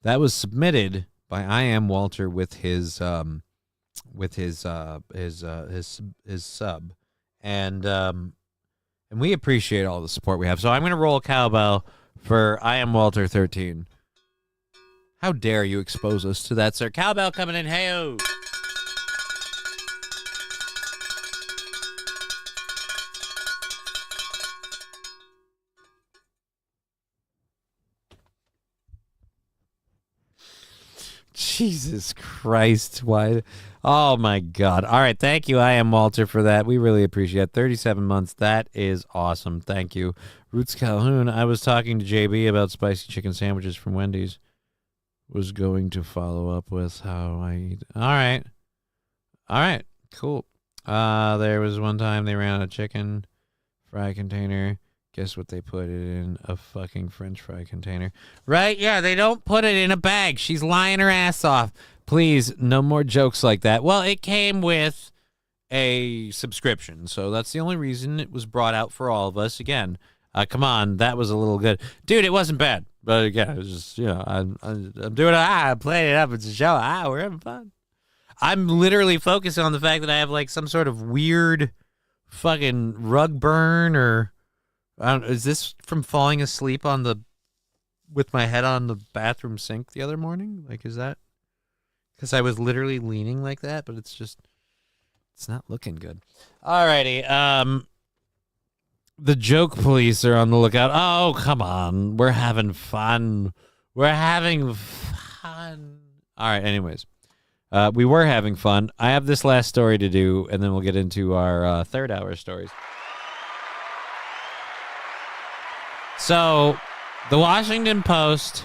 That was submitted by I Am Walter with his sub, and we appreciate all the support we have. So I'm going to roll a cowbell for I Am Walter 13. How dare you expose us to that, sir? Cowbell coming in. Hey-o. Jesus Christ. Why? Oh, my God. All right. Thank you, I Am Walter, for that. We really appreciate it. 37 months. That is awesome. Thank you. Roots Calhoun, I was talking to JB about spicy chicken sandwiches from Wendy's. Was going to follow up with how I eat. All right. Cool. There was one time they ran out of chicken fry container. Guess what they put it in? A fucking French fry container. Right? Yeah, they don't put it in a bag. She's lying her ass off. Please, no more jokes like that. Well, it came with a subscription, so that's the only reason it was brought out for all of us. Again, come on, that was a little good. Dude, it wasn't bad. But again, it was just, I'm doing it. I'm playing it up. It's a show. We're having fun. I'm literally focusing on the fact that I have like some sort of weird fucking rug burn or is this from falling asleep with my head on the bathroom sink the other morning? Like, is that because I was literally leaning like that? But it's not looking good. Alrighty. The joke police are on the lookout. Oh, come on. We're having fun. All right, anyways. We were having fun. I have this last story to do, and then we'll get into our third hour stories. So, the Washington Post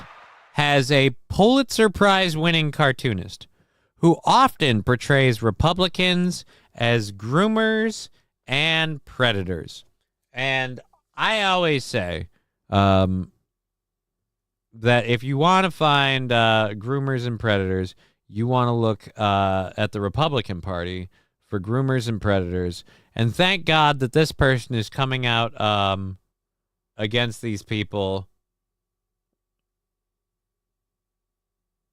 has a Pulitzer Prize winning cartoonist who often portrays Republicans as groomers and predators. And I always say that if you want to find groomers and predators, you want to look at the Republican Party for groomers and predators. And thank God that this person is coming out against these people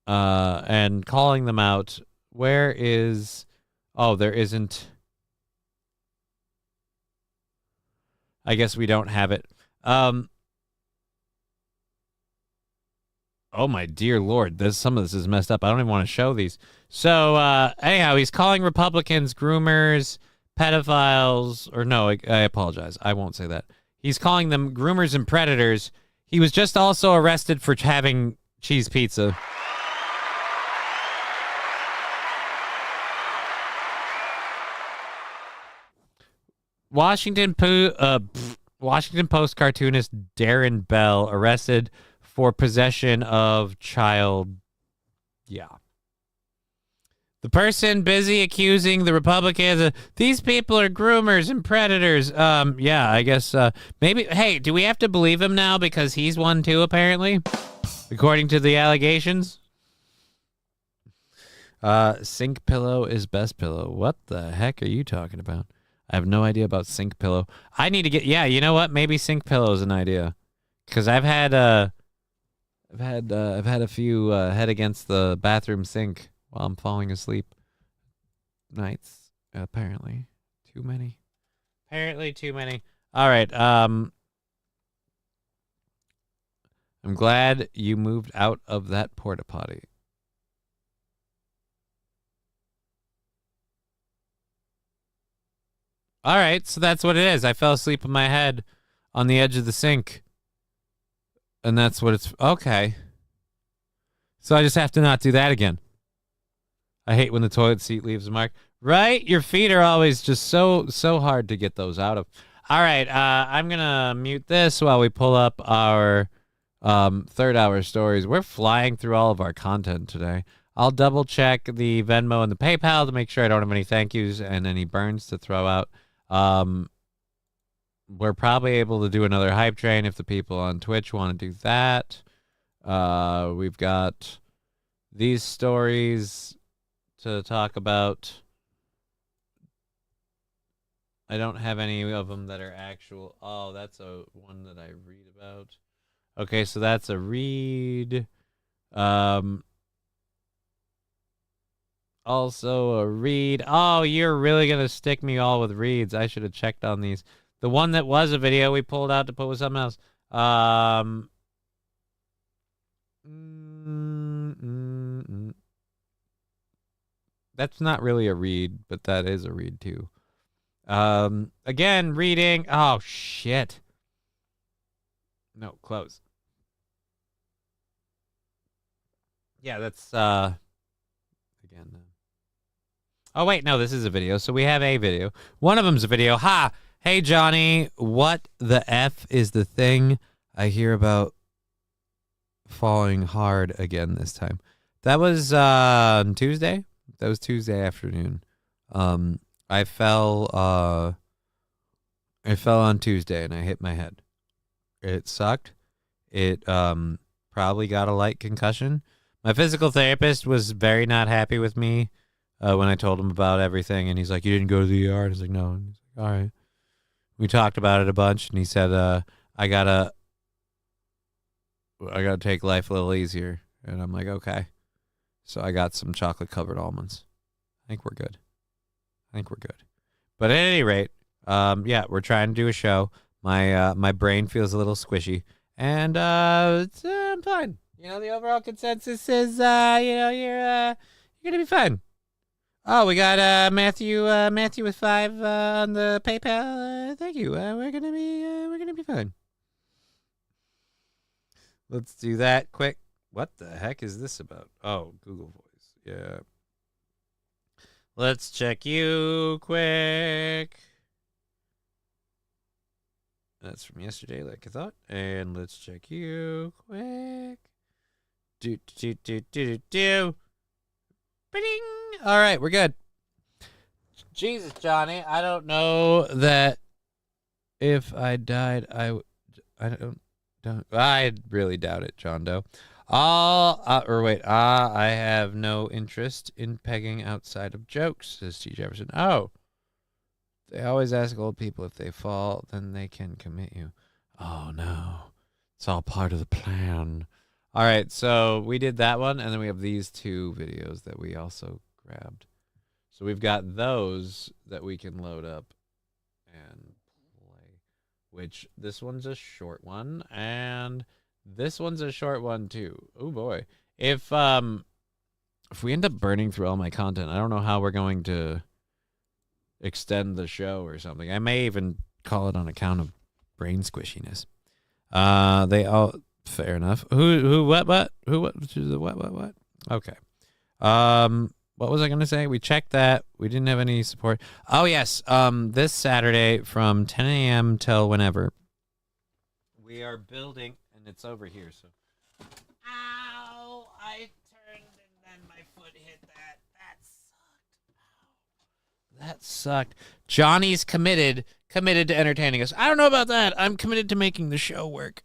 and calling them out. Where is... Oh, there isn't... I guess we don't have it. Oh, my dear Lord. Some of this is messed up. I don't even want to show these. So, anyhow, he's calling Republicans groomers, pedophiles, or no, I apologize. I won't say that. He's calling them groomers and predators. He was just also arrested for having cheese pizza. Washington Post cartoonist Darren Bell arrested for possession of child. Yeah. The person busy accusing the Republicans, these people are groomers and predators. Yeah, I guess maybe. Hey, do we have to believe him now because he's one too, apparently, according to the allegations? Sink pillow is best pillow. What the heck are you talking about? I have no idea about sink pillow. I need to get. Yeah, you know what? Maybe sink pillow is an idea, because I've had a few head against the bathroom sink while I'm falling asleep nights. Apparently, too many. Apparently, too many. All right. I'm glad you moved out of that porta potty. All right, so that's what it is. I fell asleep in my head on the edge of the sink. And that's what it's... Okay. So I just have to not do that again. I hate when the toilet seat leaves a mark. Right? Your feet are always just so hard to get those out of. All right, I'm going to mute this while we pull up our third hour stories. We're flying through all of our content today. I'll double check the Venmo and the PayPal to make sure I don't have any thank yous and any burns to throw out. We're probably able to do another hype train if the people on Twitch want to do that. We've got these stories to talk about. I don't have any of them that are actual. Oh, that's a one that I read about. Okay, so that's a read. Also a read. Oh, you're really going to stick me all with reads. I should have checked on these. The one that was a video we pulled out to put with something else. That's not really a read, but that is a read too. Again, reading. Oh, shit. No, close. Yeah, that's, again, oh, wait, no, this is a video. So we have a video. One of them's a video. Ha! Hey, Johnny, what the F is the thing I hear about falling hard again this time? That was on Tuesday. That was Tuesday afternoon. I fell on Tuesday and I hit my head. It sucked. It probably got a light concussion. My physical therapist was very not happy with me when I told him about everything, and he's like, "You didn't go to the ER?" And I was like, "No." And he's like, "All right." We talked about it a bunch, and he said, I gotta take life a little easier." And I'm like, "Okay." So I got some chocolate-covered almonds. I think we're good. But at any rate, yeah, we're trying to do a show. My brain feels a little squishy, and I'm fine. You know, the overall consensus is, you're gonna be fine. Oh, we got Matthew with 5 on the PayPal. Thank you. We're gonna be fine. Let's do that quick. What the heck is this about? Oh, Google Voice. Yeah. Let's check you quick. That's from yesterday, like I thought. And let's check you quick. Do. Ba-ding! All right, we're good. Jesus, Johnny, I don't know that if I died, I really doubt it, John Doe. I have no interest in pegging outside of jokes, says T. Jefferson. Oh, they always ask old people if they fall, then they can commit you. Oh, no. It's all part of the plan. All right, so we did that one, and then we have these two videos that we also grabbed. So we've got those that we can load up and play, which this one's a short one, and this one's a short one too. Oh boy. If we end up burning through all my content, I don't know how we're going to extend the show or something. I may even call it on account of brain squishiness. They all fair enough. What? Okay. What was I going to say? We checked that. We didn't have any support. Oh yes. This Saturday from 10 a.m. till whenever, we are building, and it's over here. So, ow! I turned and then my foot hit that. That sucked. Johnny's committed to entertaining us. I don't know about that. I'm committed to making the show work.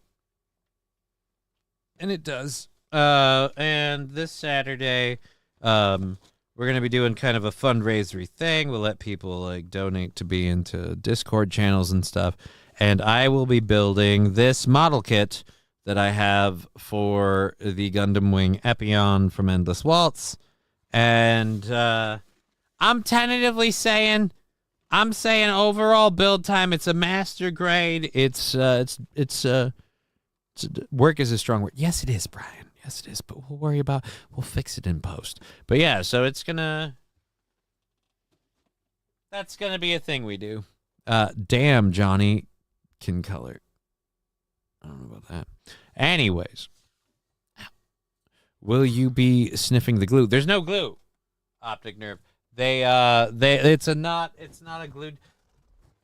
And it does. And this Saturday, we're going to be doing kind of a fundraisery thing. We'll let people like donate to be into Discord channels and stuff. And I will be building this model kit that I have for the Gundam Wing Epion from Endless Waltz. And I'm tentatively saying overall build time, it's a master grade. It's work is a strong word. Yes, it is, Brian. Yes, it is. But we'll fix it in post. But yeah, so that's gonna be a thing we do. Damn, Johnny can color. I don't know about that. Anyways, will you be sniffing the glue? There's no glue. Optic nerve. It's not a glued.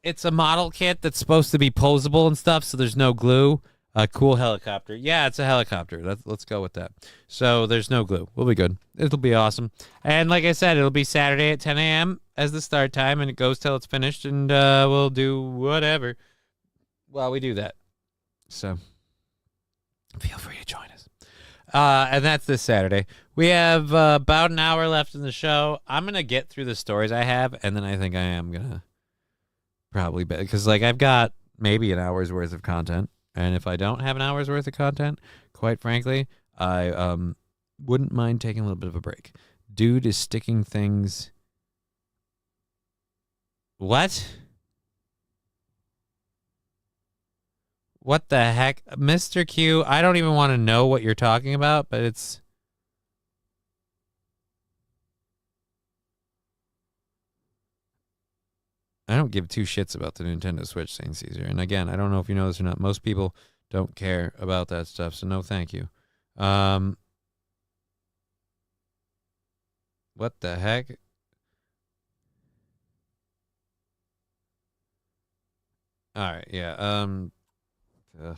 It's a model kit that's supposed to be posable and stuff, so there's no glue. A cool helicopter. Yeah, it's a helicopter. Let's go with that. So there's no glue. We'll be good. It'll be awesome. And like I said, it'll be Saturday at 10 a.m. as the start time, and it goes till it's finished, and we'll do whatever while we do that. So feel free to join us. And that's this Saturday. We have about an hour left in the show. I'm going to get through the stories I have, and then I think I am going to probably, because like I've got maybe an hour's worth of content. And if I don't have an hour's worth of content, quite frankly, I wouldn't mind taking a little bit of a break. Dude is sticking things. What? What the heck? Mr. Q, I don't even want to know what you're talking about, but it's... I don't give two shits about the Nintendo Switch, St. Caesar. And again, I don't know if you know this or not. Most people don't care about that stuff, so no thank you. What the heck? All right, yeah. Ugh.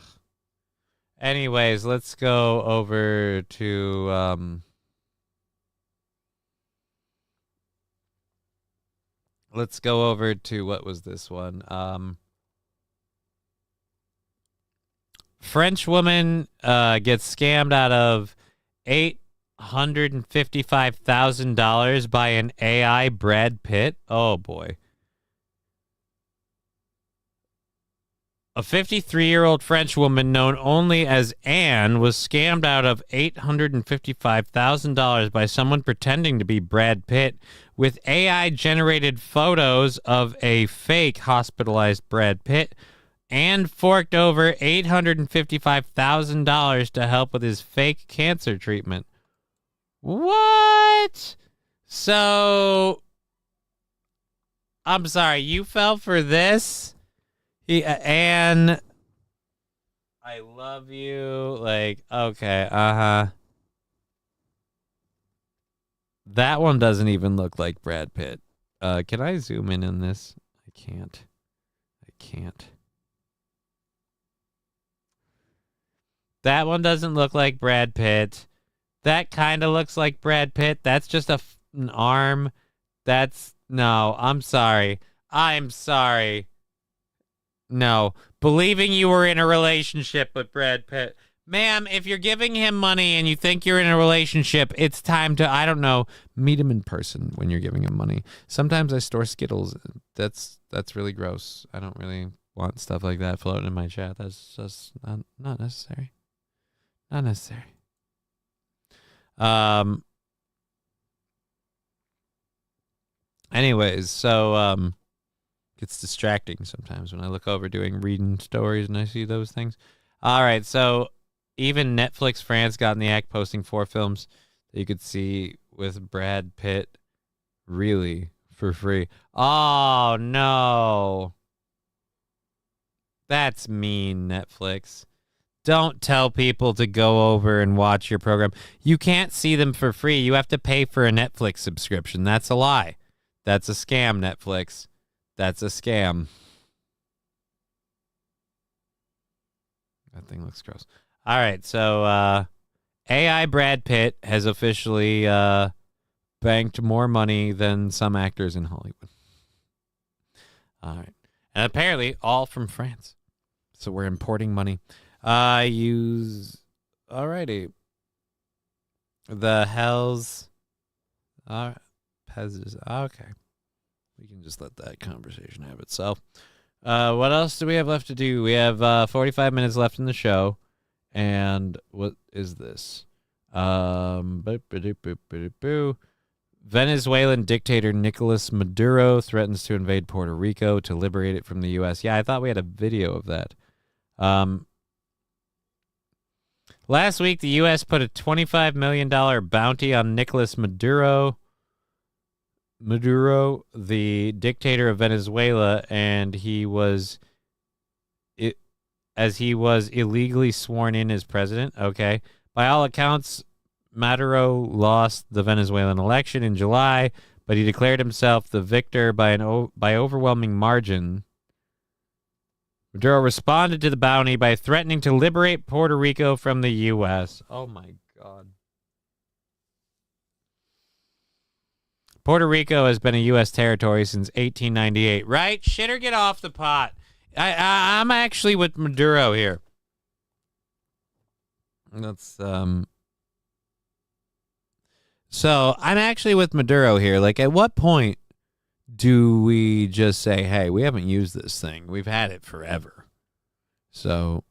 Anyways, let's go over to let's go over to what was this one? French woman gets scammed out of $855,000 by an AI Brad Pitt. Oh boy. A 53-year-old French woman known only as Anne was scammed out of $855,000 by someone pretending to be Brad Pitt with AI-generated photos of a fake hospitalized Brad Pitt, and forked over $855,000 to help with his fake cancer treatment. What? So, I'm sorry, you fell for this? Anne, I love you. Like, okay, That one doesn't even look like Brad Pitt. Can I zoom in on this? I can't. That one doesn't look like Brad Pitt. That kind of looks like Brad Pitt. That's just an arm. No, I'm sorry. No, believing you were in a relationship with Brad Pitt. Ma'am, if you're giving him money and you think you're in a relationship, it's time to, I don't know, meet him in person when you're giving him money. Sometimes I store Skittles. That's really gross. I don't really want stuff like that floating in my chat. That's just not necessary. Not necessary. Anyways, so it's distracting sometimes when I look over reading stories and I see those things. All right, so even Netflix France got in the act, posting 4 films that you could see with Brad Pitt, really, for free. Oh, no. That's mean, Netflix. Don't tell people to go over and watch your program. You can't see them for free. You have to pay for a Netflix subscription. That's a lie. That's a scam, Netflix. That's a scam. That thing looks gross. All right, so AI Brad Pitt has officially banked more money than some actors in Hollywood. All right. And apparently all from France. So we're importing money. Alrighty. The Hells. Okay. We can just let that conversation have itself. What else do we have left to do? We have 45 minutes left in the show. And what is this? Venezuelan dictator Nicolas Maduro threatens to invade Puerto Rico to liberate it from the U.S. Yeah, I thought we had a video of that. Last week, the U.S. put a $25 million bounty on Nicolas Maduro, the dictator of Venezuela, and he was illegally sworn in as president. Okay. By all accounts, Maduro lost the Venezuelan election in July, but he declared himself the victor by overwhelming margin. Maduro responded to the bounty by threatening to liberate Puerto Rico from the U.S. Oh, my God. Puerto Rico has been a U.S. territory since 1898. Right? Shit or get off the pot. I'm actually with Maduro here. So I'm actually with Maduro here. Like, at what point do we just say, hey, we haven't used this thing. We've had it forever. So,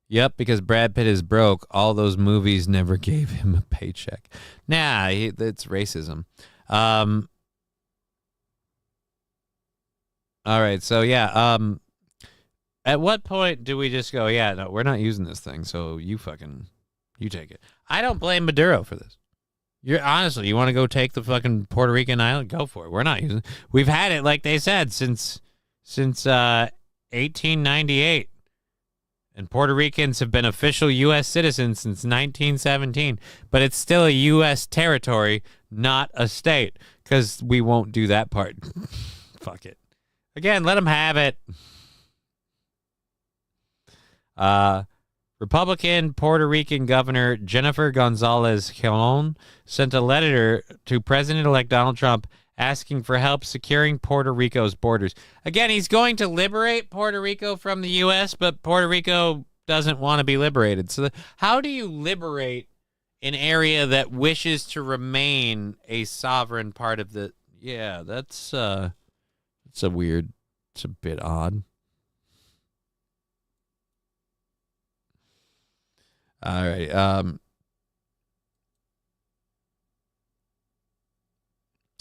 yep, because Brad Pitt is broke. All those movies never gave him a paycheck. Nah, it's racism. All right, so yeah, at what point do we just go, yeah, no, we're not using this thing, so you take it. I don't blame Maduro for this. Honestly, you want to go take the fucking Puerto Rican island? Go for it. We're not using it. We've had it, like they said, since 1898. And Puerto Ricans have been official U.S. citizens since 1917. But it's still a U.S. territory, not a state, because we won't do that part. Fuck it. Again, let them have it. Republican Puerto Rican Governor Jennifer Gonzalez Colon sent a letter to President-elect Donald Trump asking for help securing Puerto Rico's borders. Again, he's going to liberate Puerto Rico from the U.S., but Puerto Rico doesn't want to be liberated. So how do you liberate an area that wishes to remain a sovereign part of the... Yeah, it's a bit odd. All right.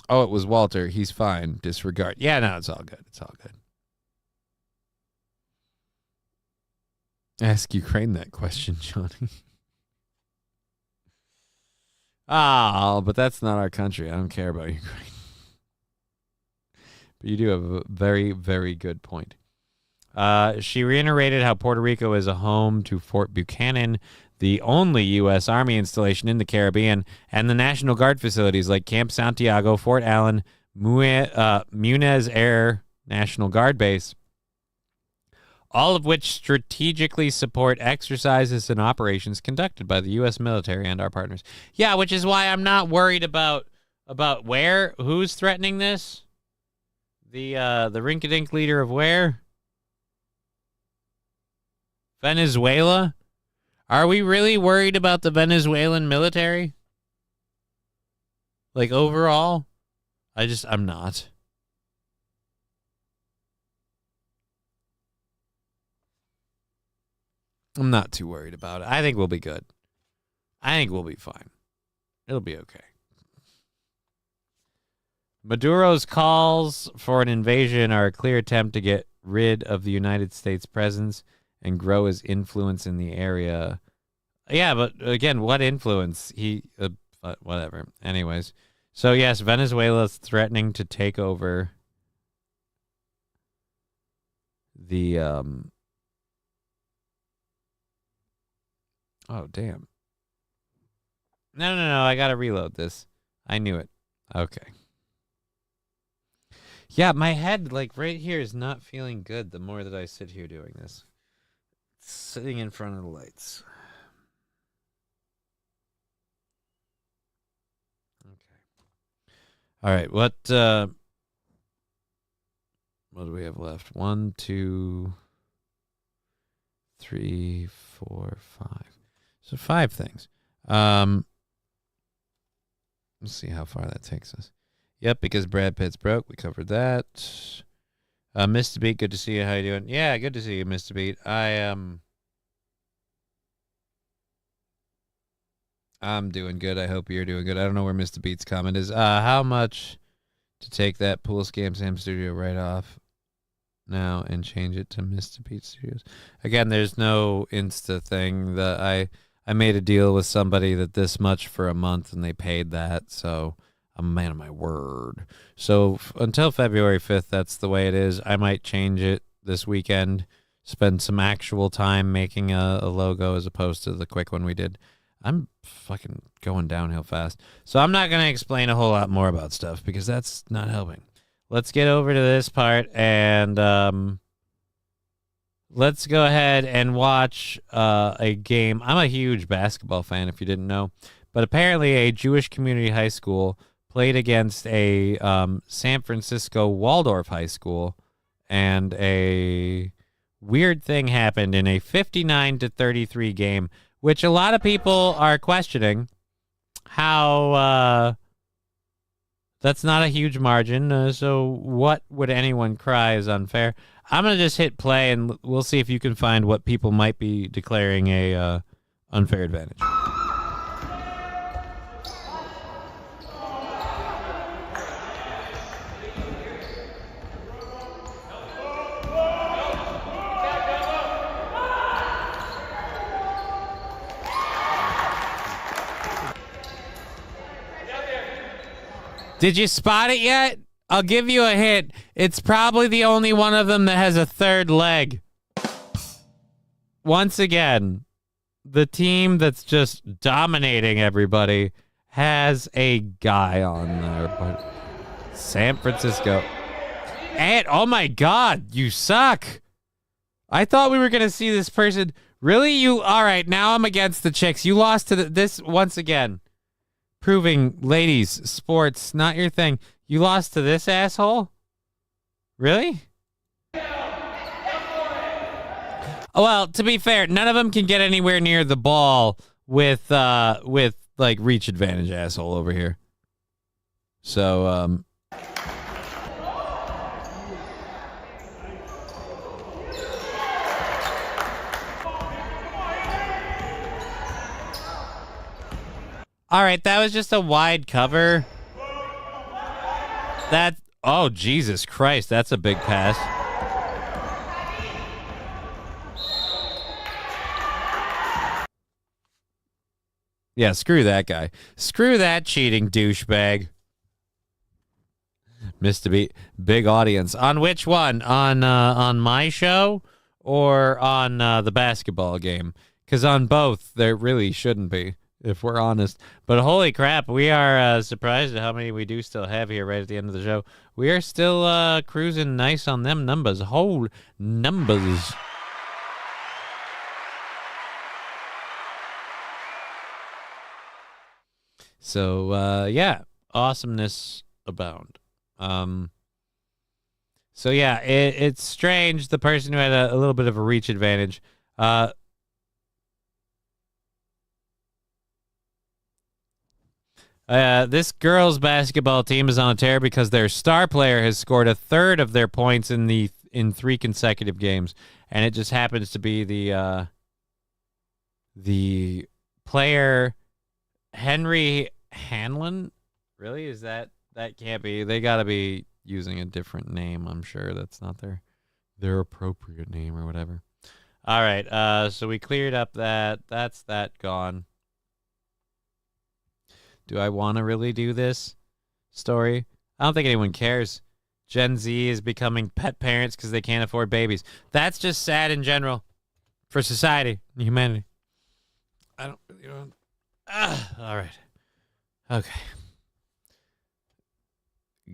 Oh, it was Walter. He's fine. Disregard. Yeah, no, it's all good. It's all good. Ask Ukraine that question, Johnny. But that's not our country. I don't care about Ukraine. But you do have a very, very good point. She reiterated how Puerto Rico is a home to Fort Buchanan, the only U.S. Army installation in the Caribbean, and the National Guard facilities like Camp Santiago, Fort Allen, Munez Air National Guard Base, all of which strategically support exercises and operations conducted by the U.S. military and our partners. Yeah, which is why I'm not worried about who's threatening this. The rink-a-dink leader of where? Venezuela? Are we really worried about the Venezuelan military? Like, overall? I'm not. I'm not too worried about it. I think we'll be good. I think we'll be fine. It'll be okay. Maduro's calls for an invasion are a clear attempt to get rid of the United States presence and grow his influence in the area. Yeah, but again, what influence? Whatever. Anyways. So, yes, Venezuela's threatening to take over the... Oh, damn. No. I got to reload this. I knew it. Okay. Yeah, my head, like, right here is not feeling good the more that I sit here doing this. Sitting in front of the lights. Okay. All right, what do we have left? 1, 2, 3, 4, 5. So 5 things. Let's see how far that takes us. Yep, because Brad Pitt's broke. We covered that. Mr. Beat, good to see you. How you doing? Yeah, good to see you, Mr. Beat. I'm doing good. I hope you're doing good. I don't know where Mr. Beat's comment is. How much to take that Pool Scam Sam Studio right off now and change it to Mr. Beat Studios? Again, there's no Insta thing. That I made a deal with somebody that this much for a month, and they paid that, so I'm a man of my word. So until February 5th, that's the way it is. I might change it this weekend, spend some actual time making a logo as opposed to the quick one we did. I'm fucking going downhill fast. So I'm not going to explain a whole lot more about stuff because that's not helping. Let's get over to this part and let's go ahead and watch a game. I'm a huge basketball fan, if you didn't know. But apparently a Jewish community high school played against a San Francisco Waldorf high school, and a weird thing happened in a 59-33 game, which a lot of people are questioning how that's not a huge margin. So what would anyone cry is unfair? I'm going to just hit play, and we'll see if you can find what people might be declaring a unfair advantage. Did you spot it yet? I'll give you a hint. It's probably the only one of them that has a third leg. Once again, the team that's just dominating everybody has a guy on there. But San Francisco. And, oh my God, you suck. I thought we were going to see this person. Really? You? All right, now I'm against the chicks. You lost to this once again. Proving, ladies, sports, not your thing. You lost to this asshole? Really? Oh, well, to be fair, none of them can get anywhere near the ball with like reach advantage, asshole over here. So, all right, that was just a wide cover. Oh, Jesus Christ, that's a big pass. Yeah, screw that guy. Screw that cheating douchebag. Mr. B, big audience. On which one? On my show or on the basketball game? Because on both, there really shouldn't be, if we're honest. But holy crap, we are surprised at how many we do still have here right at the end of the show. We are still cruising nice on them numbers. Whole numbers. So, yeah, awesomeness abound. So, yeah, it's strange. The person who had a little bit of a reach advantage. This girls' basketball team is on a tear because their star player has scored a third of their points in 3 consecutive games, and it just happens to be the the player Henry Hanlon. Really? Is that can't be? They got to be using a different name. I'm sure that's not their appropriate name or whatever. All right. So we cleared up that. That's that gone. Do I want to really do this story? I don't think anyone cares. Gen Z is becoming pet parents because they can't afford babies. That's just sad in general for society and humanity. I don't really know. All right. Okay.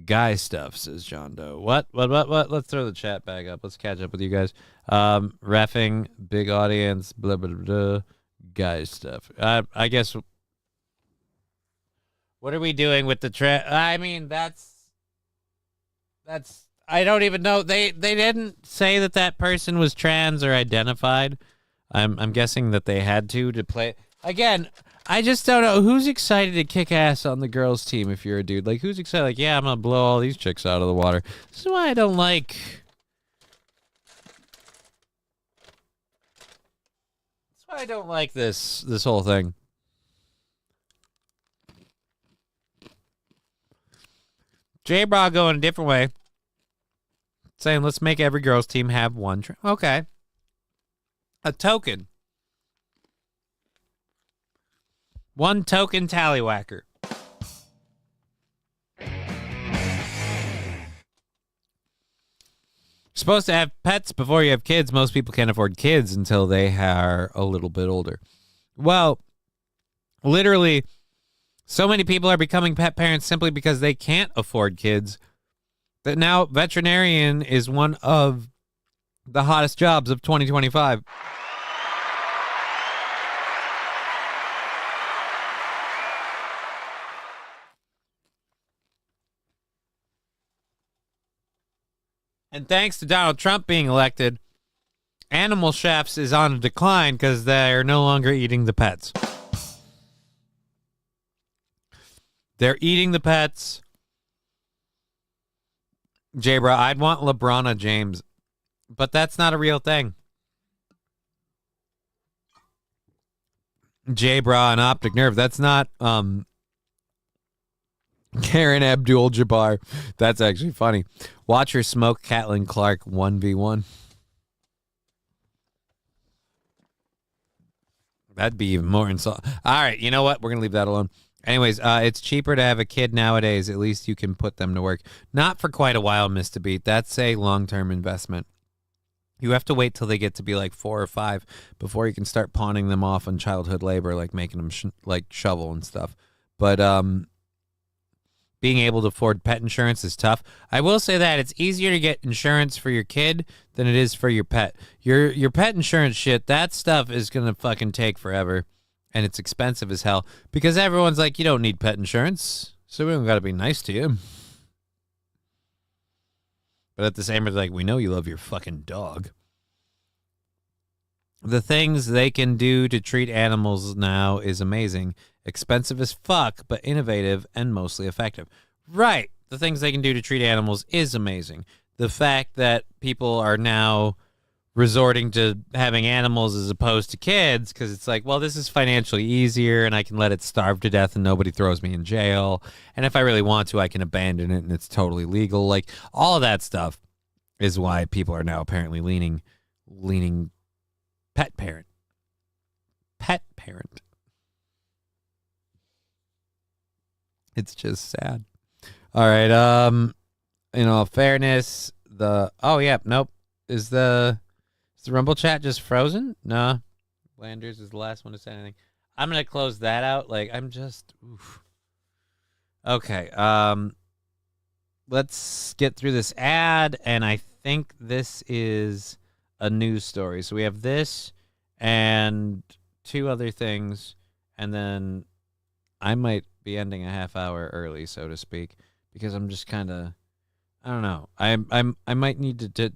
Guy stuff, says John Doe. What? Let's throw the chat back up. Let's catch up with you guys. Reffing, big audience, blah, blah, blah. Guy stuff. I guess. What are we doing with the I mean, that's. I don't even know. They didn't say that person was trans or identified. I'm guessing that they had to play. Again, I just don't know who's excited to kick ass on the girls' team. If you're a dude, like who's excited? Like, yeah, I'm gonna blow all these chicks out of the water. This is why I don't like. That's why I don't like this whole thing. J-Bra going a different way. Saying, let's make every girls' team have one. Okay. A token. One token tallywhacker. Supposed to have pets before you have kids. Most people can't afford kids until they are a little bit older. Well, literally, so many people are becoming pet parents simply because they can't afford kids that now veterinarian is one of the hottest jobs of 2025. And thanks to Donald Trump being elected, Animal Chefs is on a decline because they're no longer eating the pets. They're eating the pets. J-Bra, I'd want LeBron James, but that's not a real thing. J-Bra and Optic Nerve, that's not Karen Abdul-Jabbar. That's actually funny. Watch her smoke Caitlin Clark 1v1. That'd be even more insult. All right, you know what? We're going to leave that alone. Anyways, it's cheaper to have a kid nowadays. At least you can put them to work. Not for quite a while, Mr. Beat. That's a long-term investment. You have to wait till they get to be like 4 or 5 before you can start pawning them off on childhood labor, like making them shovel and stuff. But being able to afford pet insurance is tough. I will say that it's easier to get insurance for your kid than it is for your pet. Your pet insurance shit, that stuff is going to fucking take forever. And it's expensive as hell because everyone's like, you don't need pet insurance, so we don't got to be nice to you. But at the same time, like, we know you love your fucking dog. The things they can do to treat animals now is amazing. Expensive as fuck, but innovative and mostly effective. Right. The things they can do to treat animals is amazing. The fact that people are now resorting to having animals as opposed to kids because it's like, well, this is financially easier and I can let it starve to death and nobody throws me in jail. And if I really want to, I can abandon it and it's totally legal. Like, all of that stuff is why people are now apparently leaning pet parent. Pet parent. It's just sad. All right. In all fairness, Is the Rumble chat just frozen? No. Landers is the last one to say anything. I'm going to close that out. Like, I'm just... Oof. Okay. Let's get through this ad, and I think this is a news story. So we have this and 2 other things, and then I might be ending a half hour early, so to speak, because I'm just kind of... I don't know. I might need to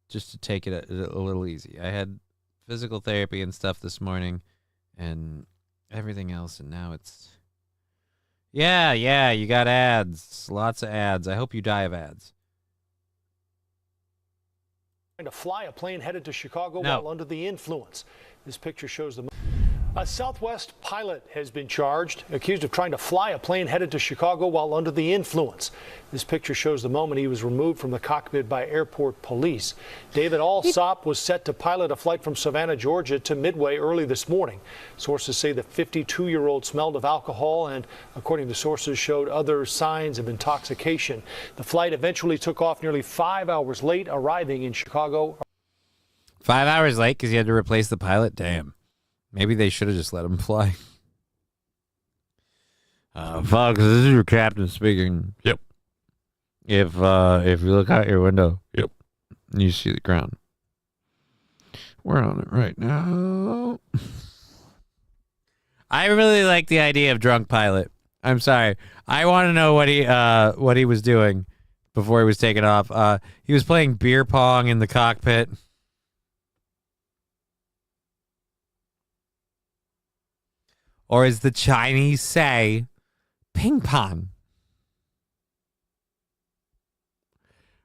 just to take it a little easy. I had physical therapy and stuff this morning and everything else, and now it's... Yeah, you got ads. Lots of ads. I hope you die of ads. Trying to fly a plane headed to Chicago while under the influence. This picture shows the... A Southwest pilot has been charged, accused of trying to fly a plane headed to Chicago while under the influence. This picture shows the moment he was removed from the cockpit by airport police. David Alsop was set to pilot a flight from Savannah, Georgia to Midway early this morning. Sources say the 52-year-old smelled of alcohol and, according to sources, showed other signs of intoxication. The flight eventually took off nearly 5 hours late, arriving in Chicago. 5 hours late because you had to replace the pilot? Damn. Maybe they should have just let him fly. Folks, this is your captain speaking. Yep. If you look out your window, yep, you see the ground. We're on it right now. I really like the idea of drunk pilot. I'm sorry. I want to know what he was doing before he was taken off. He was playing beer pong in the cockpit. Or as the Chinese say, ping pong.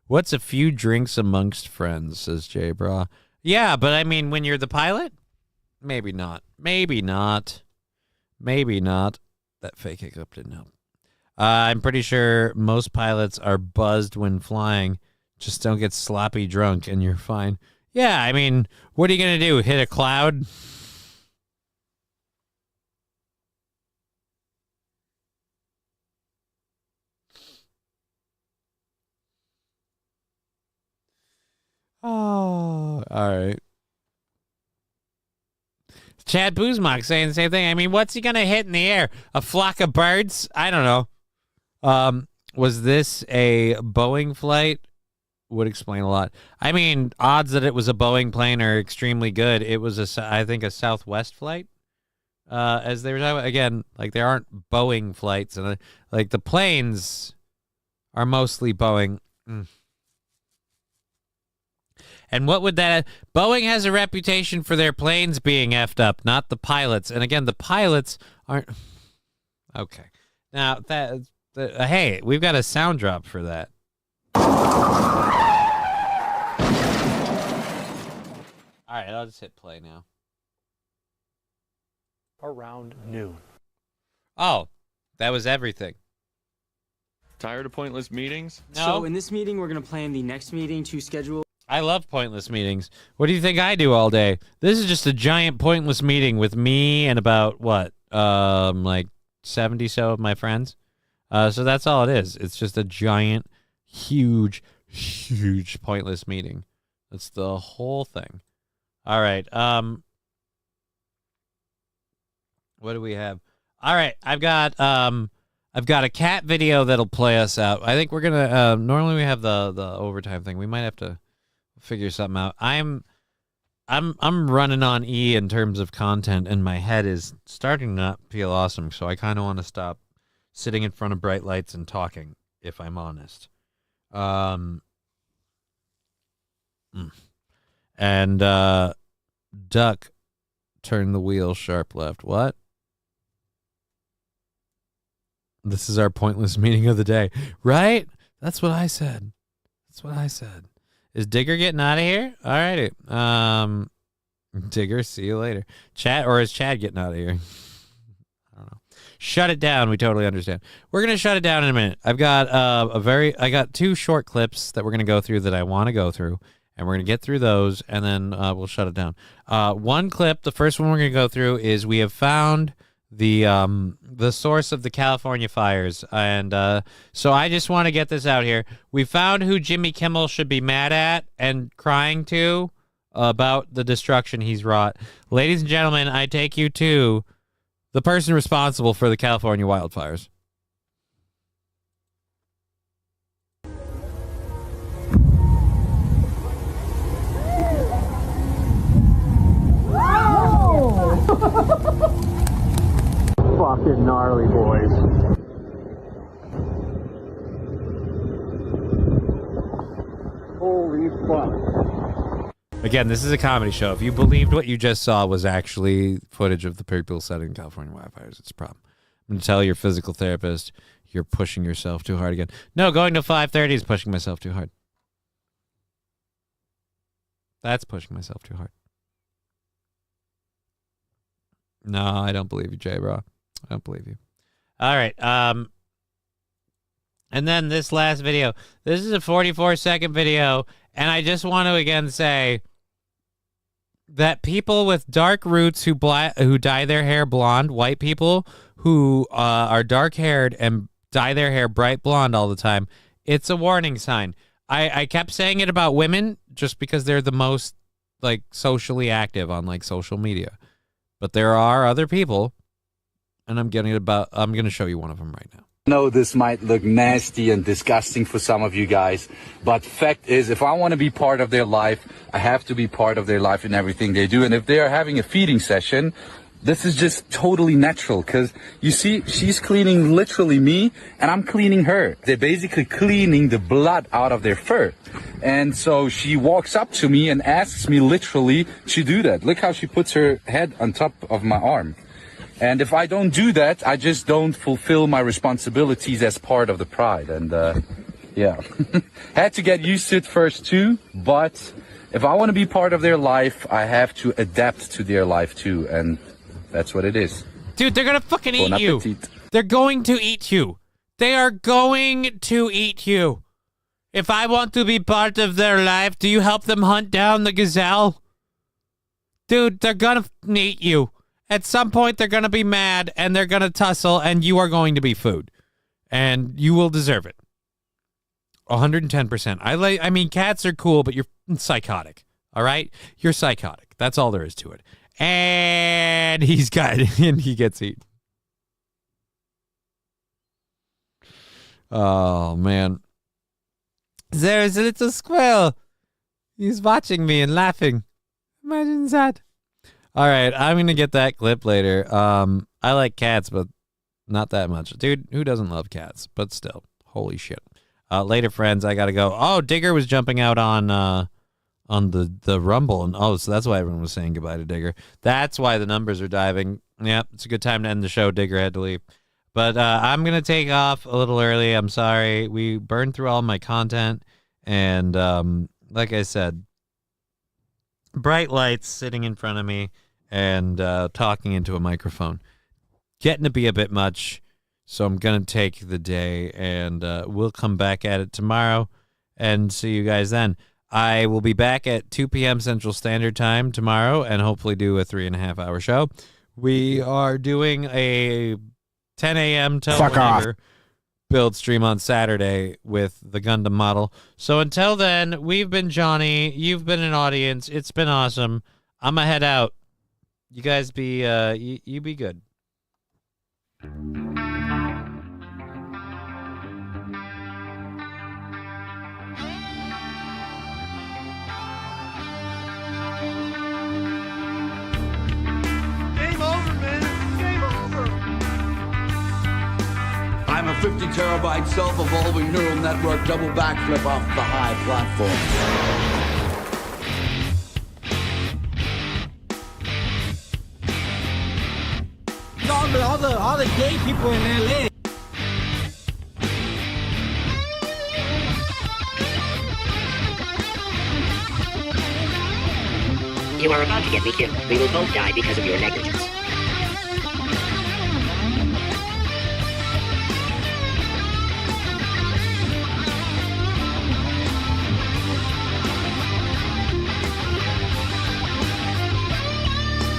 What's a few drinks amongst friends, says Jay Bra. Yeah, but I mean, when you're the pilot, maybe not. Maybe not. Maybe not. That fake hiccup didn't help. I'm pretty sure most pilots are buzzed when flying. Just don't get sloppy drunk and you're fine. Yeah, I mean, what are you going to do? Hit a cloud? Oh, all right. Chad Buzmak saying the same thing. I mean, what's he going to hit in the air? A flock of birds? I don't know. Was this a Boeing flight? Would explain a lot. I mean, odds that it was a Boeing plane are extremely good. It was, I think, a Southwest flight. As they were talking about, again, like there aren't Boeing flights. And like the planes are mostly Boeing. And what would that... Boeing has a reputation for their planes being effed up, not the pilots. And again, the pilots aren't... Okay. Now, hey, we've got a sound drop for that. All right, I'll just hit play now. Around noon. Oh, that was everything. Tired of pointless meetings? No. So in this meeting, we're going to plan the next meeting to schedule... I love pointless meetings. What do you think I do all day? This is just a giant pointless meeting with me and about, what, like 70 so of my friends. So that's all it is. It's just a giant, huge pointless meeting. That's the whole thing. All right. What do we have? All right. I've got a cat video that'll play us out. I think we're gonna. Normally we have the overtime thing. We might have to figure something out. I'm running on E in terms of content, and my head is starting to not feel awesome. So I kind of want to stop sitting in front of bright lights and talking, if I'm honest. And Duck, turn the wheel sharp left. What? This is our pointless meeting of the day, right? That's what I said. That's what I said. Is Digger getting out of here? All righty. Digger, see you later. Chad, or is Chad getting out of here? I don't know. Shut it down. We totally understand. We're gonna shut it down in a minute. I've got I got two short clips that we're gonna go through that I want to go through, and we're gonna get through those, and then we'll shut it down. One clip. The first one we're gonna go through is we have found the source of the California fires, and so I just want to get this out here. We found who Jimmy Kimmel should be mad at and crying to about the destruction he's wrought. Ladies and gentlemen, I take you to the person responsible for the California wildfires. Fucking gnarly, boys. Holy fuck. Again, this is a comedy show. If you believed what you just saw was actually footage of the people setting California wildfires, it's a problem. I'm going to tell your physical therapist you're pushing yourself too hard again. No, going to 5:30 is pushing myself too hard. That's pushing myself too hard. No, I don't believe you, Jay, bro. I don't believe you. All right. And then this last video. This is a 44-second video, and I just want to again say that people with dark roots who dye their hair blonde, white people who are dark-haired and dye their hair bright blonde all the time, it's a warning sign. I kept saying it about women just because they're the most like socially active on like social media. But there are other people, and I'm going to show you one of them right now. I know this might look nasty and disgusting for some of you guys, but fact is, if I want to be part of their life, I have to be part of their life in everything they do. And if they are having a feeding session, this is just totally natural, because you see, she's cleaning literally me and I'm cleaning her. They're basically cleaning the blood out of their fur. And so she walks up to me and asks me literally to do that. Look how she puts her head on top of my arm. And if I don't do that, I just don't fulfill my responsibilities as part of the pride. And yeah, had to get used to it first too. But if I want to be part of their life, I have to adapt to their life too. And that's what it is. Dude, they're going to fucking eat you. They're going to eat you. They are going to eat you. If I want to be part of their life, do you help them hunt down the gazelle? Dude, they're going to eat you. At some point, they're going to be mad, and they're going to tussle, and you are going to be food. And you will deserve it. 110%. I mean, cats are cool, but you're psychotic. All right? You're psychotic. That's all there is to it. And he gets eaten. Oh, man. There's a little squirrel. He's watching me and laughing. Imagine that. All right, I'm going to get that clip later. I like cats, but not that much. Dude, who doesn't love cats? But still, holy shit. Later, friends, I got to go. Oh, Digger was jumping out on the Rumble. And so that's why everyone was saying goodbye to Digger. That's why the numbers are diving. Yeah, it's a good time to end the show. Digger had to leave. But I'm going to take off a little early. I'm sorry. We burned through all my content. And like I said, bright lights sitting in front of me and talking into a microphone. Getting to be a bit much. So I'm going to take the day. And we'll come back at it tomorrow. And see you guys then. I will be back at 2 p.m. Central Standard Time tomorrow. And hopefully do a 3.5-hour show. We are doing a 10 a.m. till whenever build stream on Saturday with the Gundam model. So until then, we've been Johnny. You've been an audience. It's been awesome. I'm going to head out. You guys be, you be good. I'm a 50 terabyte self-evolving neural network double backflip off the high platform. All the gay people in LA. You are about to get me killed. We will both die because of your negligence.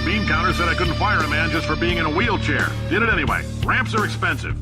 Bean counter said I couldn't fire a man just for being in a wheelchair. Did it anyway. Ramps are expensive.